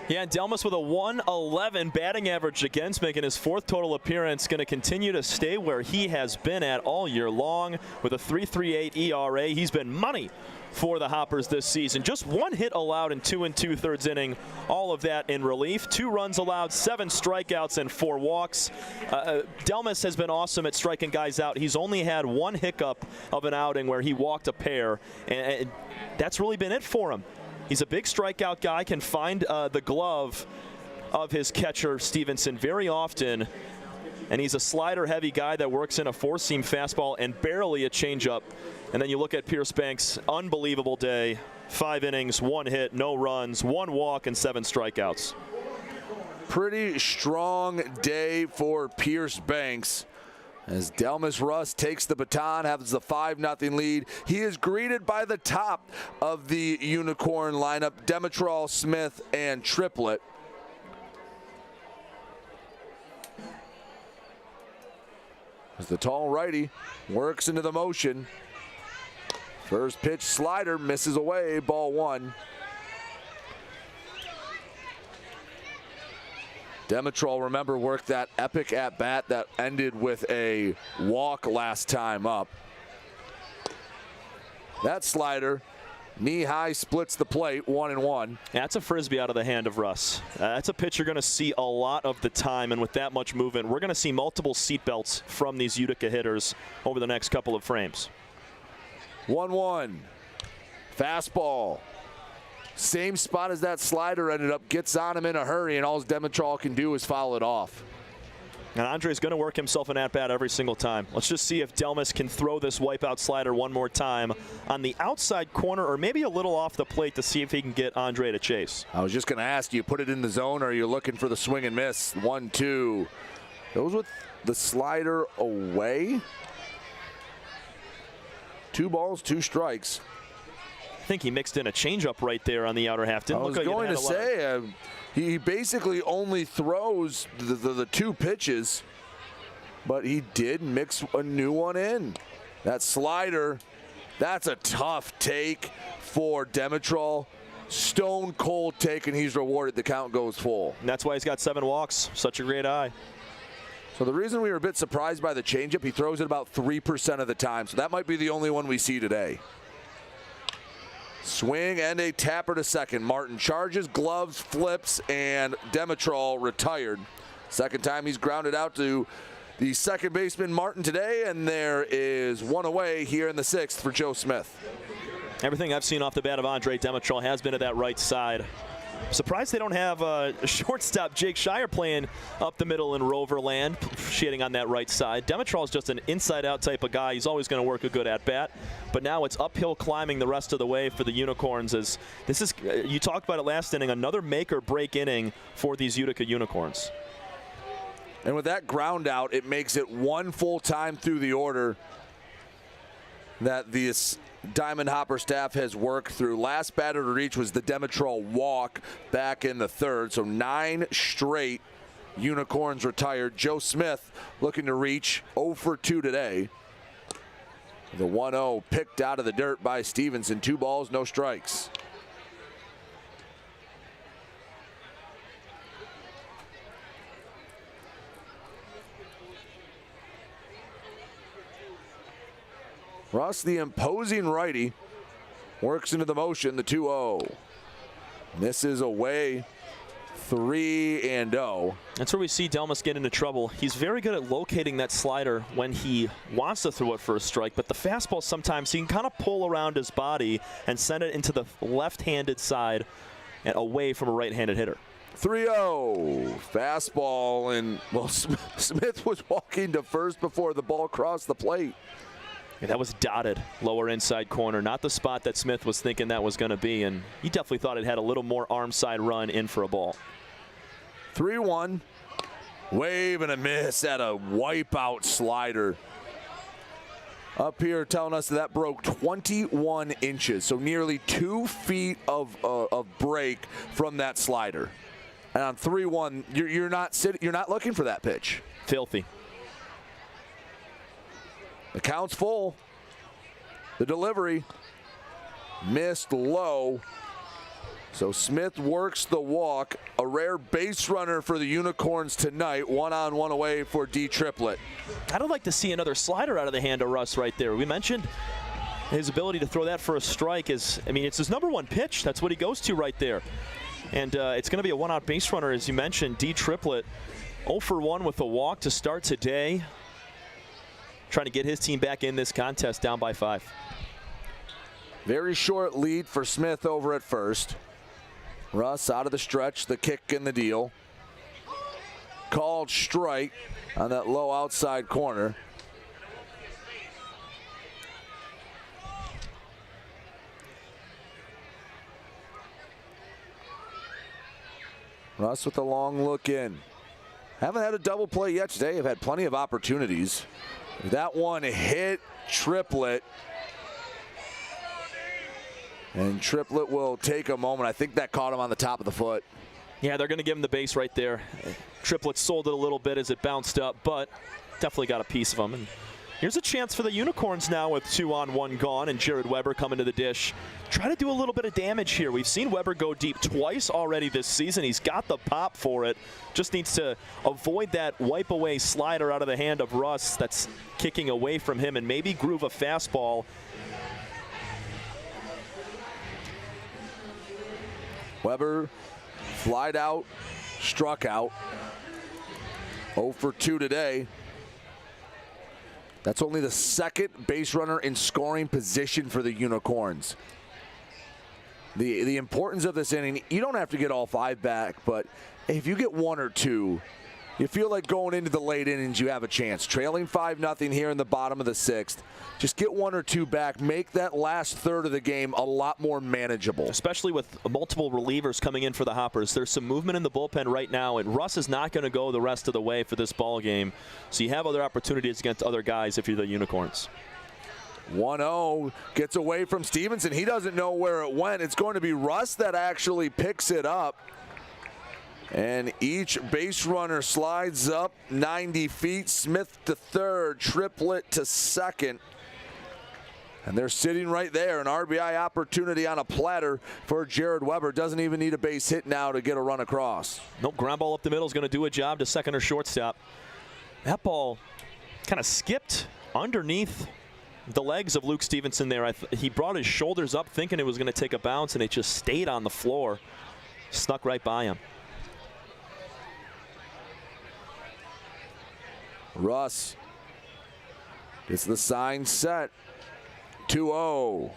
Yeah, and Delmas with a 111 batting average against, making his 4th total appearance. Going to continue to stay where he has been at all year long with a 3.38 ERA. He's been money for the Hoppers this season. Just 1 hit allowed in 2 2/3 inning. All of that in relief. 2 runs allowed, 7 strikeouts, and 4 walks. Delmas has been awesome at striking guys out. He's only had 1 hiccup of an outing where he walked a pair, and that's really been it for him. He's a big strikeout guy, can find the glove of his catcher, Stevenson, very often. And he's a slider-heavy guy that works in a 4-seam fastball and barely a changeup. And then you look at Pierce Banks' unbelievable day. 5 innings, 1 hit, no runs, 1 walk, and 7 strikeouts. Pretty strong day for Pierce Banks, as Delmas Russ takes the baton, has the 5-0 lead. He is greeted by the top of the Unicorn lineup, Demetrol, Smith, and Triplett. As the tall righty works into the motion. First pitch slider misses away, ball 1. Demetrol, remember, worked that epic at-bat that ended with a walk last time up. That slider, knee-high, splits the plate, 1-1. That's a frisbee out of the hand of Russ. That's a pitch you're going to see a lot of the time, and with that much movement, we're going to see multiple seatbelts from these Utica hitters over the next couple of frames. 1-1. Fastball. Same spot as that slider ended up, gets on him in a hurry, and all Demetrol can do is foul it off. And Andre's going to work himself an at-bat every single time. Let's just see if Delmas can throw this wipeout slider one more time on the outside corner, or maybe a little off the plate, to see if he can get Andre to chase. I was just going to ask, do you put it in the zone, or are you looking for the swing and miss? 1-2. Goes with the slider away. 2 balls, 2 strikes. I think he mixed in a changeup right there on the outer half. Didn't I was look like going to say, he basically only throws the 2 pitches, but he did mix a new one in. That slider, that's a tough take for Demetrol. Stone cold take, and he's rewarded. The count goes full. And that's why he's got 7 walks. Such a great eye. So the reason we were a bit surprised by the changeup, he throws it about 3% of the time. So that might be the only one we see today. Swing and a tapper to second. Martin charges, gloves, flips, and Demetrol retired. Second time he's grounded out to the second baseman Martin today, and there is 1 away here in the 6th for Joe Smith. Everything I've seen off the bat of Andre Demetrol has been to that right side. Surprised they don't have shortstop Jake Shire playing up the middle in Roverland, shading on that right side. Demetrol's just an inside-out type of guy. He's always going to work a good at-bat. But now it's uphill climbing the rest of the way for the Unicorns. As this is, you talked about it last inning, another make-or-break inning for these Utica Unicorns. And with that ground out, it makes it one full time through the order that this Diamond Hopper staff has worked through. Last batter to reach was the Demetrol walk back in the third. So 9 straight Unicorns retired. Joe Smith looking to reach 0 for 2 today. The 1-0 picked out of the dirt by Stevenson. 2 balls, no strikes. Russ, the imposing righty, works into the motion, the 2-0. Misses away, 3-0. That's where we see Delmas get into trouble. He's very good at locating that slider when he wants to throw it for a strike, but the fastball sometimes he can kind of pull around his body and send it into the left-handed side and away from a right-handed hitter. 3-0, fastball, and well, Smith was walking to first before the ball crossed the plate. Yeah, that was dotted lower inside corner, not the spot that Smith was thinking that was going to be, and he definitely thought it had a little more arm side run in for a ball. 3-1, wave and a miss at a wipeout slider. Up here telling us that broke 21 inches, so nearly 2 feet of break from that slider. And on 3-1, you're not looking for that pitch. Filthy. The count's full. The delivery missed low. So Smith works the walk. A rare base runner for the Unicorns tonight. 1-on-1 away for D Triplett. I'd like to see another slider out of the hand of Russ right there. We mentioned his ability to throw that for a strike is, I mean, it's his #1 pitch. That's what he goes to right there. And it's going to be a 1-out base runner, as you mentioned. D Triplett 0 for 1 with a walk to start today. Trying to get his team back in this contest, down by 5. Very short lead for Smith over at first. Russ out of the stretch, the kick and the deal. Called strike on that low outside corner. Russ with a long look in. Haven't had a double play yet today. Have had plenty of opportunities. That one hit Triplett. And Triplett will take a moment. I think that caught him on the top of the foot. Yeah, they're going to give him the base right there. Triplett sold it a little bit as it bounced up, but definitely got a piece of him. And here's a chance for the Unicorns now with 2-on-1 gone and Jared Weber coming to the dish. Try to do a little bit of damage here. We've seen Weber go deep twice already this season. He's got the pop for it. Just needs to avoid that wipe away slider out of the hand of Russ that's kicking away from him and maybe groove a fastball. Weber flied out, struck out. 0 for 2 today. That's only the second base runner in scoring position for the Unicorns. The importance of this inning, you don't have to get all 5 back, but if you get 1 or 2, you feel like going into the late innings you have a chance. Trailing 5-0 here in the bottom of the 6th. Just get 1 or 2 back. Make that last third of the game a lot more manageable. Especially with multiple relievers coming in for the Hoppers. There's some movement in the bullpen right now, and Russ is not going to go the rest of the way for this ball game. So you have other opportunities against other guys if you're the Unicorns. 1-0 gets away from Stevenson. He doesn't know where it went. It's going to be Russ that actually picks it up. And each base runner slides up 90 feet. Smith to third, Triplett to second. And they're sitting right there. An RBI opportunity on a platter for Jared Weber. Doesn't even need a base hit now to get a run across. Nope, ground ball up the middle is going to do a job to second or shortstop. That ball kind of skipped underneath the legs of Luke Stevenson there. He brought his shoulders up thinking it was going to take a bounce, and it just stayed on the floor. Snuck right by him. Russ gets the sign set. 2-0.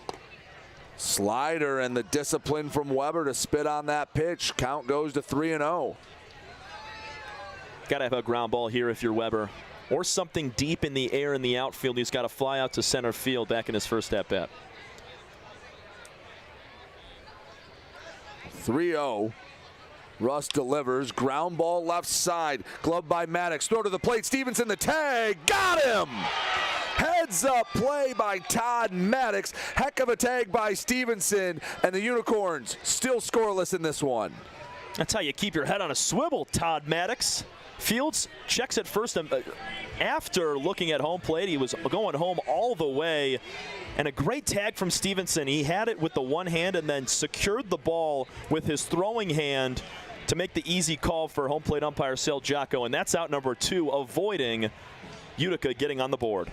Slider and the discipline from Weber to spit on that pitch. Count goes to 3-0. Got to have a ground ball here if you're Weber. Or something deep in the air in the outfield. He's got to fly out to center field back in his first at-bat. 3-0. Russ delivers. Ground ball left side. Glove by Maddox. Throw to the plate. Stevenson the tag. Got him! Heads up play by Todd Maddox. Heck of a tag by Stevenson. And the Unicorns still scoreless in this one. That's how you keep your head on a swivel, Todd Maddox. Fields checks at first. After looking at home plate, he was going home all the way. And a great tag from Stevenson. He had it with the one hand and then secured the ball with his throwing hand to make the easy call for home plate umpire Sal Giacco. And that's out number 2, avoiding Utica getting on the board.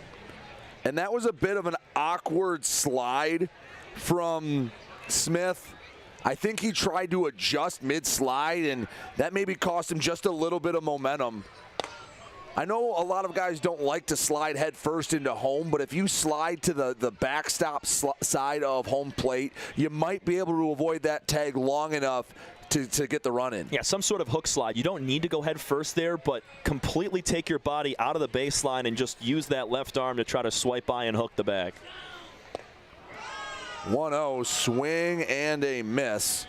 And that was a bit of an awkward slide from Smith. I think he tried to adjust mid-slide, and that maybe cost him just a little bit of momentum. I know a lot of guys don't like to slide head first into home, but if you slide to the backstop side of home plate, you might be able to avoid that tag long enough to get the run in. Yeah, some sort of hook slide. You don't need to go head first there, but completely take your body out of the baseline and just use that left arm to try to swipe by and hook the bag. 1-0, swing and a miss.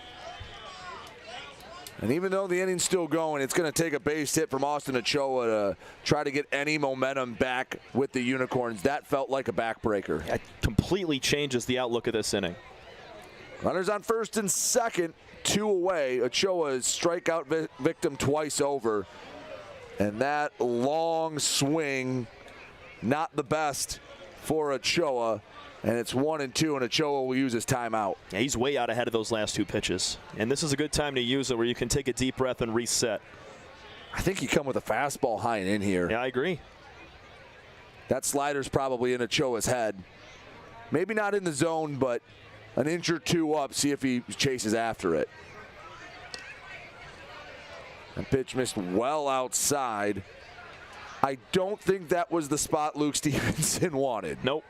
And even though the inning's still going, it's going to take a base hit from Austin Ochoa to try to get any momentum back with the Unicorns. That felt like a backbreaker. That completely changes the outlook of this inning. Runners on first and second, 2 away. Ochoa is strikeout victim twice over. And that long swing, not the best for Ochoa. And it's 1-2, and Ochoa will use his timeout. Yeah, he's way out ahead of those last 2 pitches. And this is a good time to use it where you can take a deep breath and reset. I think you come with a fastball high and in here. Yeah, I agree. That slider's probably in Ochoa's head. Maybe not in the zone, but an inch or 2 up. See if he chases after it. And pitch missed well outside. I don't think that was the spot Luke Stevenson wanted. Nope.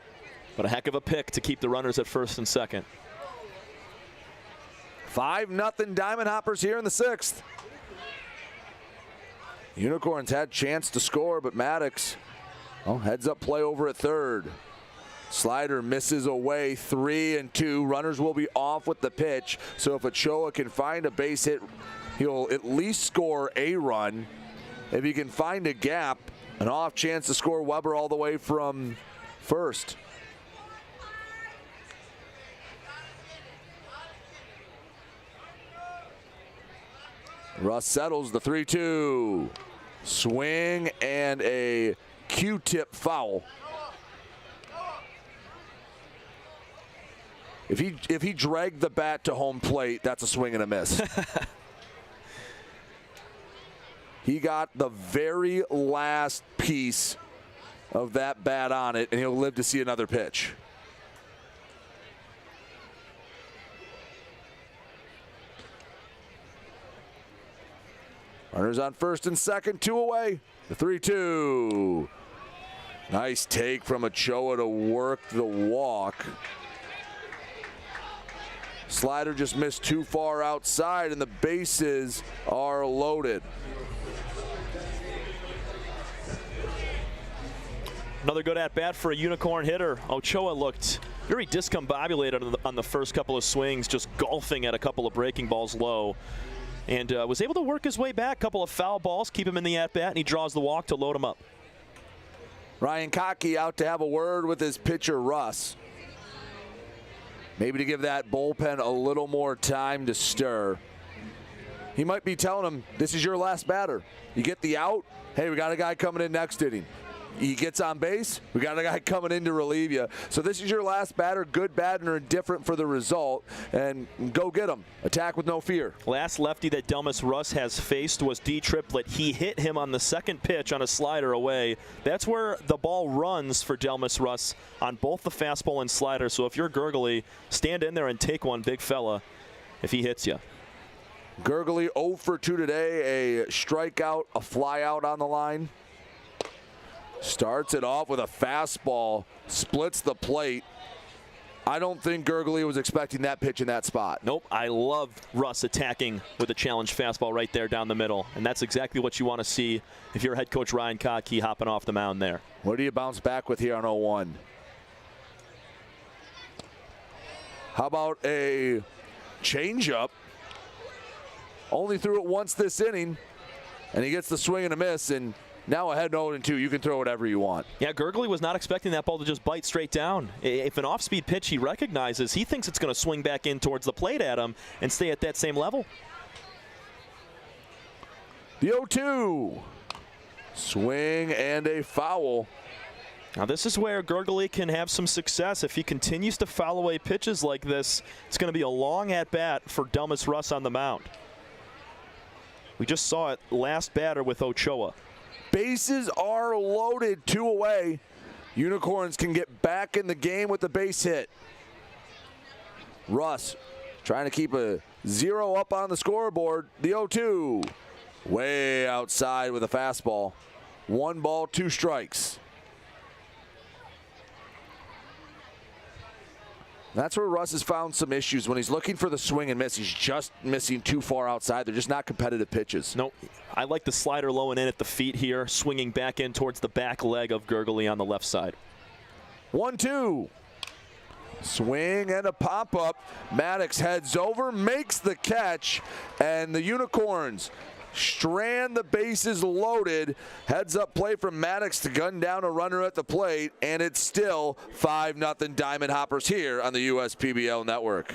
But a heck of a pick to keep the runners at first and second. 5-0 Diamond Hoppers here in the 6th. Unicorns had chance to score, but Maddox, heads up play over at third. Slider misses away, 3-2. Runners will be off with the pitch. So if Ochoa can find a base hit, he'll at least score a run. If he can find a gap, an off chance to score Weber all the way from first. Russ settles the 3-2. Swing and a Q-tip foul. If he dragged the bat to home plate, that's a swing and a miss. He got the very last piece of that bat on it, and he'll live to see another pitch. Runners on first and second, 2 away. The 3-2. Nice take from Ochoa to work the walk. Slider just missed too far outside, and the bases are loaded. Another good at-bat for a Unicorn hitter. Ochoa looked very discombobulated on the first couple of swings, just golfing at a couple of breaking balls low. And was able to work his way back. A couple of foul balls, keep him in the at-bat, and he draws the walk to load him up. Ryan Cockey out to have a word with his pitcher, Russ. Maybe to give that bullpen a little more time to stir. He might be telling him, this is your last batter. You get the out, hey, we got a guy coming in next inning. He gets on base, we got a guy coming in to relieve you. So this is your last batter, good, bad, or indifferent for the result, and go get him. Attack with no fear. Last lefty that Delmas Russ has faced was D. Triplett. He hit him on the second pitch on a slider away. That's where the ball runs for Delmas Russ on both the fastball and slider. So if you're Gurgly, stand in there and take one, big fella, if he hits you. Gurgly 0 for 2 today, a strikeout, a fly out on the line. Starts it off with a fastball, splits the plate I don't think Gurgley was expecting that pitch in that spot. Nope. I love Russ attacking with a challenge fastball right there down the middle, and that's exactly what you want to see if you're head coach Ryan Kottke hopping off the mound there. What do you bounce back with here on 0-1? How about a changeup? Only threw it once this inning, and he gets the swing and a miss, and now ahead 0-2. You can throw whatever you want. Yeah, Gurgley was not expecting that ball to just bite straight down. If an off-speed pitch he recognizes, he thinks it's going to swing back in towards the plate at him and stay at that same level. The 0-2. Swing and a foul. Now this is where Gurgley can have some success. If he continues to foul away pitches like this, it's going to be a long at-bat for Delmas Russ on the mound. We just saw it last batter with Ochoa. Bases are loaded, 2 away. Unicorns can get back in the game with the base hit. Russ trying to keep a 0 up on the scoreboard. The 0-2. Way outside with a fastball. 1 ball, 2 strikes. That's where Russ has found some issues. When he's looking for the swing and miss, he's just missing too far outside. They're just not competitive pitches. Nope. I like the slider low and in at the feet here, swinging back in towards the back leg of Gurgley on the left side. 1-2. Swing and a pop-up. Maddox heads over, makes the catch, and the Unicorns strand the bases loaded. Heads up play from Maddox to gun down a runner at the plate, and it's still 5-0 Diamond Hoppers here on the USPBL Network.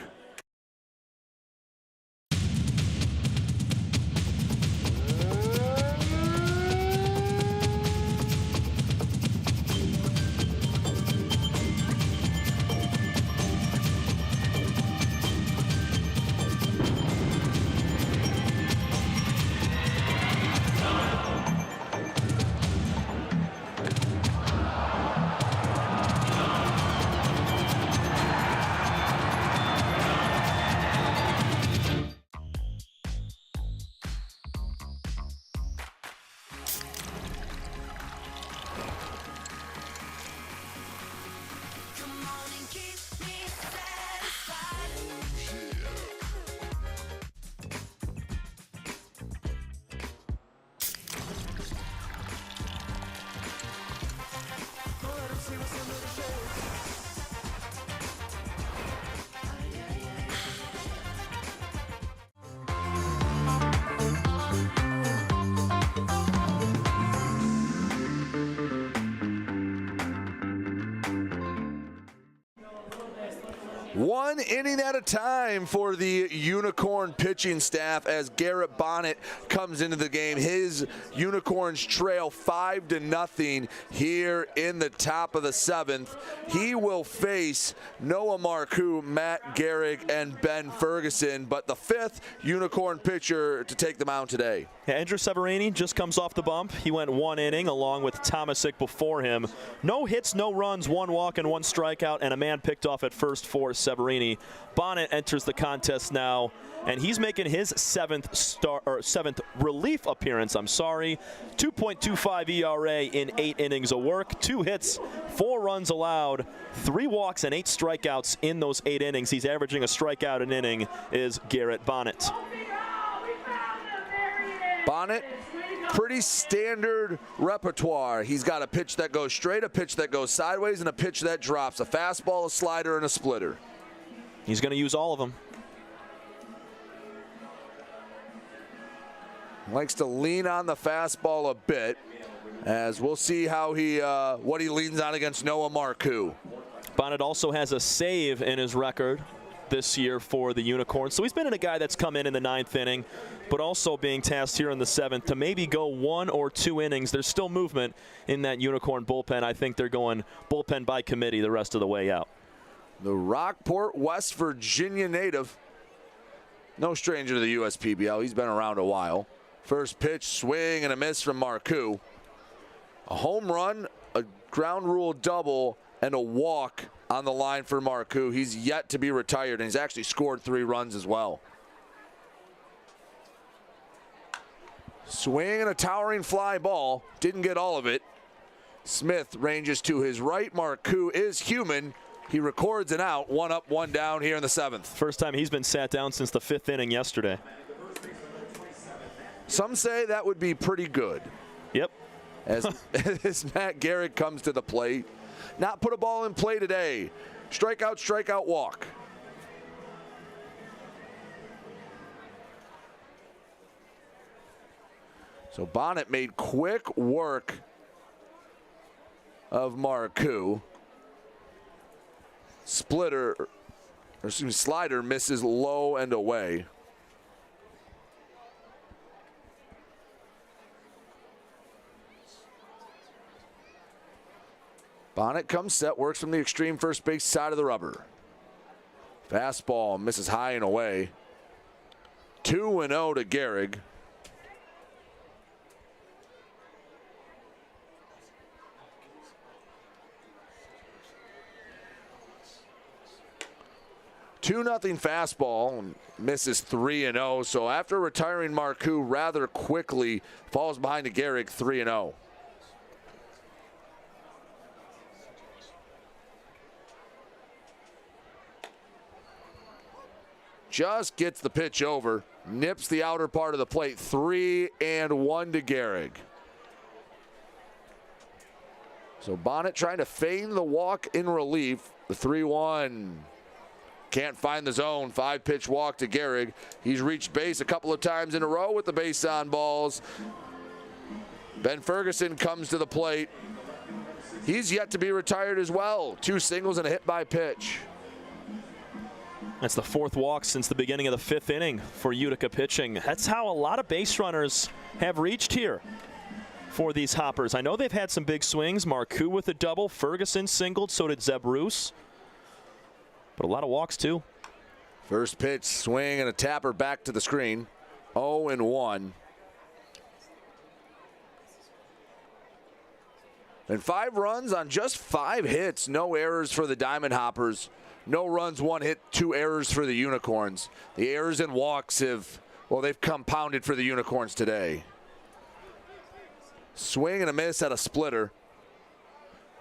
One inning at a time for the Unicorn pitching staff as Garrett Bonnet comes into the game. His Unicorns trail 5-0 here in the top of the 7th. He will face Noah Marcoux, Matt Gehrig, and Ben Ferguson, but the 5th Unicorn pitcher to take the mound today. Yeah, Andrew Severini just comes off the bump. He went 1 inning along with Tomasic before him. No hits, no runs, 1 walk and 1 strikeout, and a man picked off at first for Severini. Bonnet enters the contest now, and he's making his 7th relief appearance. 2.25 ERA in 8 innings of work, 2 hits, 4 runs allowed, 3 walks and 8 strikeouts in those 8 innings. He's averaging a strikeout an inning. Is Garrett Bonnet. Bonnet, pretty standard repertoire. He's got a pitch that goes straight, a pitch that goes sideways, and a pitch that drops. A fastball, a slider, and a splitter. He's going to use all of them. Likes to lean on the fastball a bit, as we'll see how what he leans on against Noah Marcoux. Bonnet also has a save in his record this year for the Unicorns. So he's been a guy that's come in the 9th inning, but also being tasked here in the 7th to maybe go 1 or 2 innings. There's still movement in that Unicorn bullpen. I think they're going bullpen by committee the rest of the way out. The Rockport, West Virginia native. No stranger to the USPBL. He's been around a while. First pitch, swing and a miss from Marcoux. A home run, a ground rule double, and a walk on the line for Marcoux. He's yet to be retired, and he's actually scored 3 runs as well. Swing and a towering fly ball. Didn't get all of it. Smith ranges to his right. Marcoux is human. He records an out, 1 up, 1 down here in the 7th. First time he's been sat down since the 5th inning yesterday. Some say that would be pretty good. Yep. As Matt Garrick comes to the plate. Not put a ball in play today. Strikeout, strikeout, walk. So Bonnet made quick work of Marcoux. Slider misses low and away. Bonnet comes set, works from the extreme first base side of the rubber. Fastball misses high and away. 2-0 to Gehrig. Nothing fastball and misses 3-0. So after retiring Marcoux rather quickly, falls behind to Gehrig 3-0. Just gets the pitch over, nips the outer part of the plate. 3-1 to Gehrig. So Bonnet trying to feign the walk in relief. The 3-1. Can't find the zone. 5-pitch walk to Gehrig. He's reached base a couple of times in a row with the base on balls. Ben Ferguson comes to the plate. He's yet to be retired as well. 2 singles and a hit by pitch. That's the 4th walk since the beginning of the 5th inning for Utica pitching. That's how a lot of base runners have reached here for these Hoppers. I know they've had some big swings. Marcoux with a double. Ferguson singled. So did Zeb Roos. But a lot of walks, too. First pitch, swing, and a tapper back to the screen. 0-1. And 5 runs on just 5 hits. No errors for the Diamond Hoppers. No runs, 1 hit, 2 errors for the Unicorns. The errors and walks they've compounded for the Unicorns today. Swing and a miss at a splitter.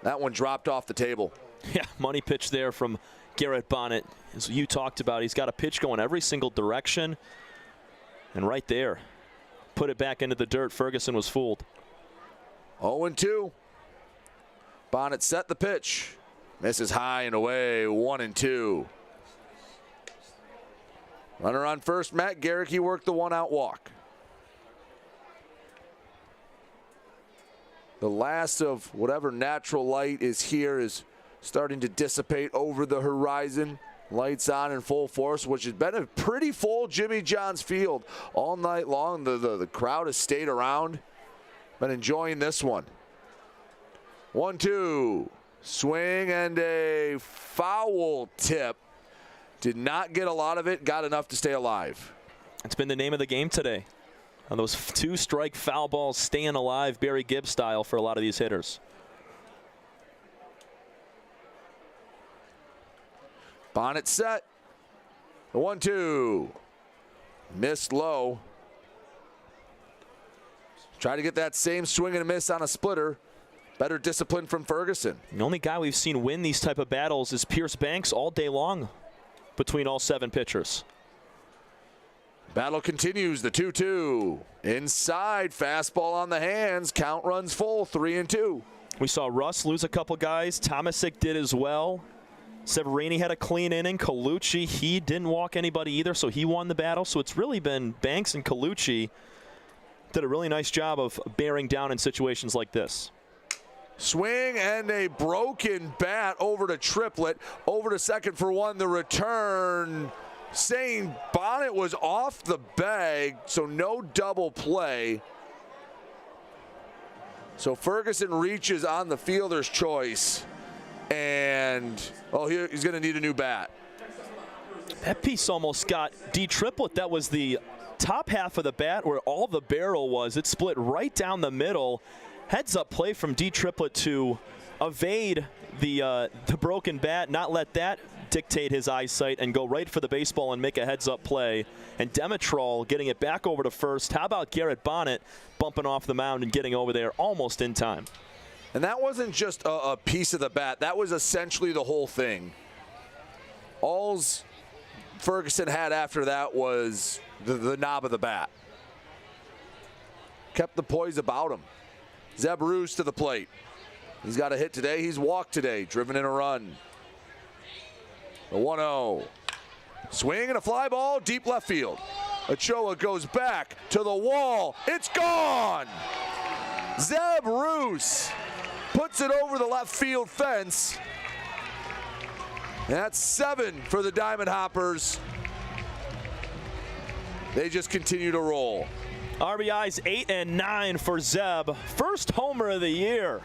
That one dropped off the table. Yeah, money pitch there from Garrett Bonnet. As you talked about, he's got a pitch going every single direction. And right there, put it back into the dirt. Ferguson was fooled. 0-2. Bonnet set the pitch. Misses high and away, 1-2. Runner on first, Matt Garrick. He worked the 1-out walk. The last of whatever natural light is here is starting to dissipate over the horizon. Lights on in full force, which has been a pretty full Jimmy John's Field all night long. The crowd has stayed around. Been enjoying this one. 1-2. Swing and a foul tip. Did not get a lot of it, got enough to stay alive. It's been the name of the game today. On those 2-strike foul balls staying alive, Barry Gibbs style for a lot of these hitters. Bonnet set. The 1-2. Missed low. Try to get that same swing and a miss on a splitter. Better discipline from Ferguson. The only guy we've seen win these type of battles is Pierce Banks all day long between all 7 pitchers. Battle continues. The 2-2. Inside, fastball on the hands. Count runs full, 3-2. We saw Russ lose a couple guys. Tomasic did as well. Severini had a clean inning. Colucci, he didn't walk anybody either, so he won the battle. So it's really been Banks and Colucci did a really nice job of bearing down in situations like this. Swing and a broken bat over to Triplett. Over to second for 1. The return saying Bonnet was off the bag, so no double play. So Ferguson reaches on the fielder's choice. And, he's going to need a new bat. That piece almost got D. Triplett. That was the top half of the bat where all the barrel was. It split right down the middle. Heads up play from D. Triplett to evade the broken bat, not let that dictate his eyesight, and go right for the baseball and make a heads up play. And Demetrol getting it back over to first. How about Garrett Bonnet bumping off the mound and getting over there almost in time? And that wasn't just a piece of the bat. That was essentially the whole thing. All's Ferguson had after that was the knob of the bat. Kept the poise about him. Zeb Roos to the plate. He's got a hit today. He's walked today, driven in a run. The 1-0. Swing and a fly ball, deep left field. Ochoa goes back to the wall. It's gone! Zeb Roos puts it over the left field fence. That's 7 for the Diamond Hoppers. They just continue to roll. RBIs 8 and 9 for Zeb. First homer of the year.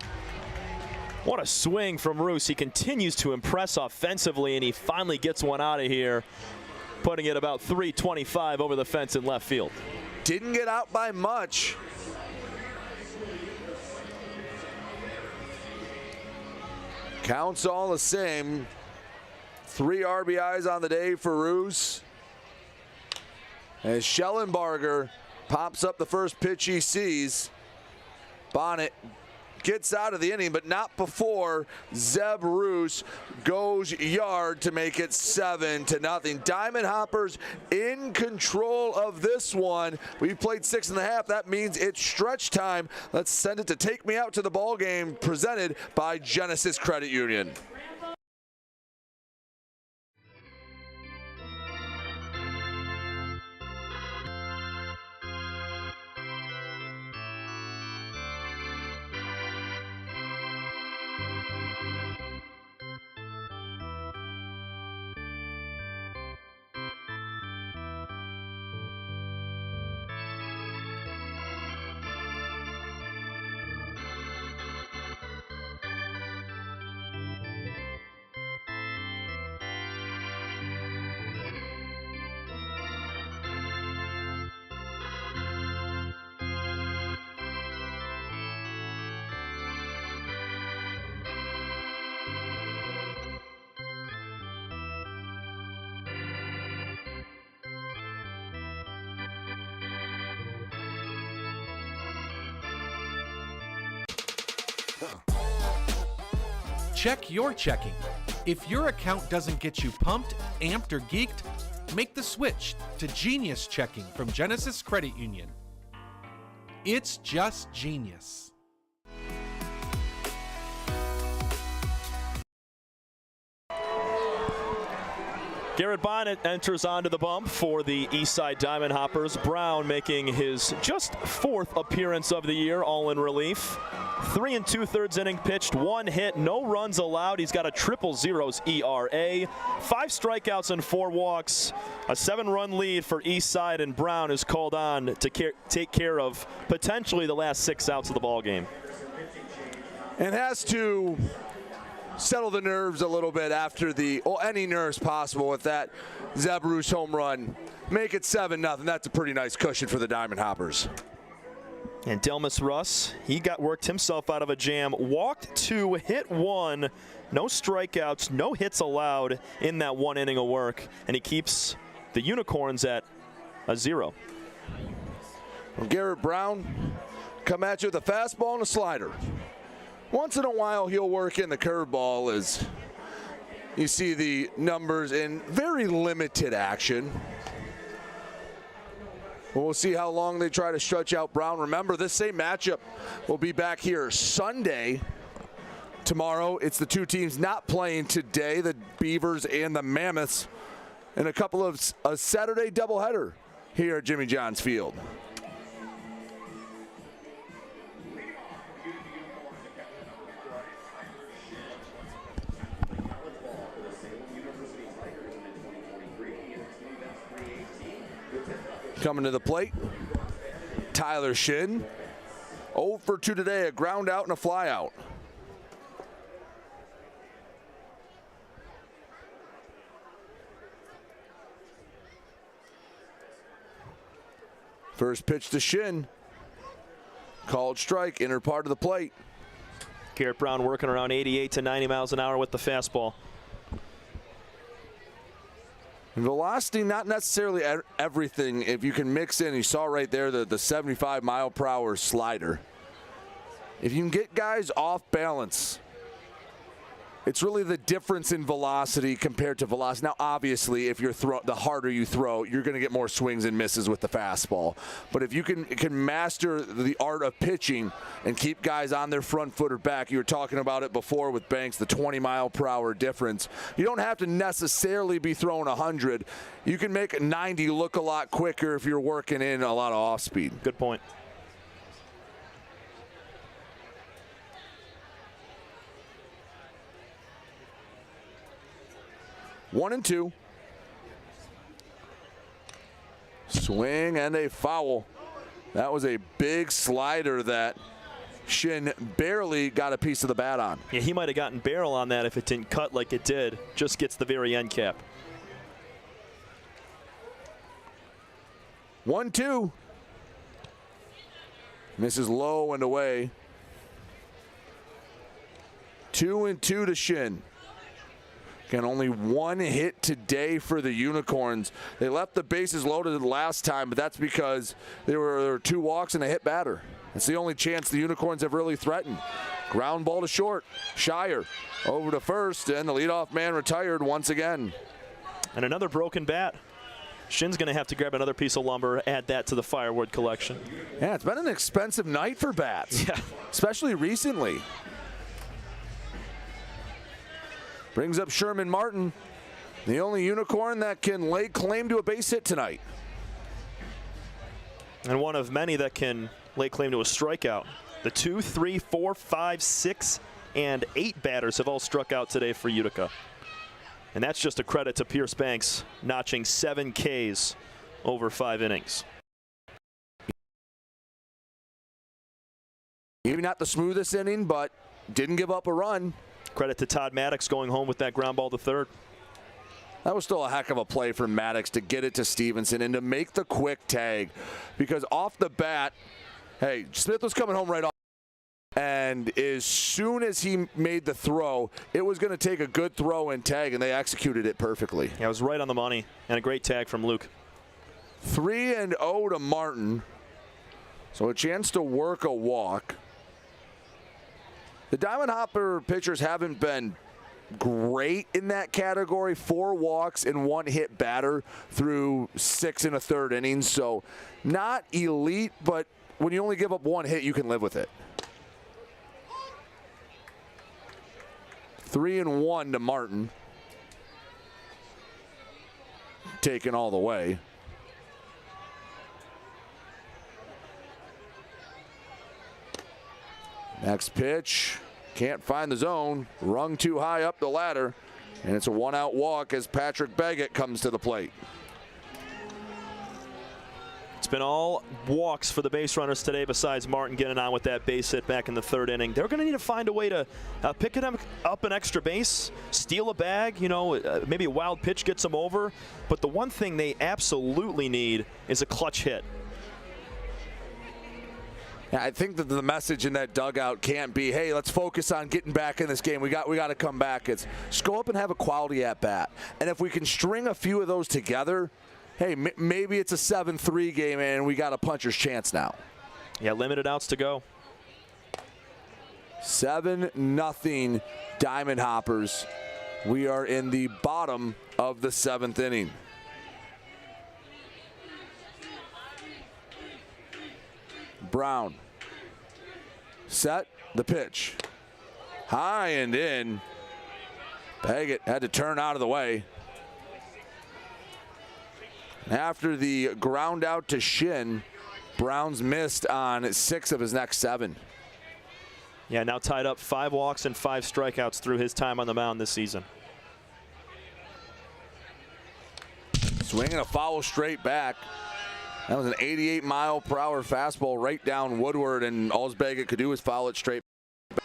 What a swing from Roos. He continues to impress offensively, and he finally gets one out of here, putting it about 325 over the fence in left field. Didn't get out by much. Counts all the same. 3 RBIs on the day for Roos. As Schellenbarger pops up the first pitch he sees. Bonnet gets out of the inning, but not before Zeb Roos goes yard to make it 7-0. Diamond Hoppers in control of this one. We played 6.5. That means it's stretch time. Let's send it to Take Me Out to the Ball Game, presented by Genesis Credit Union. Check your checking. If your account doesn't get you pumped, amped, or geeked, make the switch to Genius Checking from Genesis Credit Union. It's just genius. Garrett Bonnet enters onto the bump for the Eastside Diamond Hoppers. Brown making his just 4th appearance of the year, all in relief. 3 2/3 inning pitched, 1 hit, no runs allowed. He's got a 0.00 ERA, 5 strikeouts and 4 walks, a 7-run lead for Eastside, and Brown is called on to take care of potentially the last 6 outs of the ball game. And has to settle the nerves a little bit after any nerves possible with that Zeb Roos home run. Make it 7-0. That's a pretty nice cushion for the Diamond Hoppers. And Delmas Russ, he worked himself out of a jam, walked 2, hit 1, no strikeouts, no hits allowed in that 1 inning of work, and he keeps the Unicorns at a 0. Well, Garrett Brown come at you with a fastball and a slider. Once in a while, he'll work in the curveball as you see the numbers in very limited action. We'll see how long they try to stretch out Brown. Remember, this same matchup will be back here Sunday. Tomorrow, it's the 2 teams not playing today, the Beavers and the Mammoths, and a Saturday doubleheader here at Jimmy John's Field. Coming to the plate, Tyler Shin. 0 for 2 today, a ground out and a fly out. First pitch to Shin. Called strike, inner part of the plate. Garrett Brown working around 88 to 90 miles an hour with the fastball. Velocity, not necessarily everything. If you can mix in, you saw right there the 75 mile per hour slider. if you can get guys off balance, it's really the difference in velocity compared to velocity. Now, obviously, if you're the harder you throw, you're going to get more swings and misses with the fastball. But if you can master the art of pitching and keep guys on their front foot or back, you were talking about it before with Banks, the 20-mile-per-hour difference. You don't have to necessarily be throwing 100. You can make 90 look a lot quicker if you're working in a lot of off-speed. Good point. One and two. Swing and a foul. That was a big slider that Shin barely got a piece of the bat on. Yeah, he might have gotten barrel on that if it didn't cut like it did. Just gets the very end cap. 1-2. Misses low and away. 2-2 to Shin. Again, only one hit today for the Unicorns. They left the bases loaded last time, but that's because there were 2 walks and a hit batter. It's the only chance the Unicorns have really threatened. Ground ball to short. Shire over to first, and the leadoff man retired once again. And another broken bat. Shin's going to have to grab another piece of lumber, add that to the firewood collection. Yeah, it's been an expensive night for bats, especially recently. Brings up Sherman Martin, the only Unicorn that can lay claim to a base hit tonight. And one of many that can lay claim to a strikeout. The 2, 3, 4, 5, 6, and 8 batters have all struck out today for Utica. And that's just a credit to Pierce Banks, notching 7 Ks over 5 innings. Maybe not the smoothest inning, but didn't give up a run. Credit to Todd Maddox going home with that ground ball to third. That was still a heck of a play for Maddox to get it to Stevenson and to make the quick tag. Because off the bat, hey, Smith was coming home right off. And as soon as he made the throw, it was going to take a good throw and tag, and they executed it perfectly. Yeah, it was right on the money, and a great tag from Luke. 3-0 to Martin. So a chance to work a walk. The Diamond Hopper pitchers haven't been great in that category. 4 walks and 1 hit batter through 6 1/3 innings. So not elite, but when you only give up 1 hit, you can live with it. 3-1 to Martin. Taken all the way. Next pitch, can't find the zone, rung too high up the ladder, and it's a 1-out walk as Patrick Baggett comes to the plate. It's been all walks for the base runners today besides Martin getting on with that base hit back in the 3rd inning. They're going to need to find a way to pick it up an extra base, steal a bag, maybe a wild pitch gets them over. But the one thing they absolutely need is a clutch hit. Yeah, I think that the message in that dugout can't be, hey, let's focus on getting back in this game. We got to come back. It's just go up and have a quality at bat. And if we can string a few of those together, hey, maybe it's a 7-3 game and we got a puncher's chance now. Yeah, limited outs to go. 7-0 Diamond Hoppers. We are in the bottom of the 7th inning. Brown. Set the pitch. High and in. Baggett had to turn out of the way. After the ground out to Shin, Brown's missed on 6 of his next 7. Yeah, now tied up 5 walks and 5 strikeouts through his time on the mound this season. Swinging a foul straight back. That was an 88-mile-per-hour fastball right down Woodward, and all Baggett could do was foul it straight.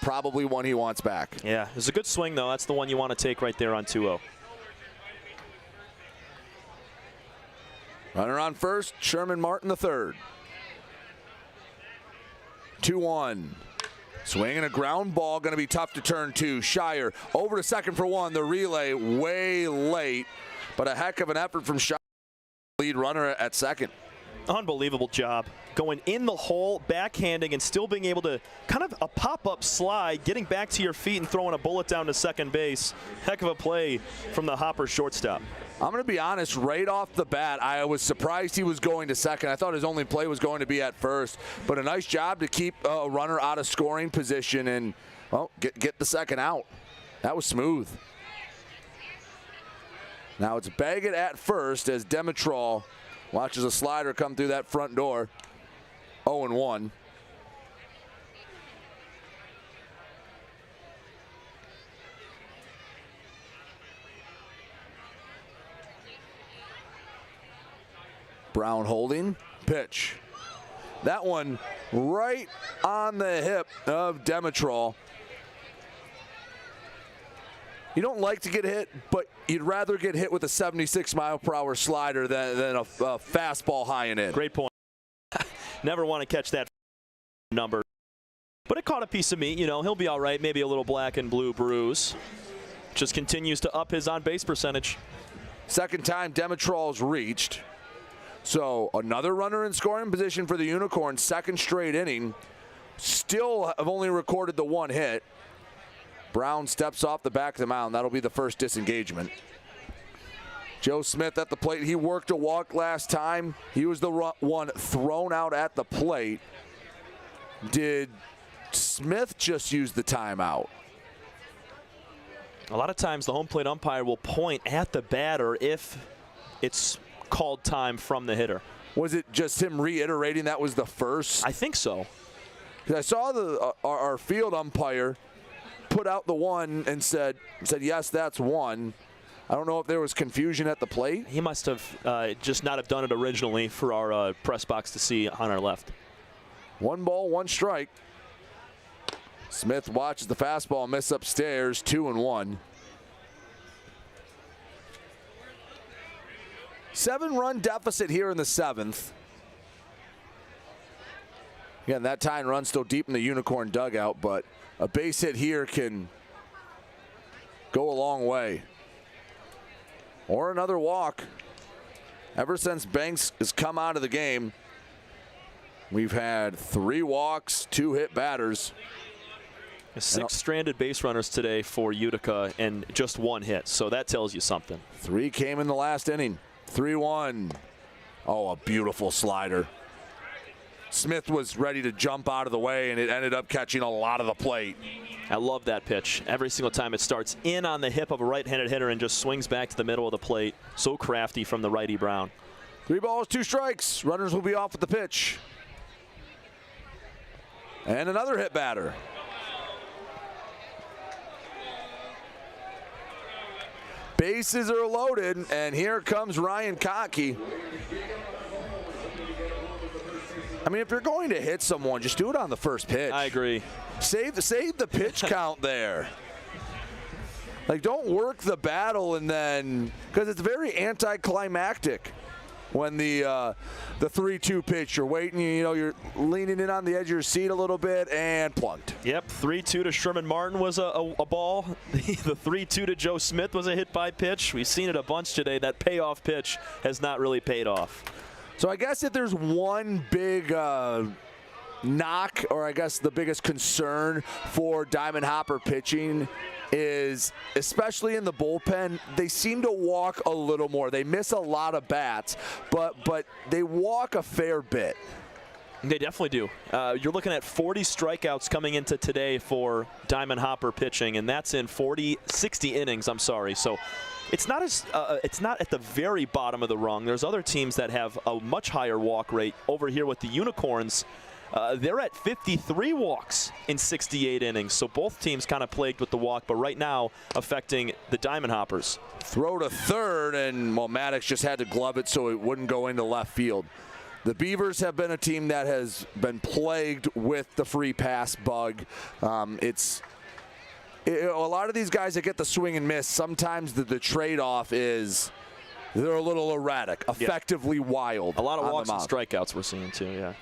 Probably one he wants back. Yeah, it's a good swing, though. That's the one you want to take right there on 2-0. Runner on first, Sherman Martin the third. 2-1. Swinging a ground ball, going to be tough to turn to. Shire over to second for 1. The relay way late, but a heck of an effort from Shire. Lead runner at second. Unbelievable job. Going in the hole, backhanding, and still being able to kind of a pop-up slide, getting back to your feet and throwing a bullet down to second base. Heck of a play from the Hopper shortstop. I'm going to be honest, right off the bat, I was surprised he was going to second. I thought his only play was going to be at first. But a nice job to keep a runner out of scoring position and, well, get the second out. That was smooth. Now it's Baggett at first as Dimitrov watches a slider come through that front door. 0-1. Brown holding, pitch. That one right on the hip of Dimitrov. You don't like to get hit, but you'd rather get hit with a 76-mile-per-hour slider than a fastball high and in. Great point. Never want to catch that number. But it caught a piece of meat. You know, he'll be all right. Maybe a little black and blue bruise. Just continues to up his on-base percentage. Second time Dimitrov's reached. So another runner in scoring position for the Unicorns, second straight inning. Still have only recorded the one hit. Brown steps off the back of the mound. That'll be the first disengagement. Joe Smith at the plate. He worked a walk last time. He was the one thrown out at the plate. Did Smith just use the timeout? A lot of times the home plate umpire will point at the batter if it's called time from the hitter. Was it just him reiterating that was the first? I think so. I saw our field umpire put out the one and said yes, that's one. I don't know if there was confusion at the plate. He must have just not have done it originally for our press box to see on our left. 1 ball, 1 strike. Smith watches the fastball miss upstairs, 2-1. 7-run deficit here in the 7th. Again, that tying run still deep in the Unicorn dugout, but a base hit here can go a long way. Or another walk. Ever since Banks has come out of the game, we've had 3 walks, 2 hit batters. 6 stranded base runners today for Utica and just 1 hit, so that tells you something. 3 came in the last inning. 3-1. Oh, a beautiful slider. Smith was ready to jump out of the way, and it ended up catching a lot of the plate. I love that pitch. Every single time it starts in on the hip of a right-handed hitter and just swings back to the middle of the plate. So crafty from the righty Brown. 3 balls, 2 strikes. Runners will be off at the pitch. And another hit batter. Bases are loaded, and here comes Ryan Cockey. I mean, if you're going to hit someone, just do it on the first pitch. I agree. Save the pitch count there. Like, don't work the battle and then, because it's very anticlimactic when the 3-2 pitch, you're waiting, you're leaning in on the edge of your seat a little bit and plugged. Yep, 3-2 to Sherman Martin was a ball. The 3-2 to Joe Smith was a hit by pitch. We've seen it a bunch today. That payoff pitch has not really paid off. So I guess if there's one big knock, or I guess the biggest concern for Diamond Hopper pitching is, especially in the bullpen, they seem to walk a little more. They miss a lot of bats, but they walk a fair bit. They definitely do. You're looking at 40 strikeouts coming into today for Diamond Hopper pitching, and that's in 60 innings, I'm sorry. So it's not at the very bottom of the rung. There's other teams that have a much higher walk rate. Over here with the Unicorns, they're at 53 walks in 68 innings. So both teams kind of plagued with the walk, but right now affecting the Diamond Hoppers. Throw to third, and Maddox just had to glove it so it wouldn't go into left field. The Beavers have been a team that has been plagued with the free pass bug. A lot of these guys that get the swing and miss, sometimes the trade-off is they're a little erratic, effectively wild. A lot of walks and strikeouts we're seeing too, yeah.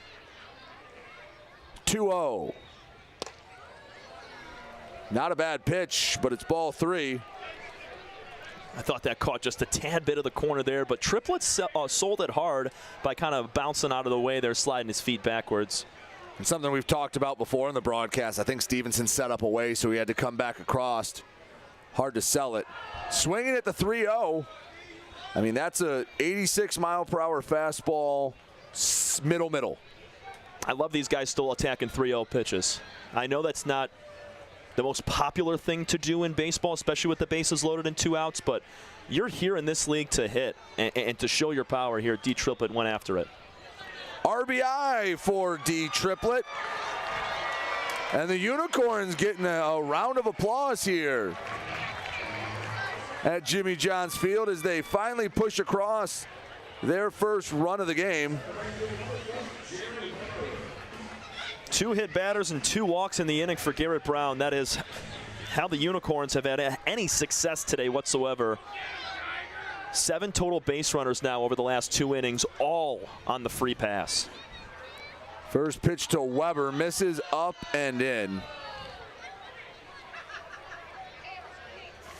2-0. Not a bad pitch, but it's ball 3. I thought that caught just a tad bit of the corner there, but Triplett sold it hard by kind of bouncing out of the way there, sliding his feet backwards. And something we've talked about before in the broadcast. I think Stevenson set up away, so he had to come back across. Hard to sell it. Swinging at the 3-0. I mean, that's a 86-mile-per-hour fastball, middle. I love these guys still attacking 3-0 pitches. I know that's not the most popular thing to do in baseball, especially with the bases loaded and 2 outs, but you're here in this league to hit and to show your power here. D. Triplett went after it. RBI for D. Triplett. And the Unicorns getting a round of applause here at Jimmy John's Field as they finally push across their first run of the game. 2 hit batters and 2 walks in the inning for Garrett Brown. That is how the Unicorns have had any success today whatsoever. 7 total base runners now over the last 2 innings, all on the free pass. First pitch to Weber, misses up and in.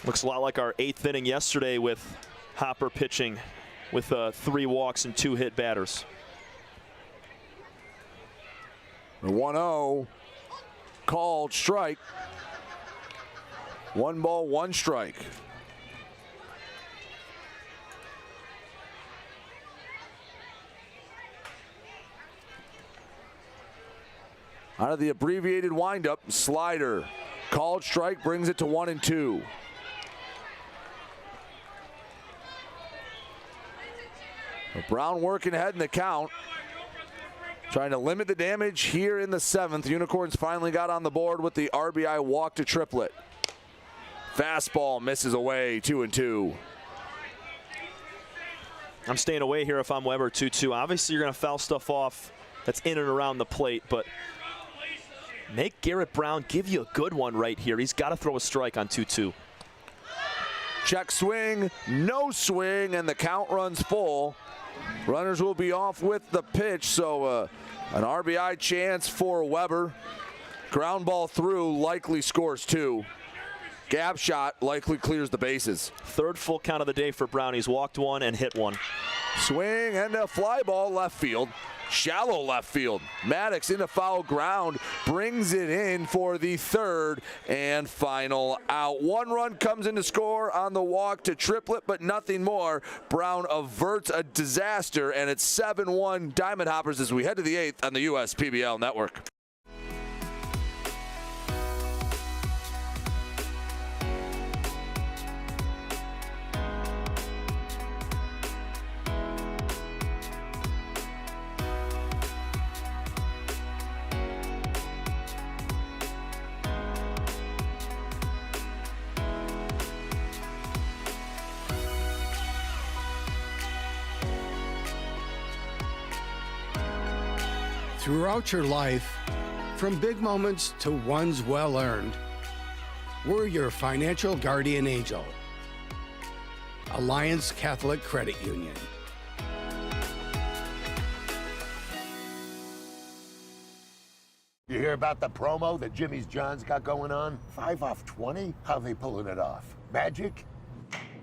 Looks a lot like our 8th inning yesterday with Hopper pitching with 3 walks and 2 hit batters. The 1-0 called strike. 1 ball, 1 strike. Out of the abbreviated windup, slider. Called strike, brings it to 1-2. Brown working ahead in the count. Trying to limit the damage here in the 7th. Unicorns finally got on the board with the RBI walk to Triplett. Fastball misses away, 2-2. I'm staying away here if I'm Weber, 2-2. Obviously, you're going to foul stuff off that's in and around the plate, but make Garrett Brown give you a good one right here. He's got to throw a strike on 2-2. Check swing, no swing, and the count runs full. Runners will be off with the pitch, so an RBI chance for Weber. Ground ball through, likely scores 2. Gap shot likely clears the bases. 3rd full count of the day for Brown. He's walked 1 and hit 1. Swing and a fly ball left field. Shallow left field. Maddox into foul ground, brings it in for the 3rd and final out. 1 run comes in to score on the walk to Triplett, but nothing more. Brown averts a disaster, and it's 7-1 Diamond Hoppers as we head to the 8th on the US PBL Network. Throughout your life, from big moments to ones well-earned, we're your financial guardian angel. Alliance Catholic Credit Union. You hear about the promo that Jimmy's John's got going on? 5 off 20? How they pulling it off? Magic?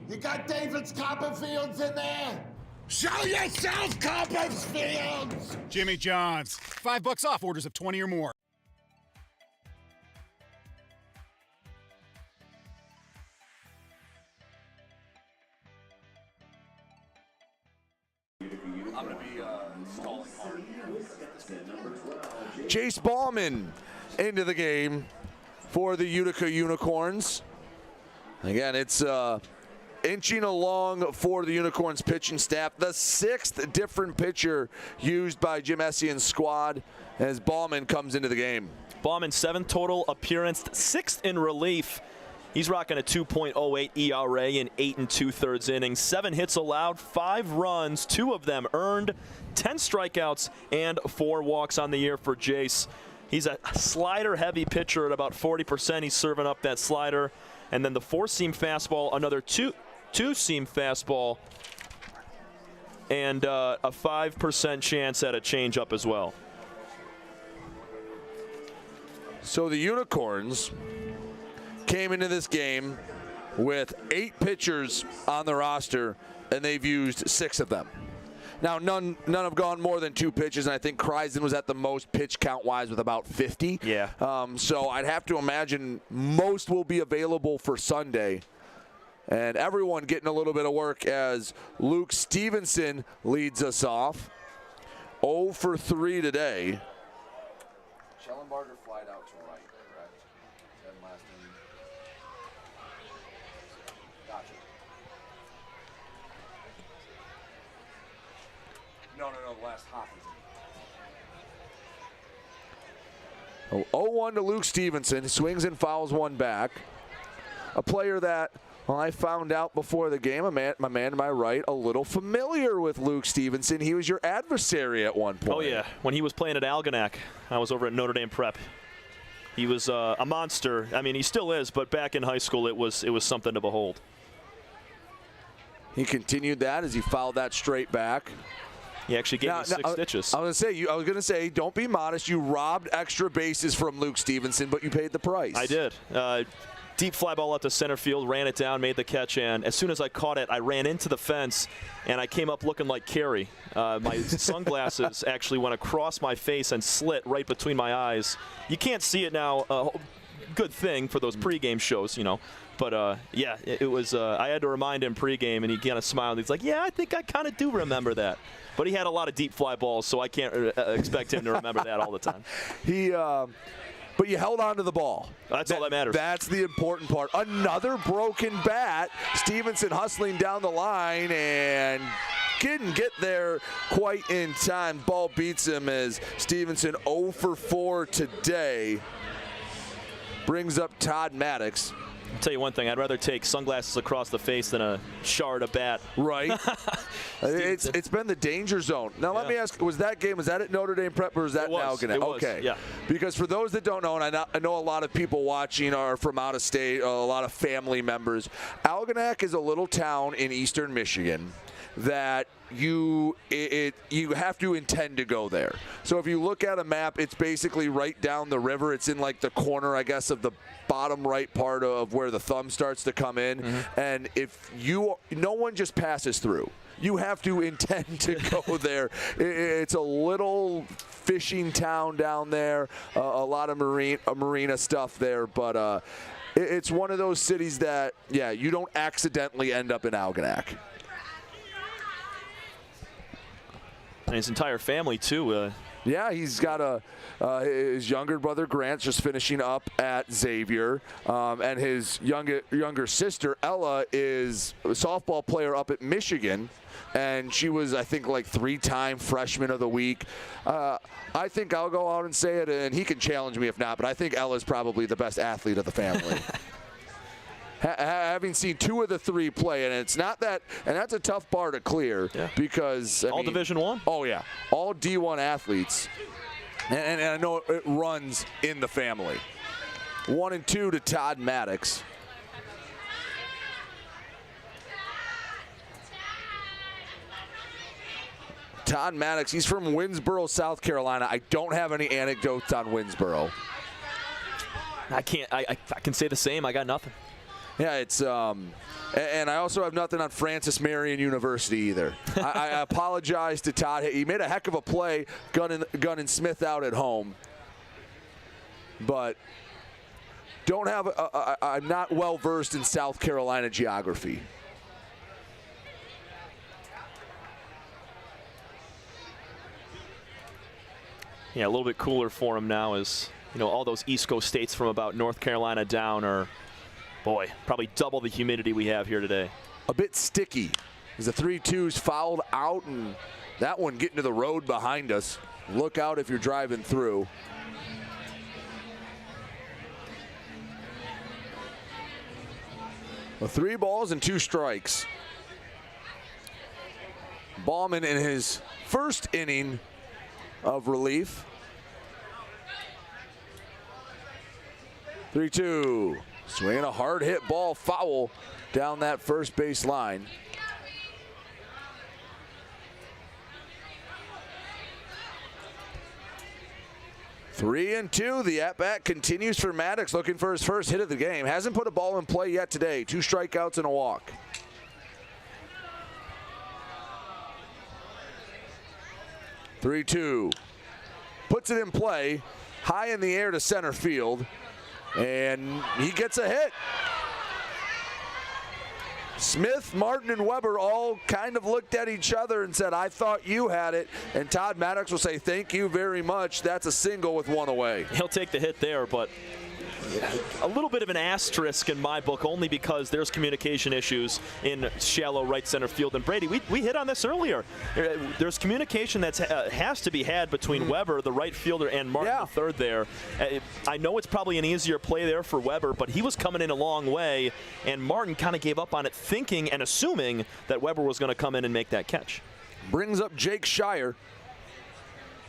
You got David's Copperfields in there? Show yourself, Copperfields! Jimmy John's. $5 off orders of 20 or more. I'm going to be stalling hard. Chase Ballman into the game for the Utica Unicorns. Again, it's inching along for the Unicorns pitching staff. The 6th different pitcher used by Jim Essian's squad as Ballman comes into the game. Ballman, 7 total appearance, 6th in relief. He's rocking a 2.08 ERA in 8 2/3 innings. 7 hits allowed, 5 runs, 2 of them earned, 10 strikeouts, and 4 walks on the year for Jace. He's a slider-heavy pitcher at about 40%. He's serving up that slider. And then the 4-seam fastball, another two-seam fastball, and a 5% chance at a changeup as well. So the Unicorns came into this game with 8 pitchers on the roster, and they've used 6 of them. Now, none have gone more than 2 pitches, and I think Kreisen was at the most pitch count-wise with about 50. Yeah. So I'd have to imagine most will be available for Sunday. And everyone getting a little bit of work as Luke Stevenson leads us off. 0 for 3 today. Schellenbarger flied out to right, correct? That last inning. Gotcha. No, the last Hoppers. 0-1 to Luke Stevenson. Swings and fouls one back. A player that, well, I found out before the game, my man to my right, a little familiar with Luke Stevenson. He was your adversary at one point. Oh, yeah. When he was playing at Algonac, I was over at Notre Dame Prep. He was a monster. I mean, he still is, but back in high school, it was something to behold. He continued that as he fouled that straight back. He actually gave me 6 stitches. I was going to say, don't be modest. You robbed extra bases from Luke Stevenson, but you paid the price. I did. Deep fly ball out to center field, ran it down, made the catch, and as soon as I caught it, I ran into the fence, and I came up looking like Carrie. My sunglasses actually went across my face and slit right between my eyes. You can't see it now. Good thing for those pregame shows, you know. But, yeah, it was I had to remind him pregame, and he kind of smiled. He's like, yeah, I think I kind of do remember that. But he had a lot of deep fly balls, so I can't expect him to remember that all the time. But you held on to the ball. That's all that matters. That's the important part. Another broken bat. Stevenson hustling down the line and didn't get there quite in time. Ball beats him as Stevenson 0 for 4 today. Brings up Todd Maddox. I'll tell you one thing, I'd rather take sunglasses across the face than a shard of bat. Right. It's been the danger zone. Now, let me ask, was that at Notre Dame Prep or was that in Algonac? It was, okay. Yeah. Because for those that don't know, and I know a lot of people watching are from out of state, a lot of family members, Algonac is a little town in eastern Michigan that you have to intend to go there. So if you look at a map, it's basically right down the river. It's in like the corner, I guess, of the bottom right part of where the thumb starts to come in. Mm-hmm. And if no one just passes through. You have to intend to go there. It's a little fishing town down there, a lot of marina stuff there, but it's one of those cities that, yeah, you don't accidentally end up in Algonac. And his entire family, too. Yeah, he's got his younger brother, Grant, just finishing up at Xavier. And his younger sister, Ella, is a softball player up at Michigan. And she was, I think, like 3-time freshman of the week. I think I'll go out and say it, and he can challenge me if not, but I think Ella's probably the best athlete of the family. Having seen 2 of the 3 play, and it's not that, and that's a tough bar to clear because all Division I. Oh yeah, all D1 athletes, and I know it runs in the family. 1 and 2 to Todd Maddox. Todd Maddox, he's from Winsboro, South Carolina. I don't have any anecdotes on Winsboro. I can say the same. I got nothing. Yeah, it's and I also have nothing on Francis Marion University either. I apologize to Todd. He made a heck of a play, gunning Smith out at home, but don't have. I'm not well versed in South Carolina geography. Yeah, a little bit cooler for him now as, you know, all those East Coast states from about North Carolina down are, boy, probably double the humidity we have here today. A bit sticky as the 3-2's fouled out, and that one getting to the road behind us. Look out if you're driving through. Well, 3 balls and 2 strikes. Ballman in his first inning of relief. 3-2. Swinging a hard hit ball foul down that first base line. 3-2. The at-bat continues for Maddox, looking for his first hit of the game. Hasn't put a ball in play yet today. 2 strikeouts and a walk. (3-2). Puts it in play, high in the air to center field, and he gets a hit. Smith, Martin, and Weber all kind of looked at each other and said, I thought you had it. And Todd Maddox will say, thank you very much. That's a single with 1 away. He'll take the hit there, but a little bit of an asterisk in my book, only because there's communication issues in shallow right center field. And Brady, we hit on this earlier. There's communication that has to be had between Weber, the right fielder, and Martin, the third there. I know it's probably an easier play there for Weber, but he was coming in a long way, and Martin kind of gave up on it, thinking and assuming that Weber was going to come in and make that catch. Brings up Jake Shire.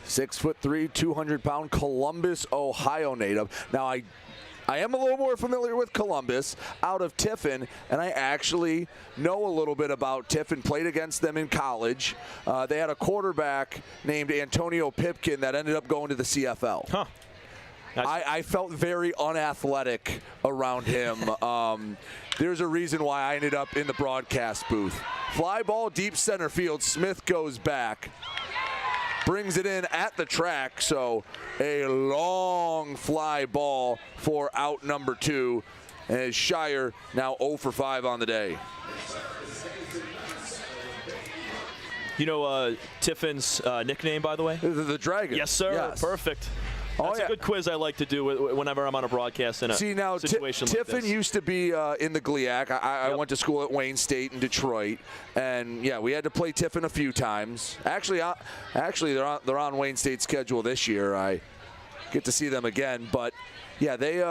6'3", 200-pound Columbus, Ohio native. Now, I am a little more familiar with Columbus out of Tiffin, and I actually know a little bit about Tiffin. Played against them in college. They had a quarterback named Antonio Pipkin that ended up going to the CFL. Huh. I felt very unathletic around him. There's a reason why I ended up in the broadcast booth. Fly ball deep center field. Smith goes back. Brings it in at the track, so a long fly ball for out number 2, as Shire now 0 for 5 on the day. You know Tiffin's nickname, by the way? The Dragon. Yes, sir. Yes. Perfect. That's a good quiz I like to do whenever I'm on a broadcast in a situation like Tiffin this. used to be in the GLIAC. I went to school at Wayne State in Detroit, and yeah, we had to play Tiffin a few times. Actually, they're on Wayne State's schedule this year. I get to see them again, but yeah, they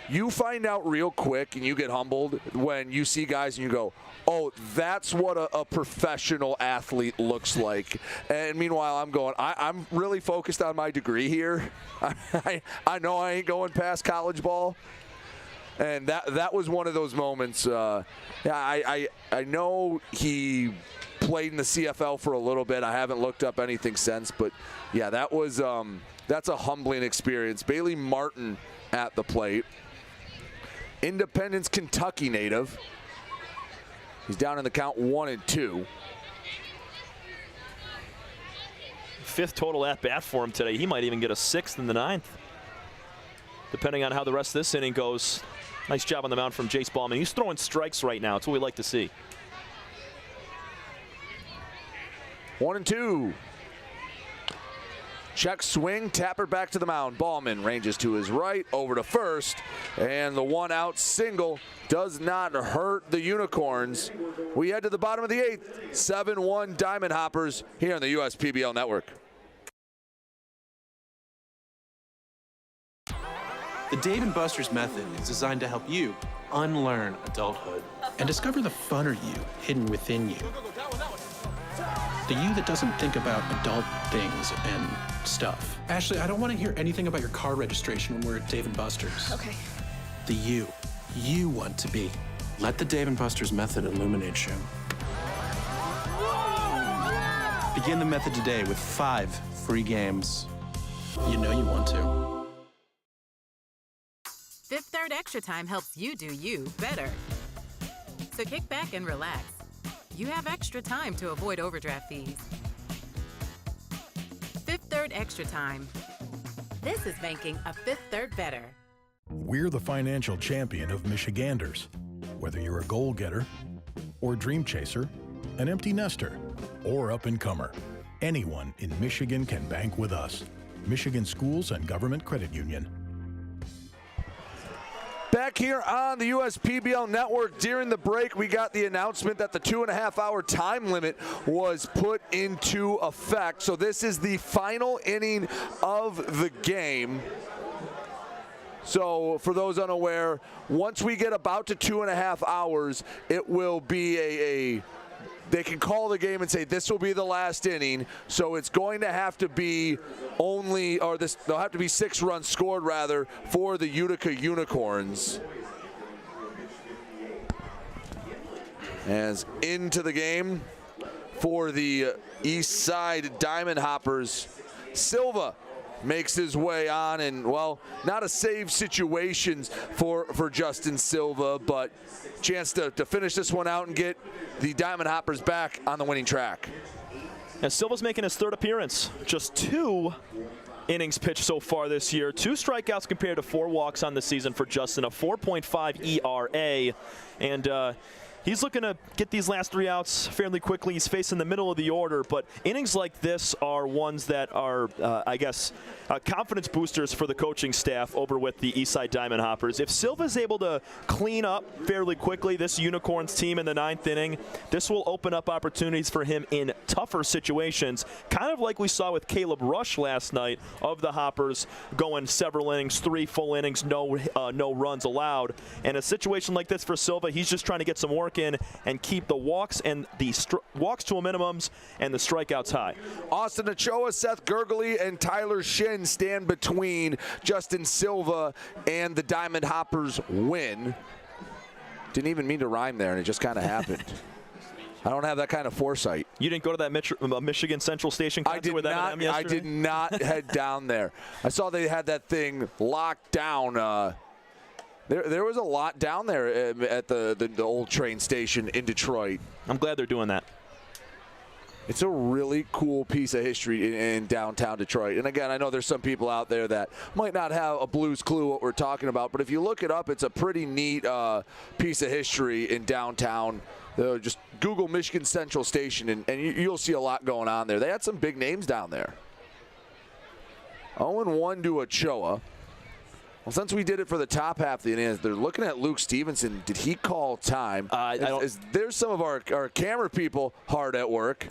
you find out real quick and you get humbled when you see guys and you go, oh, that's what a professional athlete looks like. And meanwhile, I'm going, I'm really focused on my degree here. I know I ain't going past college ball. And that was one of those moments. I know he played in the CFL for a little bit. I haven't looked up anything since. But, yeah, that was that's a humbling experience. Bailey Martin at the plate. Independence, Kentucky native. He's down in the count 1-2. 5th total at bat for him today. He might even get a 6th in the 9th, depending on how the rest of this inning goes. Nice job on the mound from Jace Ballman. He's throwing strikes right now. It's what we like to see. 1-2. Check swing, tapper back to the mound. Ballman ranges to his right, over to first, and the 1-out single does not hurt the Unicorns. We head to the bottom of the 8th, 7-1 Diamond Hoppers here on the USPBL Network. The Dave & Buster's method is designed to help you unlearn adulthood and discover the funner you hidden within you. The you that doesn't think about adult things and stuff. Ashley, I don't want to hear anything about your car registration when we're at Dave & Buster's. Okay. The you want to be. Let the Dave & Buster's method illuminate you. Begin the method today with 5 free games. You know you want to. Fifth Third Extra Time helps you do you better. So kick back and relax. You have extra time to avoid overdraft fees. Fifth Third Extra Time. This is banking a Fifth Third better. We're the financial champion of Michiganders. Whether you're a goal getter or dream chaser, an empty nester or up-and-comer, anyone in Michigan can bank with us. Michigan Schools and Government Credit Union. Back here on the USPBL Network, during the break, we got the announcement that the 2.5-hour time limit was put into effect. So this is the final inning of the game. So for those unaware, once we get about to 2.5 hours, it will be they can call the game and say this will be the last inning. So it's going to have to be there'll have to be 6 runs scored rather for the Utica Unicorns. As into the game for the Eastside Diamond Hoppers, Silva makes his way on, and, well, not a save situation for Justin Silva, but chance to finish this one out and get the Diamond Hoppers back on the winning track. And Silva's making his third appearance. Just 2 innings pitched so far this year. 2 strikeouts compared to 4 walks on the season for Justin, a 4.5 ERA. And he's looking to get these last 3 outs fairly quickly. He's facing the middle of the order, but innings like this are ones that are, I guess, confidence boosters for the coaching staff over with the Eastside Diamond Hoppers. If Silva's able to clean up fairly quickly this Unicorns team in the 9th inning, this will open up opportunities for him in tougher situations, kind of like we saw with Caleb Rush last night of the Hoppers, going several innings, 3 full innings, no runs allowed. And a situation like this for Silva, he's just trying to get some work in and keep the walks and the walks to a minimums and the strikeouts high. Austin Ochoa, Seth Gurgley, and Tyler Shin stand between Justin Silva and the Diamond Hoppers win. Didn't even mean to rhyme there, and it just kind of happened. I don't have that kind of foresight. You didn't go to that Michigan Central Station concert with Eminem yesterday? I did not head down there. I saw they had that thing locked down. There was a lot down there at the old train station in Detroit. I'm glad they're doing that. It's a really cool piece of history in downtown Detroit. And again, I know there's some people out there that might not have a blues clue what we're talking about, but if you look it up, it's a pretty neat piece of history in downtown. Just Google Michigan Central Station, and you'll see a lot going on there. They had some big names down there. 0-1 to Ochoa. Well, since we did it for the top half of the innings, they're looking at Luke Stevenson. Did he call time? There's some of our camera people hard at work.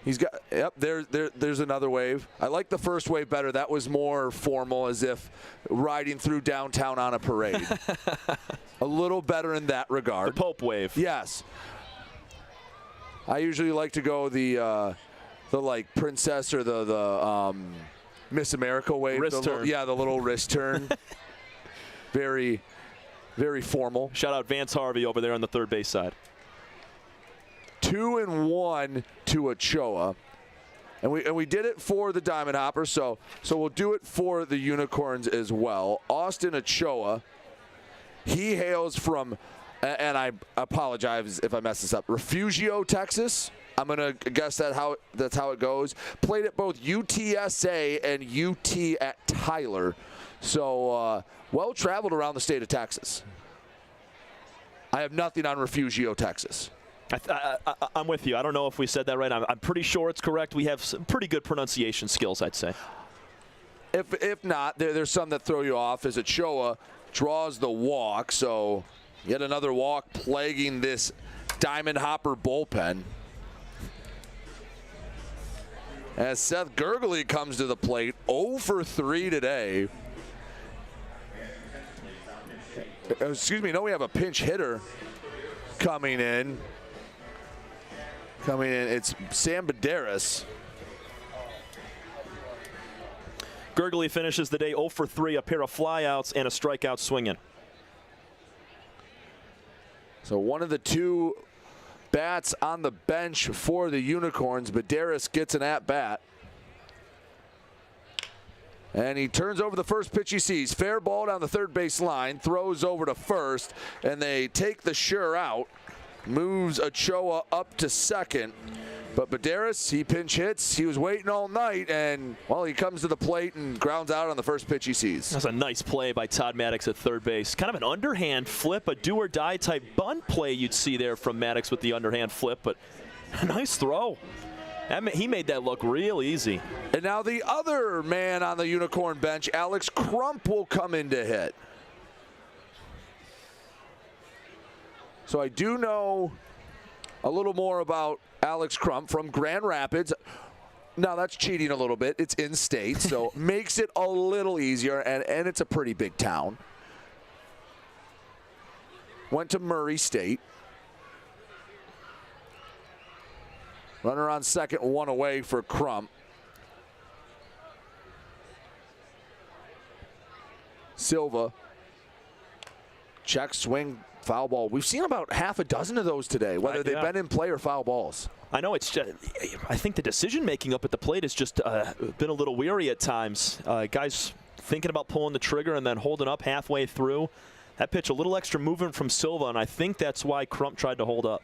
He's got, yep, there's another wave. I like the first wave better. That was more formal, as if riding through downtown on a parade. A little better in that regard. The Pope wave. Yes. I usually like to go the like princess or the Miss America wave. Wrist turn. Yeah, the little wrist turn. Very, very formal. Shout out Vance Harvey over there on the third base side. 2-1 to Ochoa. And we did it for the Diamond Hoppers, so we'll do it for the Unicorns as well. Austin Ochoa, he hails from, and I apologize if I mess this up, Refugio, Texas. I'm going to guess that's how it goes. Played at both UTSA and UT at Tyler. So well-traveled around the state of Texas. I have nothing on Refugio, Texas. I'm with you. I don't know if we said that right. I'm pretty sure it's correct. We have some pretty good pronunciation skills, I'd say. If not, there's some that throw you off, as Ochoa draws the walk. So yet another walk plaguing this Diamond Hopper bullpen. As Seth Gurgley comes to the plate, 0 for 3 today. Excuse me, no, we have a pinch hitter coming in. It's Sam Badaris. Gurgley finishes the day 0 for 3, a pair of flyouts and a strikeout swinging. So one of the 2 bats on the bench for the Unicorns. Badaris gets an at-bat. And he turns over the first pitch he sees. Fair ball down the third base line. Throws over to first. And they take the sure out. Moves Ochoa up to second. But Badaris, he pinch hits. He was waiting all night. And, well, he comes to the plate and grounds out on the first pitch he sees. That's a nice play by Todd Maddox at third base. Kind of an underhand flip, a do-or-die type bunt play you'd see there from Maddox with the underhand flip. But a nice throw. He made that look real easy. And now the other man on the Unicorn bench, Alex Crump, will come in to hit. So I do know a little more about Alex Crump from Grand Rapids. Now that's cheating a little bit. It's in state, so makes it a little easier, and it's a pretty big town. Went to Murray State. Runner on second, 1 away for Crump. Silva. Check, swing, foul ball. We've seen about half a dozen of those today, whether they've been in play or foul balls. I know it's just, I think the decision-making up at the plate has just been a little weary at times. Guys thinking about pulling the trigger and then holding up halfway through. That pitch, a little extra movement from Silva, and I think that's why Crump tried to hold up.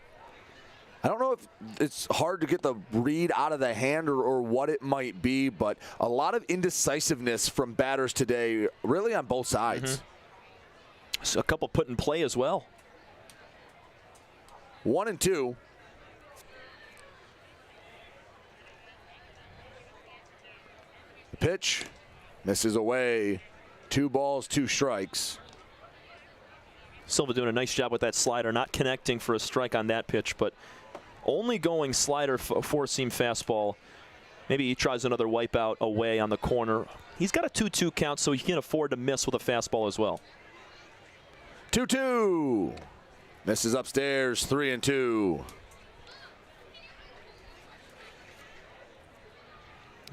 I don't know if it's hard to get the read out of the hand or what it might be, but a lot of indecisiveness from batters today, really on both sides. So a couple put in play as well. 1-2. The pitch misses away. 2 balls, 2 strikes. Silva doing a nice job with that slider, not connecting for a strike on that pitch, but only going slider, four-seam fastball. Maybe he tries another wipeout away on the corner. He's got a 2-2 count, so he can afford to miss with a fastball as well. 2-2. Misses upstairs, 3-2.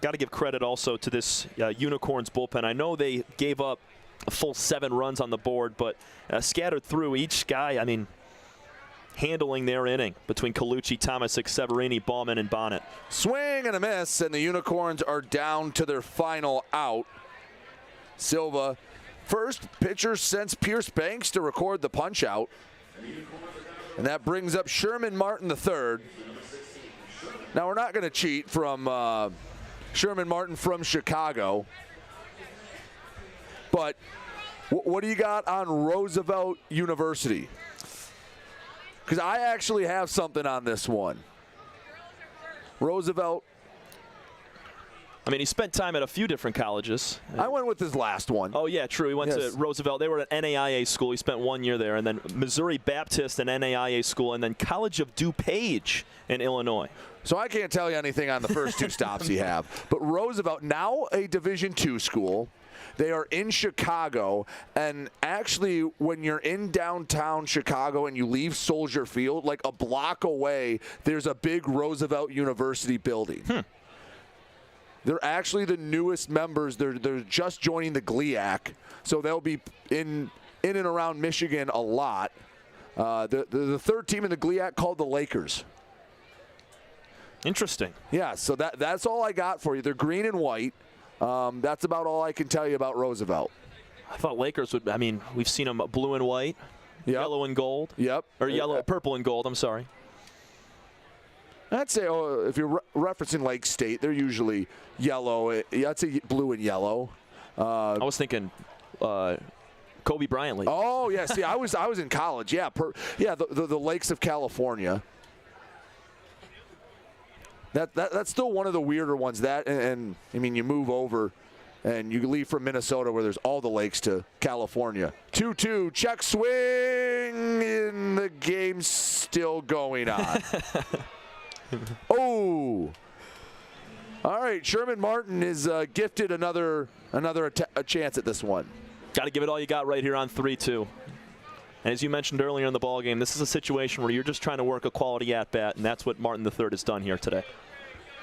Got to give credit also to this Unicorns bullpen. I know they gave up a full 7 runs on the board, but scattered through each guy, I mean, handling their inning between Colucci, Tomasic, Severini, Ballman, and Bonnet. Swing and a miss, and the Unicorns are down to their final out. Silva, first pitcher since Pierce Banks to record the punch out. And that brings up Sherman Martin III. Now, we're not going to cheat from Sherman Martin from Chicago. But what do you got on Roosevelt University? Because I actually have something on this one. Roosevelt. I mean, he spent time at a few different colleges. I went with his last one. Oh, yeah, true. He went to Roosevelt. They were at NAIA school. He spent 1 year there. And then Missouri Baptist and NAIA school. And then College of DuPage in Illinois. So I can't tell you anything on the first 2 stops he have. But Roosevelt, now a Division II school. They are in Chicago, and actually when you're in downtown Chicago and you leave Soldier Field, like a block away, there's a big Roosevelt University building. They're actually the newest members. They're just joining the GLIAC, so they'll be in and around Michigan a lot. The third team in the GLIAC called the Lakers. Interesting. Yeah, so that's all I got for you. They're green and white. That's about all I can tell you about Roosevelt. I thought Lakers would, I mean, we've seen them blue and white, yellow and gold. Yep. Or yellow, purple and gold, I'm sorry. I'd say if you're referencing Lake State, they're usually yellow. I'd say blue and yellow. I was thinking Kobe Bryant League. Oh, yeah. See, I was in college. Yeah, the Lakes of California. That's still one of the weirder ones. That and I mean, you move over and you leave from Minnesota where there's all the lakes to California. 2-2, check swing, and the game's still going on. Oh. All right, Sherman Martin is gifted another chance at this one. Got to give it all you got right here on 3-2. And as you mentioned earlier in the ballgame, this is a situation where you're just trying to work a quality at-bat, and that's what Martin III has done here today.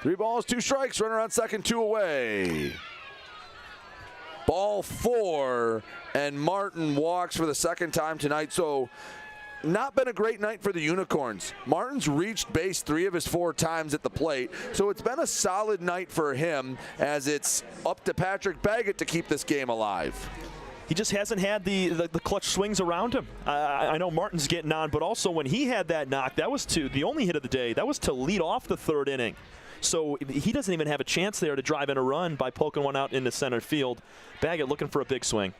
3 balls, 2 strikes, runner on second, 2 away. Ball 4, and Martin walks for the second time tonight. So not been a great night for the Unicorns. Martin's reached base 3 of his 4 times at the plate, so it's been a solid night for him as it's up to Patrick Baggett to keep this game alive. He just hasn't had the clutch swings around him. I know Martin's getting on, but also when he had that knock, that was the only hit of the day. That was to lead off the 3rd inning. So he doesn't even have a chance there to drive in a run by poking one out into center field. Baggett looking for a big swing.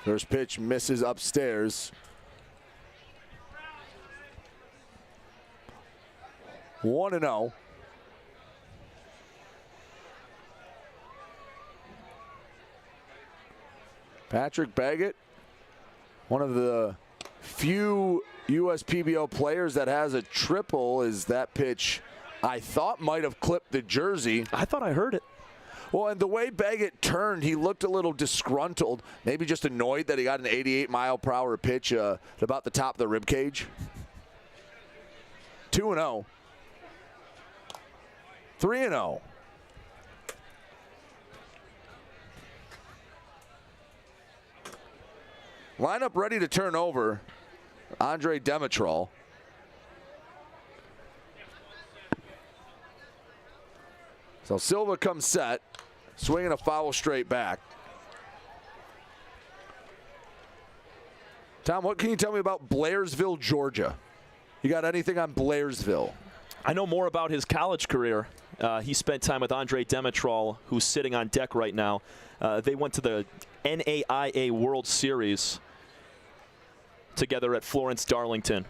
First pitch misses upstairs. 1-0. Patrick Baggett, one of the few USPBO players that has a triple, is that pitch I thought might have clipped the jersey. I thought I heard it. Well, and the way Baggett turned, he looked a little disgruntled, maybe just annoyed that he got an 88-mile-per-hour pitch at about the top of the rib cage. 2-0. 3-0. Lineup ready to turn over. Andre Dimitrol. So Silva comes set, swinging a foul straight back. Tom, what can you tell me about Blairsville, Georgia? You got anything on Blairsville? I know more about his college career. He spent time with Andre Dimitrol, who's sitting on deck right now. They went to the NAIA World Series together at Florence Darlington.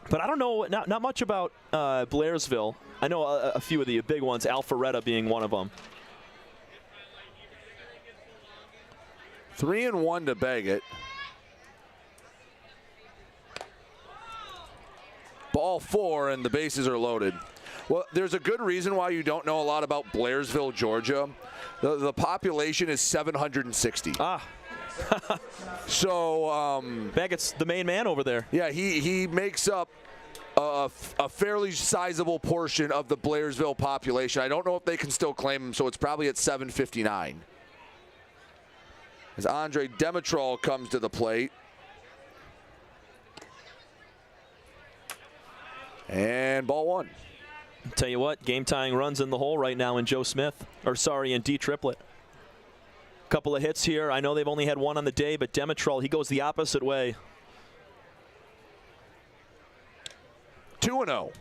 But I don't know, not much about Blairsville. I know a few of the big ones, Alpharetta being one of them. 3-1 to Baggett. Ball 4, and the bases are loaded. Well, there's a good reason why you don't know a lot about Blairsville, Georgia. The population is 760. So Baggett's the main man over there. Yeah, he makes up a fairly sizable portion of the Blairsville population. I don't know if they can still claim him, so it's probably at 759. As Andre Dimitrol comes to the plate. And ball 1. Tell you what, game-tying runs in the hole right now in Joe Smith. In D Triplett. Couple of hits here. I know they've only had one on the day, but Dimitrol, he goes the opposite way. 2-0.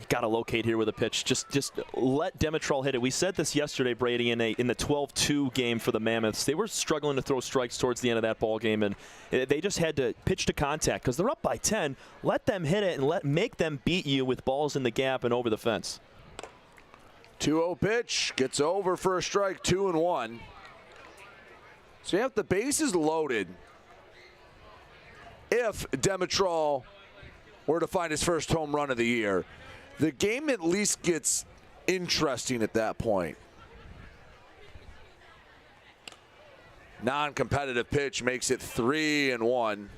Got to locate here with a pitch. Just let Dimitrol hit it. We said this yesterday, Brady, in the 12-2 game for the Mammoths. They were struggling to throw strikes towards the end of that ball game, and they just had to pitch to contact because they're up by 10. Let them hit it and make them beat you with balls in the gap and over the fence. 2-0 pitch gets over for a strike. 2-1. So you have the bases loaded. If Dimitrol were to find his first home run of the year, the game at least gets interesting at that point. Non-competitive pitch makes it 3-1.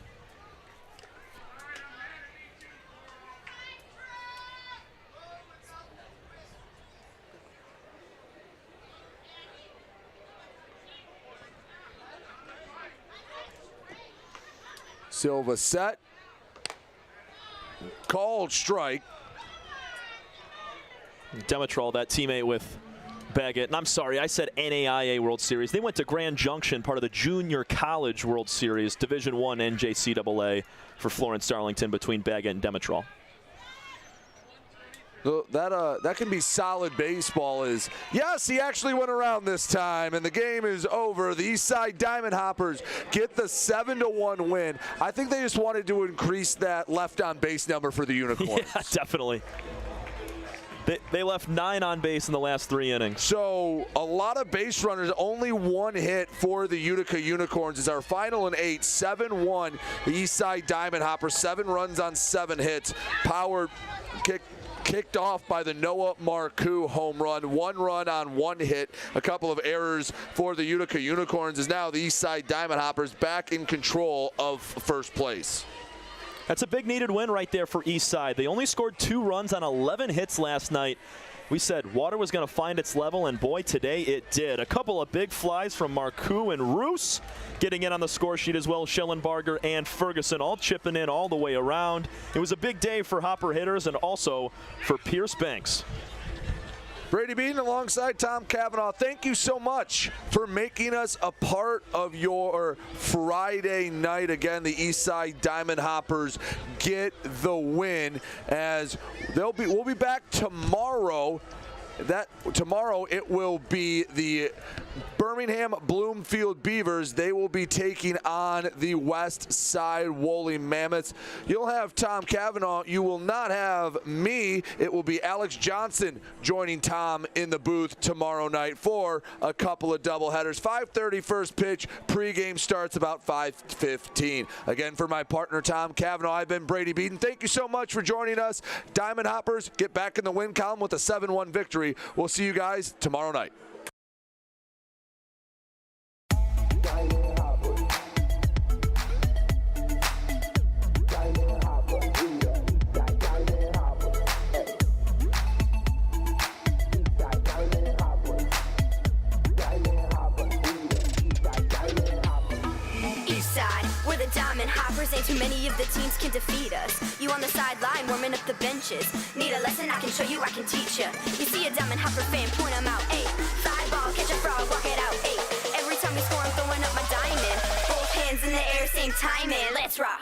Silva set. Called strike. Dimitrol, that teammate with Baggett. And I'm sorry, I said NAIA World Series. They went to Grand Junction, part of the Junior College World Series, Division I NJCAA for Florence Darlington between Baggett and Dimitrol. That can be solid baseball. Yes, he actually went around this time, and the game is over. The Eastside Diamond Hoppers get the 7-1 win. I think they just wanted to increase that left on base number for the Unicorns. Yeah, definitely. They left 9 on base in the last 3 innings. So a lot of base runners, only 1 hit for the Utica Unicorns is our final in 8, 7-1. The Eastside Diamond Hoppers, 7 runs on 7 hits. Powered kicked off by the Noah Marcoux home run. 1 run on 1 hit. A couple of errors for the Utica Unicorns is now the Eastside Diamond Hoppers back in control of first place. That's a big needed win right there for Eastside. They only scored 2 runs on 11 hits last night. We said water was going to find its level, and boy, today it did. A couple of big flies from Marcoux and Roos getting in on the score sheet as well. Schellenbarger and Ferguson all chipping in all the way around. It was a big day for Hopper hitters and also for Pierce Banks. Brady Beaton alongside Tom Cavanaugh, thank you so much for making us a part of your Friday night. Again, the Eastside Diamond Hoppers get the win as we'll be back tomorrow. Tomorrow it will be the Birmingham Bloomfield Beavers. They will be taking on the West Side Woolly Mammoths. You'll have Tom Cavanaugh. You will not have me. It will be Alex Johnson joining Tom in the booth tomorrow night for a couple of doubleheaders. 5:30 first pitch. Pregame starts about 5:15. Again, for my partner Tom Cavanaugh, I've been Brady Beaton. Thank you so much for joining us. Diamond Hoppers get back in the win column with a 7-1 victory. We'll see you guys tomorrow night. Diamond Hoppers, ain't too many of the teams can defeat us. You on the sideline, warming up the benches. Need a lesson, I can show you, I can teach ya. You see a Diamond Hopper fan, point 'em out, ayy. Fly ball, catch a frog, walk it out, ayy. Every time we score, I'm throwing up my diamond. Both hands in the air, same timing, let's rock.